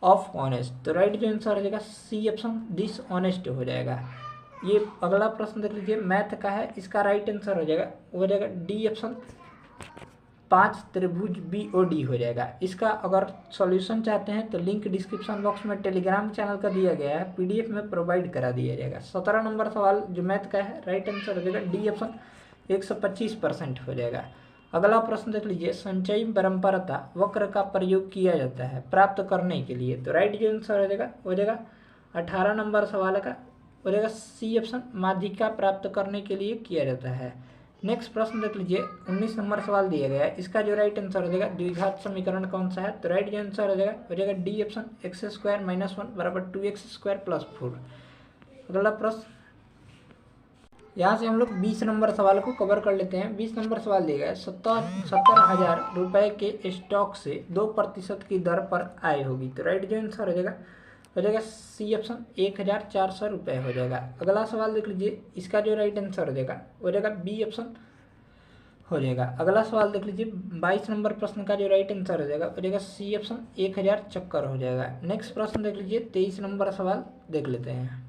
of honest? तो राइट जो आंसर हो जाएगा सी ऑप्शन, डिसऑनेस्ट हो जाएगा। ये अगला प्रश्न देख लीजिए, मैथ का है, इसका राइट आंसर हो जाएगा डी ऑप्शन, 5 त्रिभुज BOD हो जाएगा। इसका अगर सॉल्यूशन चाहते हैं तो लिंक डिस्क्रिप्शन बॉक्स में टेलीग्राम चैनल का दिया गया है, PDF में प्रोवाइड करा दिया जाएगा। 17 नंबर सवाल जो मैथ का है, राइट आंसर हो जाएगा डी ऑप्शन 125% हो जाएगा। अगला प्रश्न देख लीजिए, संचयी परंपरता वक्र का प्रयोग किया जाता है प्राप्त करने के लिए, तो राइट जो आंसर हो जाएगा 18 नंबर सवाल का हो जाएगा सी ऑप्शन, माध्यिका प्राप्त करने के लिए किया जाता है। नेक्स्ट प्रश्न देख लीजिए, 19 नंबर सवाल दिया गया है, इसका जो राइट आंसर हो जाएगा द्विघात समीकरण कौन सा है, तो राइट जो आंसर हो जाएगा डी ऑप्शन x² - 1 बराबर 2x² + 4। अगला प्रश्न, यहाँ से हम लोग 20 नंबर सवाल को कवर कर लेते हैं। 20 नंबर सवाल दिया गया है, 70,000 रुपये के स्टॉक से 2% की दर पर आय होगी, तो राइट जो आंसर हो जाएगा सी ऑप्शन 1,400 रुपये हो जाएगा। अगला सवाल देख लीजिए, इसका जो राइट आंसर हो जाएगा बी ऑप्शन हो जाएगा। अगला सवाल देख लीजिए, 22 नंबर प्रश्न का जो राइट आंसर हो जाएगा सी ऑप्शन 1000 चक्कर हो जाएगा। नेक्स्ट प्रश्न देख लीजिए, 23 नंबर सवाल देख लेते हैं।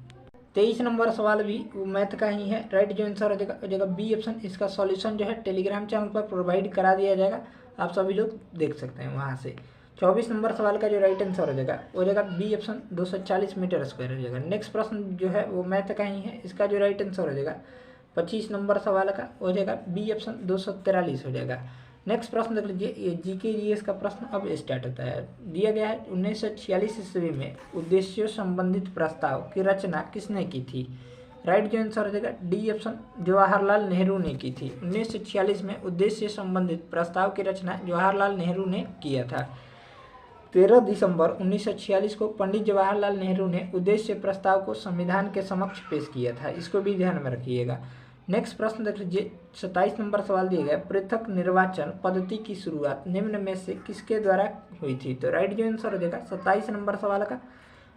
23 नंबर सवाल भी मैथ का ही है, राइट जो आंसर हो जाएगा बी ऑप्शन। इसका सॉल्यूशन जो है टेलीग्राम चैनल पर प्रोवाइड करा दिया जाएगा, आप सभी लोग देख सकते हैं वहाँ से। 24 नंबर सवाल का जो राइट आंसर हो जाएगा बी ऑप्शन 240 मीटर स्क्वायर हो जाएगा। नेक्स्ट प्रश्न जो है वो मैथ का ही है, इसका जो राइट आंसर हो जाएगा 25 नंबर सवाल का हो जाएगा बी ऑप्शन 243 हो जाएगा। नेक्स्ट प्रश्न देख लीजिए, ये जीके जीएस का प्रश्न अब स्टार्ट होता है। दिया गया है 1946 ईस्वी में उद्देश्यों संबंधित प्रस्ताव की रचना किसने की थी, राइट जो आंसर हो जाएगा डी ऑप्शन जवाहरलाल नेहरू ने की थी। 1946 में उद्देश्य संबंधित प्रस्ताव की रचना जवाहरलाल नेहरू ने किया था। 13 दिसंबर 1946 को पंडित जवाहरलाल नेहरू ने उद्देश्य प्रस्ताव को संविधान के समक्ष पेश किया था, इसको भी ध्यान में रखिएगा। नेक्स्ट प्रश्न देख लीजिए, 27 नंबर सवाल दिया गया, पृथक निर्वाचन पद्धति की शुरुआत निम्न में से किसके द्वारा हुई थी, तो राइट जो आंसर हो जाएगा 27 नंबर सवाल का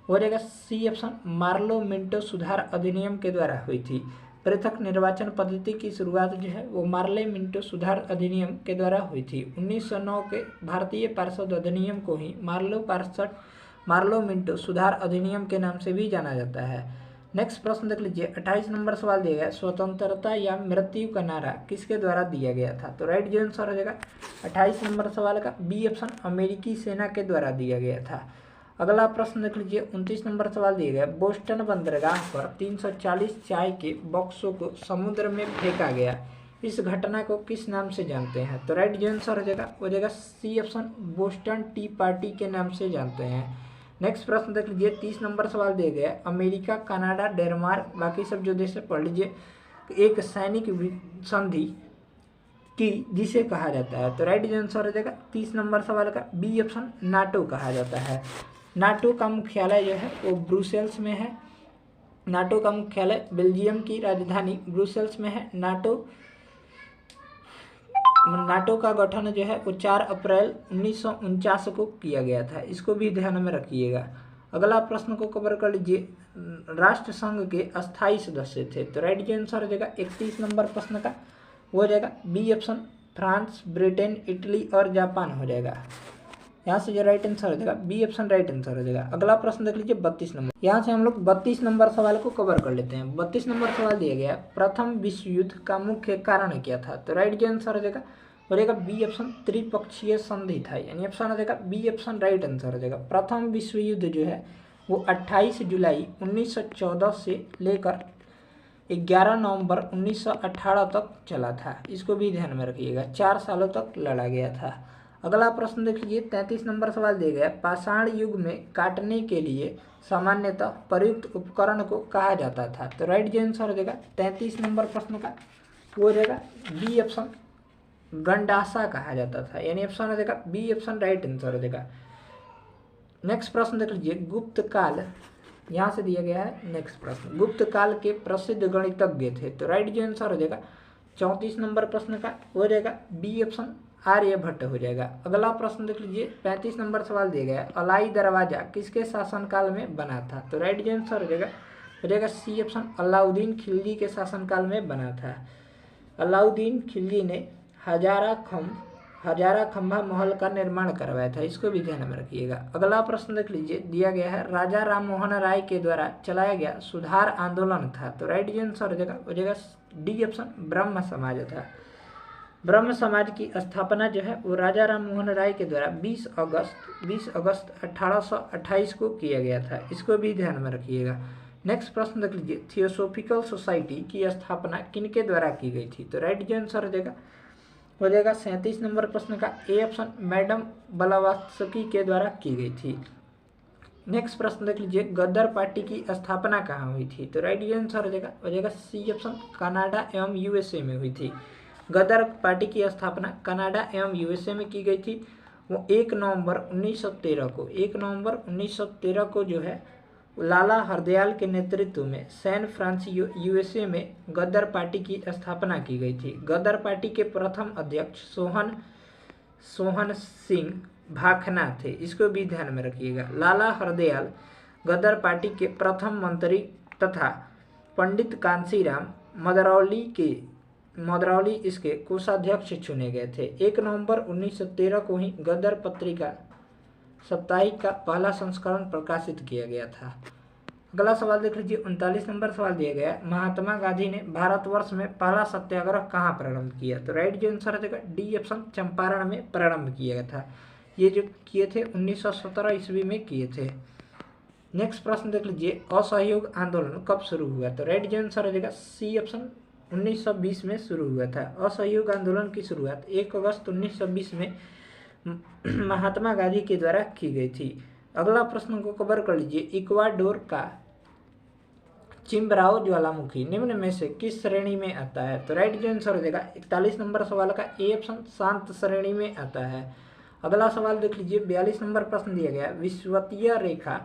हो जाएगा सी ऑप्शन, मार्लो मिंटो सुधार अधिनियम के द्वारा हुई थी। पृथक निर्वाचन पद्धति की शुरुआत जो है वो मार्ले मिंटो सुधार अधिनियम के द्वारा हुई थी। 1909 के भारतीय पार्षद अधिनियम को ही मार्लो मिंटो सुधार अधिनियम के नाम से भी जाना जाता है। नेक्स्ट प्रश्न देख लीजिए, 28 नंबर सवाल दिया गया, स्वतंत्रता या मृत्यु का नारा किसके द्वारा दिया गया था, तो राइट जो आंसर हो जाएगा 28 नंबर सवाल का बी ऑप्शन, अमेरिकी सेना के द्वारा दिया गया था। अगला प्रश्न देख लीजिए, 29 नंबर सवाल दिया गया, बोस्टन बंदरगाह पर 340 चाय के बॉक्सों को समुद्र में फेंका गया, इस घटना को किस नाम से जानते हैं, तो राइट जो आंसर हो जाएगा C option, Boston tea party के नाम से जानते हैं। नेक्स्ट प्रश्न देख लीजिए, 30 नंबर सवाल दिया गया, अमेरिका, कनाडा, डेनमार्क, बाकी सब जो देश है पढ़ लीजिए, एक सैनिक संधि की जिसे कहा जाता है, तो राइट जो आंसर हो जाएगा 30 नंबर सवाल का बी ऑप्शन, नाटो कहा जाता है। नाटो का मुख्यालय जो है वो ब्रुसेल्स में है। नाटो का मुख्यालय बेल्जियम की राजधानी ब्रुसेल्स में है। नाटो का गठन जो है वो 4 अप्रैल 1949 को किया गया था, इसको भी ध्यान में रखिएगा। अगला प्रश्न को कवर कर लीजिए, राष्ट्र संघ के अस्थायी सदस्य थे, तो राइट जो आंसर हो जाएगा 31 नंबर प्रश्न का वो हो जाएगा B option, France, Britain, Italy और जापान हो जाएगा। यहाँ से जो राइट आंसर हो जाएगा बी ऑप्शन राइट आंसर हो जाएगा। अगला प्रश्न देख लीजिए 32 नंबर, यहाँ से हम लोग 32 नंबर सवाल को कवर कर लेते हैं। 32 नंबर सवाल दिया गया, प्रथम विश्व युद्ध का मुख्य कारण क्या था, तो राइट जो आंसर हो जाएगा बी ऑप्शन, त्रिपक्षीय संधि था, यानी ऑप्शन हो जाएगा बी ऑप्शन राइट आंसर हो जाएगा। प्रथम विश्व युद्ध जो है वो 28 जुलाई 1914 से लेकर 11 नवंबर 1918 तक चला था, इसको भी ध्यान में रखिएगा, 4 सालों तक लड़ा गया था। अगला प्रश्न देख लीजिए, 33 नंबर सवाल दिया गया, पाषाण युग में काटने के लिए सामान्यतः प्रयुक्त उपकरण को कहा जाता था, तो राइट जो आंसर हो जाएगा 33 नंबर प्रश्न का वो हो जाएगा बी ऑप्शन, गंडासा कहा जाता था, यानी ऑप्शन हो जाएगा बी ऑप्शन राइट आंसर हो जाएगा। नेक्स्ट प्रश्न देख लीजिए, गुप्त काल, यहाँ से दिया गया है नेक्स्ट प्रश्न, गुप्त काल के प्रसिद्ध गणितज्ञ थे, तो राइट जो आंसर हो जाएगा 34 नंबर प्रश्न का हो जाएगा बी ऑप्शन, आर्यभट्ट हो जाएगा। अगला प्रश्न देख लीजिए, 35 नंबर सवाल दिया गया, अलाई दरवाजा किसके शासनकाल में बना था, तो राइट जो आंसर हो जाएगा सी ऑप्शन, अलाउद्दीन खिलजी के शासनकाल में बना था। अलाउद्दीन खिलजी ने हजारा खंभा महल का निर्माण करवाया था, इसको भी ध्यान में रखिएगा। अगला प्रश्न देख लीजिए, दिया गया है, राजा राममोहन राय के द्वारा चलाया गया सुधार आंदोलन था, तो राइट जो आंसर हो जाएगा डी ऑप्शन, ब्रह्म समाज था। ब्रह्म समाज की स्थापना जो है वो राजा राम मोहन राय के द्वारा 20 अगस्त 1828 को किया गया था। इसको भी ध्यान में रखिएगा। नेक्स्ट प्रश्न देख लीजिए, थियोसोफिकल सोसाइटी की स्थापना किनके द्वारा की गई थी? तो राइट जो आंसर हो जाएगा 37 नंबर प्रश्न का ए ऑप्शन, मैडम ब्लावात्स्की के द्वारा की गई थी। नेक्स्ट प्रश्न देख लीजिए, गदर पार्टी की स्थापना कहाँ हुई थी? तो राइट आंसर हो जाएगा सी ऑप्शन, कनाडा एवं यूएसए में हुई थी। गदर पार्टी की स्थापना कनाडा एवं यूएसए में की गई थी। वो 1 नवंबर 1913 को जो है लाला हरदयाल के नेतृत्व में सैन फ्रांसिस्को यूएसए में गदर पार्टी की स्थापना की गई थी। गदर पार्टी के प्रथम अध्यक्ष सोहन सिंह भाखना थे। इसको भी ध्यान में रखिएगा। लाला हरदयाल गदर पार्टी के प्रथम मंत्री तथा पंडित कांसीराम मदरौली इसके कोषाध्यक्ष चुने गए थे। 1 नवंबर 1913 को ही गदर पत्रिका साप्ताहिक का पहला संस्करण प्रकाशित किया गया था। अगला सवाल देख लीजिए, 39 नंबर सवाल दिया गया, महात्मा गांधी ने भारतवर्ष में पहला सत्याग्रह कहाँ प्रारंभ किया? तो राइट जो आंसर है डी ऑप्शन, चंपारण में प्रारंभ किया गया था। ये जो किए थे 1917 ईस्वी में किए थे। नेक्स्ट प्रश्न देख लीजिए, असहयोग आंदोलन कब शुरू हुआ? तो राइट जो आंसर हो जाएगा सी ऑप्शन, 1920 में शुरू हुआ था। असहयोग आंदोलन की शुरुआत 1 अगस्त 1920 में महात्मा गांधी के द्वारा की गई थी। अगला प्रश्न को कवर कर लीजिए, इक्वाडोर का चिम्बराओ ज्वालामुखी निम्न में से किस श्रेणी में आता है? तो राइट जो आंसर हो जाएगा 41 नंबर सवाल का ए ऑप्शन, शांत श्रेणी में आता है। अगला सवाल देख लीजिए, 42 नंबर प्रश्न दिया गया, विषुवतीय रेखा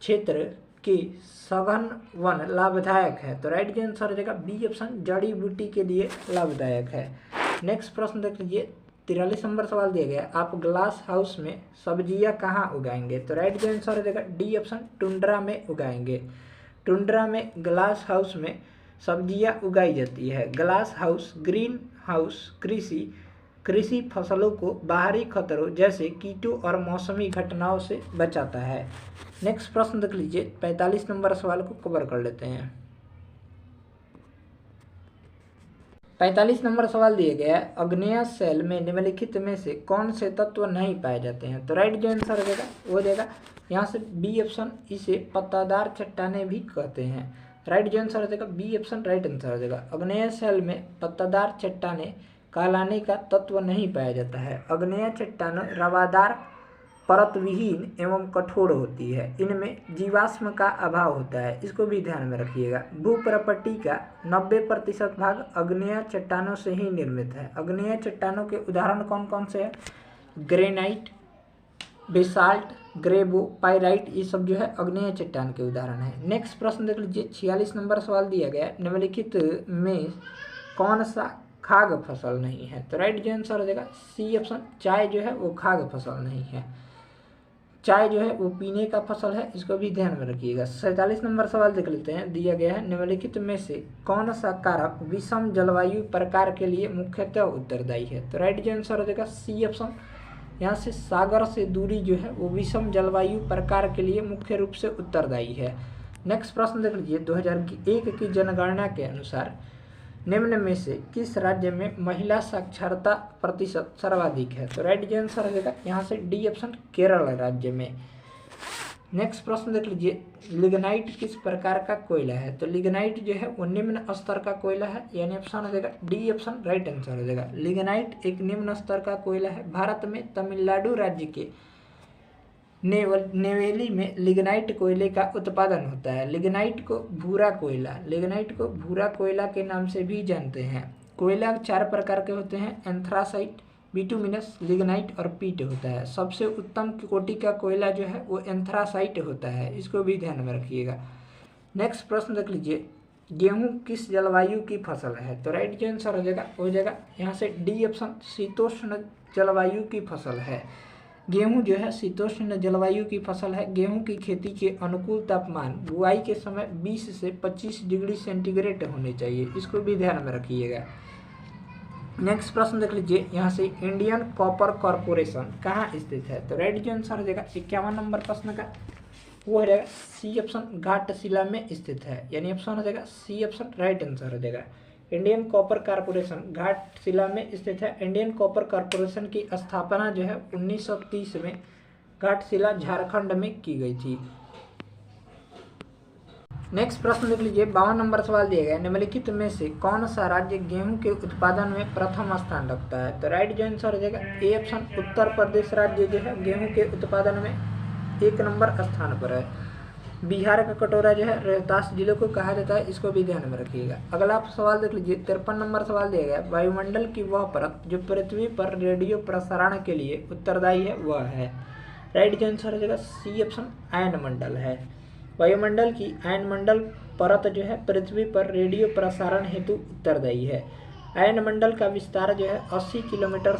क्षेत्र के सघन वन लाभदायक है? तो राइट जो आंसर हो जाएगा बी ऑप्शन, जड़ी बूटी के लिए लाभदायक है। नेक्स्ट प्रश्न देख लीजिए, 43 नंबर सवाल दिया गया, आप ग्लास हाउस में सब्जियां कहाँ उगाएंगे? तो राइट जो आंसर हो जाएगा डी ऑप्शन, टुंड्रा में उगाएंगे। टुंड्रा में ग्लास हाउस में सब्जियां उगाई जाती है। ग्लास हाउस, ग्रीन हाउस कृषि फसलों को बाहरी खतरों जैसे कीटों और मौसमी घटनाओं से बचाता है। नेक्स्ट प्रश्न देख लीजिए, 45 नंबर सवाल को कवर कर लेते हैं। 45 नंबर सवाल दिया गया है, अग्नेय सेल में निम्नलिखित में से कौन से तत्व नहीं पाए जाते हैं? तो राइट जो आंसर हो जाएगा यहाँ से बी ऑप्शन, इसे पत्तादार चट्टाने भी कहते हैं। राइट जो आंसर हो जाएगा बी ऑप्शन, राइट आंसर हो जाएगा। अग्नेय सेल में पत्तादार चट्टाने कहलाने का तत्व नहीं पाया जाता है। अग्नेय चट्टानें रवादार, परतविहीन एवं कठोर होती है। इनमें जीवाश्म का अभाव होता है। इसको भी ध्यान में रखिएगा। भूप्रपट्टी का 90% भाग अग्नेय चट्टानों से ही निर्मित है। अग्नेय चट्टानों के उदाहरण कौन कौन से हैं? ग्रेनाइट, बेसाल्ट, ग्रेबो, पाइराइट, ये सब जो है अग्नेय चट्टान के उदाहरण है। नेक्स्ट प्रश्न देख लीजिए, 46 नंबर सवाल दिया गया, निम्नलिखित में कौन सा खाद्य फसल नहीं है? तो राइट जो आंसर हो जाएगा सी ऑप्शन, चाय जो है वो खाद्य फसल नहीं है। चाय जो है वो पीने का फसल है। इसको भी ध्यान में रखिएगा। 47 नंबर सवाल देख लेते हैं। दिया गया है, निम्नलिखित में से कौन सा कारक विषम जलवायु प्रकार के लिए मुख्यतः उत्तरदायी है? तो राइट जो आंसर हो जाएगा सी ऑप्शन, यहाँ से सागर से दूरी जो है वो विषम जलवायु प्रकार के लिए मुख्य रूप से उत्तरदायी है। नेक्स्ट प्रश्न देख लीजिए, 2001 की जनगणना के अनुसार निम्न में से किस राज्य में महिला साक्षरता प्रतिशत सर्वाधिक है? तो राइट जो आंसर हो जाएगा यहाँ से डी ऑप्शन, केरल राज्य में। नेक्स्ट प्रश्न देख लीजिए, लिग्नाइट किस प्रकार का कोयला है? तो लिग्नाइट जो है वो निम्न स्तर का कोयला है, यानी ऑप्शन हो जाएगा डी ऑप्शन, राइट आंसर हो जाएगा। लिग्नाइट एक निम्न स्तर का कोयला है। भारत में तमिलनाडु राज्य के नेवेली में लिग्नाइट कोयले का उत्पादन होता है। लिग्नाइट को भूरा कोयला के नाम से भी जानते हैं। कोयला 4 प्रकार के होते हैं, एंथ्रासाइट, बिटुमिनस, लिग्नाइट और पीट होता है। सबसे उत्तम कोटि का कोयला जो है वो एंथ्रासाइट होता है। इसको भी ध्यान में रखिएगा। नेक्स्ट प्रश्न देख लीजिए, गेहूं किस जलवायु की फसल है? तो राइट जो आंसर हो जाएगा यहाँ से डी ऑप्शन, शीतोष्ण जलवायु की फसल है। गेहूं जो है शीतोष्ण जलवायु की फसल है। गेहूं की खेती के अनुकूल तापमान बुआई के समय 20 से 25 डिग्री सेंटीग्रेड होने चाहिए। इसको भी ध्यान में रखिएगा। नेक्स्ट प्रश्न देख लीजिए, यहाँ से इंडियन कॉपर कॉरपोरेशन कहाँ स्थित है? तो राइट जो आंसर हो जाएगा 51 नंबर प्रश्न का वो हो जाएगा सी ऑप्शन, घाटशिला में स्थित है, यानी ऑप्शन हो जाएगा सी ऑप्शन, राइट आंसर हो जाएगा। इंडियन कॉपर कारपोरेशन घाटशिला में स्थित है। इंडियन कॉपर कारपोरेशन की स्थापना जो है 1930 में घाटशिला झारखंड में की गई थी। नेक्स्ट प्रश्न देख लीजिए, 52 नंबर सवाल दिया गया, निम्नलिखित में से कौन सा राज्य गेहूं के उत्पादन में प्रथम स्थान रखता है? तो राइट जो आंसर हो जाएगा ए ऑप्शन, उत्तर प्रदेश राज्य जो है गेहूं के उत्पादन में 1 नंबर स्थान पर है। बिहार का कटोरा जो है रोहतास जिले को कहा जाता है, इसको भी ध्यान में रखिएगा। अगला सवाल देख लीजिए, 53 नंबर सवाल दिया गया, वायुमंडल की वह परत जो पृथ्वी पर रेडियो प्रसारण के लिए उत्तरदायी है वह है। राइट जो आंसर हो जाएगा सी ऑप्शन, आयन मंडल है। वायुमंडल की आयनमंडल परत जो है पृथ्वी पर रेडियो प्रसारण हेतु उत्तरदायी है। आयनमंडल का विस्तार जो है 80 किलोमीटर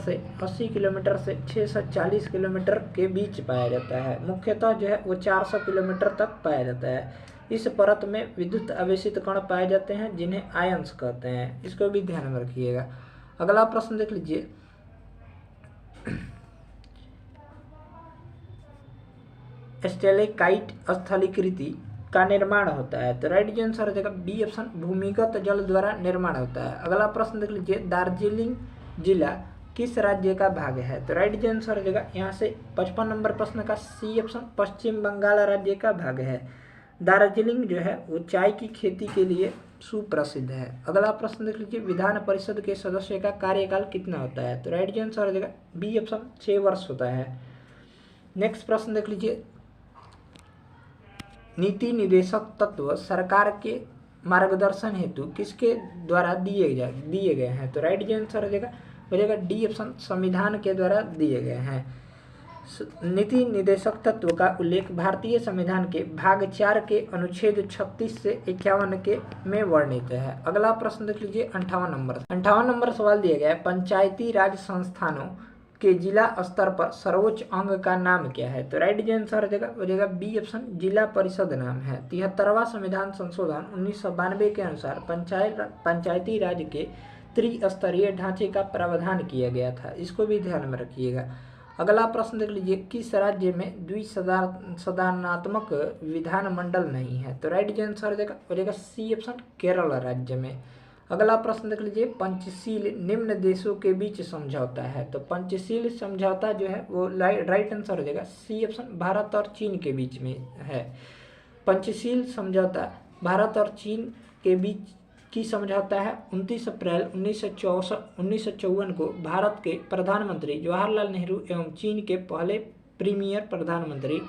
से 640 किलोमीटर के बीच पाया जाता है। मुख्यतः जो है वो 400 किलोमीटर तक पाया जाता है। इस परत में विद्युत आवेशित कण पाए जाते हैं जिन्हें आयंस कहते हैं, इसको भी ध्यान में रखिएगा। अगला प्रश्न देख लीजिए, स्टेलेकाइट स्थलीकृति का निर्माण होता है। तो राइट आंसर हो जाएगा बी ऑप्शन, भूमिगत जल द्वारा निर्माण होता है। अगला प्रश्न देख लीजिए, दार्जिलिंग जिला किस राज्य का भाग है? तो राइट आंसर हो जाएगा यहाँ से 55 नंबर प्रश्न का सी ऑप्शन, पश्चिम बंगाल राज्य का भाग है। दार्जिलिंग जो है वो चाय की खेती के लिए सुप्रसिद्ध है। अगला प्रश्न देख लीजिए, विधान परिषद के सदस्य का कार्यकाल कितना होता है? तो राइट आंसर हो जाएगा बी ऑप्शन, 6 वर्ष होता है। नेक्स्ट प्रश्न देख लीजिए, नीति निदेशक तत्व सरकार के मार्गदर्शन हेतु किसके द्वारा दिए गए हैं? तो राइट आंसर हो जाएगा डी ऑप्शन, संविधान के द्वारा दिए गए हैं। नीति निदेशक तत्व का उल्लेख भारतीय संविधान के भाग 4 के अनुच्छेद 36 से 51 के में वर्णित है। अगला प्रश्न देख लीजिए, 58 नंबर सवाल दिया गया है, पंचायती राज संस्थानों के जिला स्तर पर सर्वोच्च अंग का नाम क्या है? तो राइट आंसर हो जाएगा बी ऑप्शन, जिला परिषद नाम है। 73वां संविधान संशोधन 1992 के अनुसार पंचायती राज के त्रिस्तरीय ढांचे का प्रावधान किया गया था, इसको भी ध्यान में रखिएगा। अगला प्रश्न देख लीजिए, किस राज्य में द्विसदनात्मक विधानमंडल नहीं है? तो राइट आंसर हो जाएगा सी ऑप्शन, केरल राज्य में। अगला प्रश्न देख लीजिए, पंचशील निम्न देशों के बीच समझौता है। तो पंचशील समझौता जो है वो राइट आंसर हो जाएगा सी ऑप्शन, भारत और चीन के बीच में है। पंचशील समझौता भारत और चीन के बीच की समझौता है। 29 अप्रैल 1954 को भारत के प्रधानमंत्री जवाहरलाल नेहरू एवं चीन के पहले प्रीमियर प्रधानमंत्री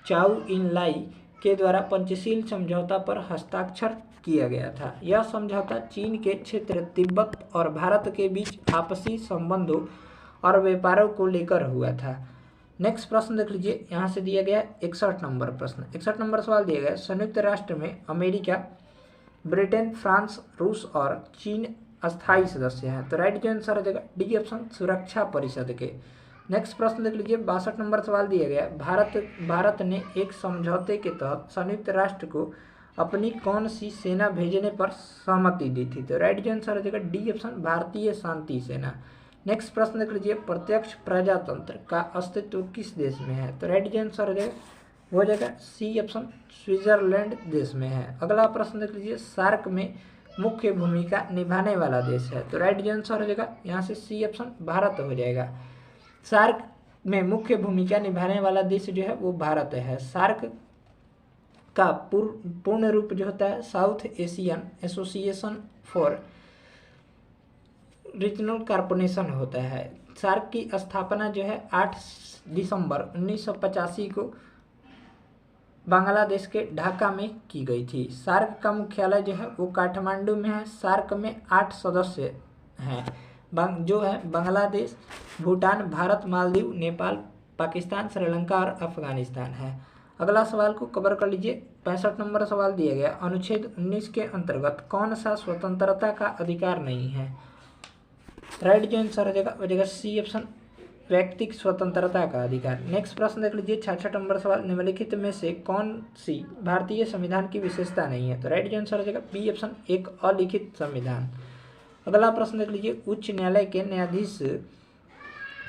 चाउ इन लाई के द्वारा पंचशील समझौता पर हस्ताक्षर किया गया था। यह समझौता चीन के क्षेत्र तिब्बत और भारत के बीच आपसी संबंधों और व्यापारों को लेकर हुआ था। नेक्स्ट प्रश्न देख लीजिए, यहाँ से दिया गया 61 नंबर प्रश्न। 61 नंबर सवाल दिया गया, संयुक्त राष्ट्र में अमेरिका, ब्रिटेन, फ्रांस, रूस और चीन अस्थायी सदस्य हैं। तो राइट आंसर हो जाएगा डी ऑप्शन, सुरक्षा परिषद के। नेक्स्ट प्रश्न देख लीजिए, 62 नंबर सवाल दिया गया, भारत ने एक समझौते के तहत संयुक्त राष्ट्र को अपनी कौन सी सेना भेजने पर सहमति दी थी? तो राइट आंसर हो जाएगा डी ऑप्शन, भारतीय शांति सेना। नेक्स्ट प्रश्न देख लीजिए, प्रत्यक्ष प्रजातंत्र का अस्तित्व किस देश में है? तो राइट आंसर हो जाएगा सी ऑप्शन, स्विट्जरलैंड देश में है। अगला प्रश्न देख लीजिए, सार्क में मुख्य भूमिका निभाने वाला देश है। तो राइट आंसर हो जाएगा यहाँ से सी ऑप्शन, भारत हो जाएगा। सार्क में मुख्य भूमिका निभाने वाला देश जो है वो भारत है। सार्क का पूर्ण रूप जो होता है south Asian association for regional corporation होता है। सार्क की स्थापना जो है 8 दिसंबर 1985 को बांग्लादेश के ढाका में की गई थी। सार्क का मुख्यालय जो है वो काठमांडू में है। सार्क में 8 सदस्य हैं जो है बांग्लादेश, भूटान, भारत, मालदीव, नेपाल, पाकिस्तान, श्रीलंका और अफगानिस्तान है। अगला सवाल को कवर कर लीजिए, 65 नंबर सवाल दिया गया, अनुच्छेद 19 के अंतर्गत कौन सा स्वतंत्रता का अधिकार नहीं है? राइट आंसर हो जाएगा सी ऑप्शन, व्यक्तिगत स्वतंत्रता का अधिकार। नेक्स्ट प्रश्न देख लीजिए, 66 नंबर सवाल, निम्नलिखित में से कौन सी भारतीय संविधान की विशेषता नहीं है? तो राइट आंसर हो जाएगा बी ऑप्शन, एक अलिखित संविधान। अगला प्रश्न देख लीजिए, उच्च न्यायालय के न्यायाधीश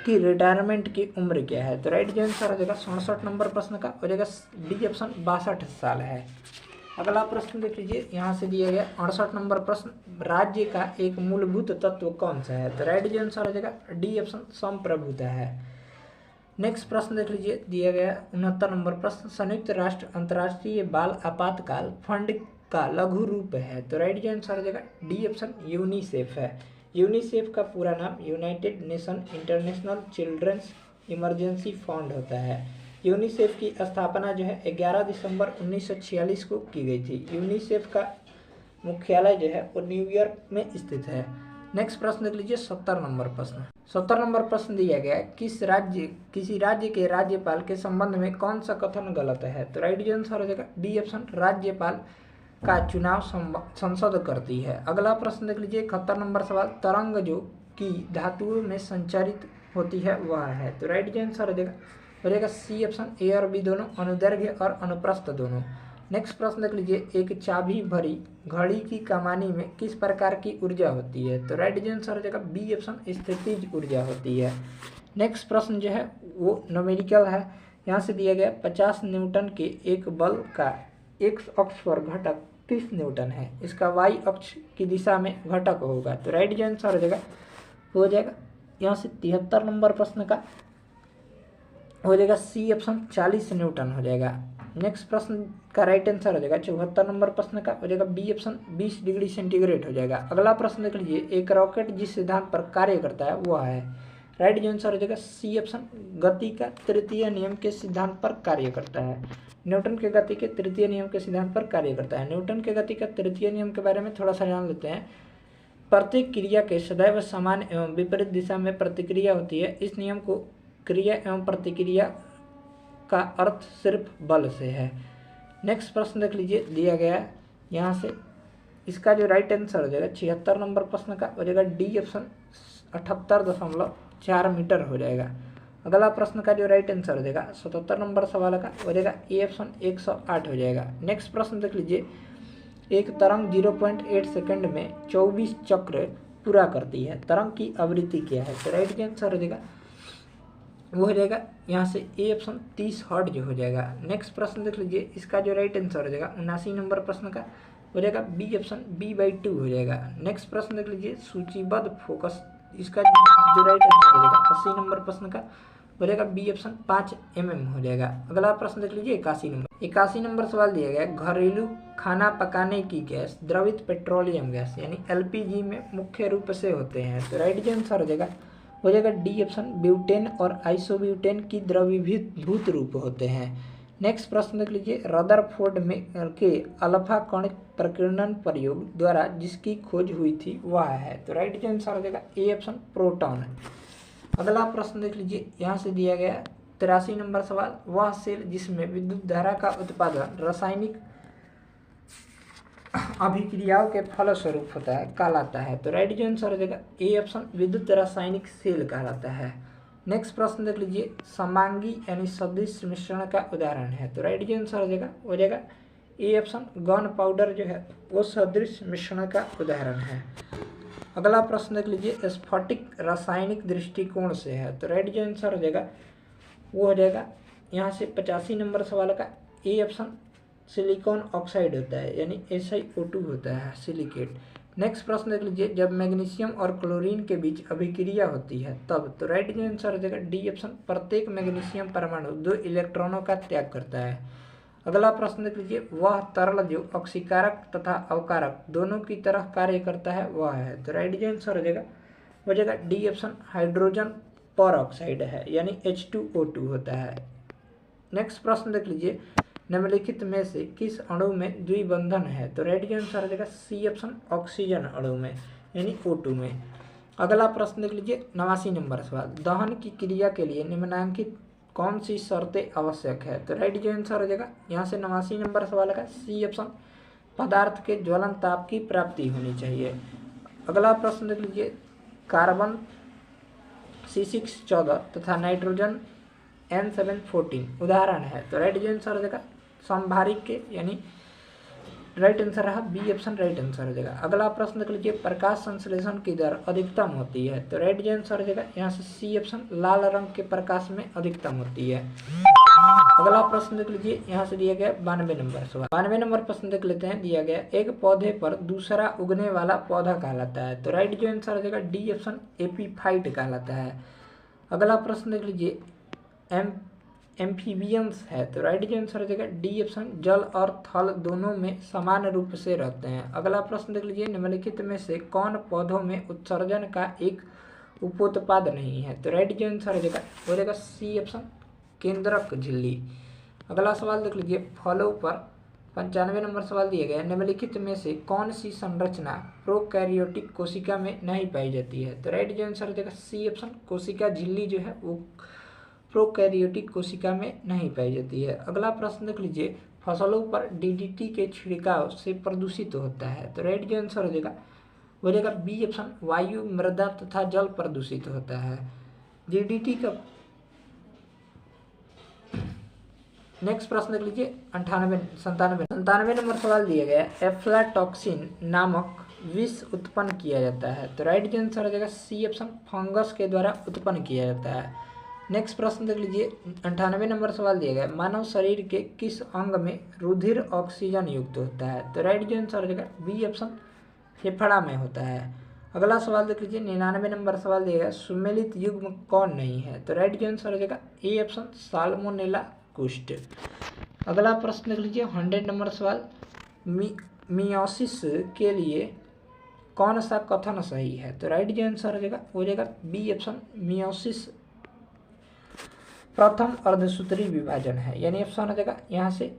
की रिटायरमेंट की उम्र क्या है? तो राइट आंसर हो जाएगा 67 नंबर प्रश्न का हो जाएगा डी ऑप्शन, 62 साल है। अगला प्रश्न देख लीजिए, यहाँ से दिया गया 68 नंबर प्रश्न, राज्य का एक मूलभूत तत्व कौन सा है? तो राइट आंसर हो जाएगा डी ऑप्शन, संप्रभुता है। नेक्स्ट प्रश्न देख लीजिए, दिया गया 69 नंबर प्रश्न, संयुक्त राष्ट्र अंतर्राष्ट्रीय बाल आपातकाल फंड का लघु रूप है? तो राइट आंसर हो जाएगा डी ऑप्शन, यूनिसेफ है। यूनिसेफ का पूरा नाम United Nation International Children's Emergency Fund होता है। यूनिसेफ की स्थापना जो है 11 दिसंबर 1946 को की गई थी। यूनिसेफ का मुख्यालय जो है वो न्यूयॉर्क में स्थित है। नेक्स्ट प्रश्न देख लीजिए 70 नंबर प्रश्न। 70 नंबर प्रश्न दिया गया है, किसी राज्य के राज्यपाल के संबंध में कौन सा कथन गलत है? तो राइट आंसर हो जाएगा डी ऑप्शन, राज्यपाल का चुनाव संसद करती है। अगला प्रश्न देख लीजिए 71 नंबर सवाल, तरंग जो की धातुओं में संचारित होती है वह है? तो राइट आंसर हो जाएगा सी ऑप्शन, ए और बी दोनों, अनुदैर्घ्य और अनुप्रस्थ दोनों। नेक्स्ट प्रश्न देख लीजिए, एक चाबी भरी घड़ी की कमानी में किस प्रकार की ऊर्जा होती है? तो राइट आंसर हो जाएगा बी ऑप्शन, स्थितिज ऊर्जा होती है। नेक्स्ट प्रश्न जो है वो न्यूमेरिकल है। यहाँ से दिया गया 50 न्यूटन के एक बल का एक्स अक्ष पर घटक 30 न्यूटन है, इसका वाई अक्ष की दिशा में घटक होगा? तो राइट आंसर हो जाएगा यहाँ से 73 नंबर प्रश्न का हो जाएगा सी ऑप्शन, 40 न्यूटन हो जाएगा। नेक्स्ट प्रश्न का राइट आंसर हो जाएगा 74 नंबर प्रश्न का हो जाएगा बी ऑप्शन, 20 डिग्री सेंटीग्रेड हो जाएगा। अगला प्रश्न देख लीजिए, एक रॉकेट जिस सिद्धांत पर कार्य करता है वह है? राइट आंसर हो जाएगा सी ऑप्शन, गति का तृतीय नियम के सिद्धांत पर कार्य करता है। न्यूटन के गति के तृतीय नियम के सिद्धांत पर कार्य करता है। न्यूटन के गति का तृतीय नियम के बारे में थोड़ा सा जान लेते हैं। प्रत्येक क्रिया के सदैव समान एवं विपरीत दिशा में प्रतिक्रिया होती है। इस नियम को क्रिया एवं प्रतिक्रिया का अर्थ सिर्फ बल से है। नेक्स्ट प्रश्न देख लीजिए, दिया गया यहाँ से इसका जो राइट आंसर हो जाएगा 76 नंबर प्रश्न का हो जाएगा डी ऑप्शन, 78.4 मीटर हो जाएगा। अगला प्रश्न का जो राइट आंसर हो जाएगा 77 नंबर सवाल का हो जाएगा ए ऑप्शन, 108 हो जाएगा। नेक्स्ट प्रश्न देख लीजिए, एक तरंग 0.8 सेकंड में 24 चक्र पूरा करती है, तरंग की आवृत्ति क्या है? तो राइट आंसर हो जाएगा वो हो जाएगा यहाँ से ए ऑप्शन, 30 हर्ट्ज हो जाएगा। नेक्स्ट प्रश्न देख लीजिए, इसका जो राइट आंसर हो जाएगा 79 नंबर प्रश्न का हो जाएगा बी ऑप्शन, b/2 हो जाएगा। नेक्स्ट प्रश्न देख लीजिए, सूचीबद्ध फोकस, इसका जो राइट आंसर हो जाएगा 80 नंबर प्रश्न का हो जाएगा बी ऑप्शन, 5 mm हो जाएगा। अगला प्रश्न देख लीजिए 81 नंबर सवाल दिया गया, घरेलू खाना पकाने की गैस द्रवित पेट्रोलियम गैस यानी एलपीजी में मुख्य रूप से होते हैं? तो राइट आंसर हो जाएगा डी ऑप्शन, ब्यूटेन और आइसोब्यूटेन की द्रवीभूत रूप होते हैं। नेक्स्ट प्रश्न देख लीजिए, रदरफोर्ड में के अल्फा कण प्रकीर्णन प्रयोग द्वारा जिसकी खोज हुई थी वह है? तो राइट आंसर हो जाएगा ए ऑप्शन, प्रोटॉन। अगला प्रश्न देख लीजिए, यहाँ से दिया गया 83 नंबर सवाल, वह सेल जिसमें विद्युत धारा का उत्पादन रासायनिक अभिक्रियाओं के फलस्वरूप होता है कहलाता है? तो राइट आंसर हो जाएगा ए ऑप्शन, विद्युत रासायनिक सेल कहलाता है। नेक्स्ट प्रश्न देख लीजिए, समांगी यानी सदृश मिश्रण का उदाहरण है? तो राइट आंसर हो जाएगा ए ऑप्शन, गन पाउडर जो है वो सदृश मिश्रण का उदाहरण है। अगला प्रश्न देख लीजिए, स्फटिक रासायनिक दृष्टिकोण से है? तो राइट आंसर हो जाएगा वो हो जाएगा यहाँ से 85 नंबर सवाल का ए ऑप्शन, सिलिकॉन ऑक्साइड होता है यानी SiO2 होता है, सिलिकेट। नेक्स्ट प्रश्न देख लीजिए, जब मैग्नीशियम और क्लोरीन के बीच अभिक्रिया होती है तब? तो राइट आंसर हो जाएगा डी ऑप्शन, प्रत्येक मैग्नीशियम परमाणु 2 इलेक्ट्रॉनों का त्याग करता है। अगला प्रश्न देख लीजिए, वह तरल जो ऑक्सीकारक तथा अवकारक दोनों की तरह कार्य करता है वह है? तो राइट आंसर हो जाएगा डी ऑप्शन, हाइड्रोजन पर ऑक्साइड है यानी H2O2 होता है। नेक्स्ट प्रश्न देख लीजिए, निम्नलिखित में से किस अणु में द्विबंधन है? तो राइट आंसर हो जाएगा सी ऑप्शन, ऑक्सीजन अणु में यानी O2 में। अगला प्रश्न देख लीजिए 89 नंबर सवाल, दहन की क्रिया के लिए निम्नलिखित कौन सी शर्तें आवश्यक है? तो राइट आंसर हो जाएगा यहाँ से 89 नंबर सवाल का सी ऑप्शन, पदार्थ के ज्वलन ताप की प्राप्ति होनी चाहिए। अगला प्रश्न देख लीजिए, कार्बन C614 तथा नाइट्रोजन N714 उदाहरण है? तो राइट आंसर हो जाएगा संभारिक के यानी राइट आंसर रहा बी ऑप्शन, राइट आंसर हो जाएगा। अगला प्रश्न देख लीजिए, प्रकाश संश्लेषण की दर अधिकतम होती है? तो राइट आंसर हो जाएगा यहाँ से सी ऑप्शन, लाल रंग के प्रकाश में अधिकतम होती है। अगला प्रश्न देख लीजिए, यहाँ से दिया गया 92 नंबर सवाल। 92 नंबर प्रश्न देख लेते हैं। दिया गया एक पौधे पर दूसरा उगने वाला पौधा कहलाता है। तो राइट जो आंसर हो जाएगा डी ऑप्शन एपीफाइट कहलाता है। अगला प्रश्न देख लीजिए, एम्फीबियंस है। तो राइट जो आंसर हो जाएगा डी ऑप्शन जल और थल दोनों में समान रूप से रहते हैं। अगला प्रश्न देख लीजिए, निम्नलिखित में से कौन पौधों में उत्सर्जन का एक उपोत्पाद नहीं है। तो राइट जो आंसर हो जाएगा सी ऑप्शन केंद्रक झिल्ली। अगला सवाल देख लीजिए, फलों पर 95 नंबर सवाल दिया गया, निम्नलिखित में से कौन सी संरचना प्रोकैरियोटिक कोशिका में नहीं पाई जाती है। तो राइट जो आंसर हो जाएगा सी ऑप्शन कोशिका झिल्ली जो है वो प्रोकैरियोटिक कोशिका में नहीं पाई जाती है। अगला प्रश्न देख लीजिए, फसलों पर डीडीटी के छिड़काव से प्रदूषित होता है। तो राइट जो आंसर हो जाएगा बी ऑप्शन वायु, मृदा तथा जल प्रदूषित होता है। डीडीटी का नेक्स्ट प्रश्न देख लीजिए, 97 नंबर सवाल दिया गया है, एफ्लाटॉक्सिन नामक विष उत्पन्न किया जाता है। तो राइट आंसर हो जाएगा सी ऑप्शन फंगस के द्वारा उत्पन्न किया जाता है। नेक्स्ट प्रश्न देख लीजिए, 98 नंबर सवाल दिया गया है, मानव शरीर के किस अंग में रुधिर ऑक्सीजन युक्त होता है। तो राइट आंसर हो जाएगा बी ऑप्शन फेफड़ा में होता है। अगला सवाल देख लीजिए, 99 नंबर सवाल दिया गया, सुमेलित युग्म कौन नहीं है। तो राइट आंसर हो जाएगा ए ऑप्शन साल्मोनेला कुष्ठ। अगला प्रश्न देख लीजिए, 100 नंबर सवाल, मियोसिस के लिए कौन सा कथन सही है। तो राइट जो आंसर हो जाएगा बी ऑप्शन मियोसिस प्रथम अर्धसूत्री विभाजन है, यानी ऑप्शन हो जाएगा यहाँ से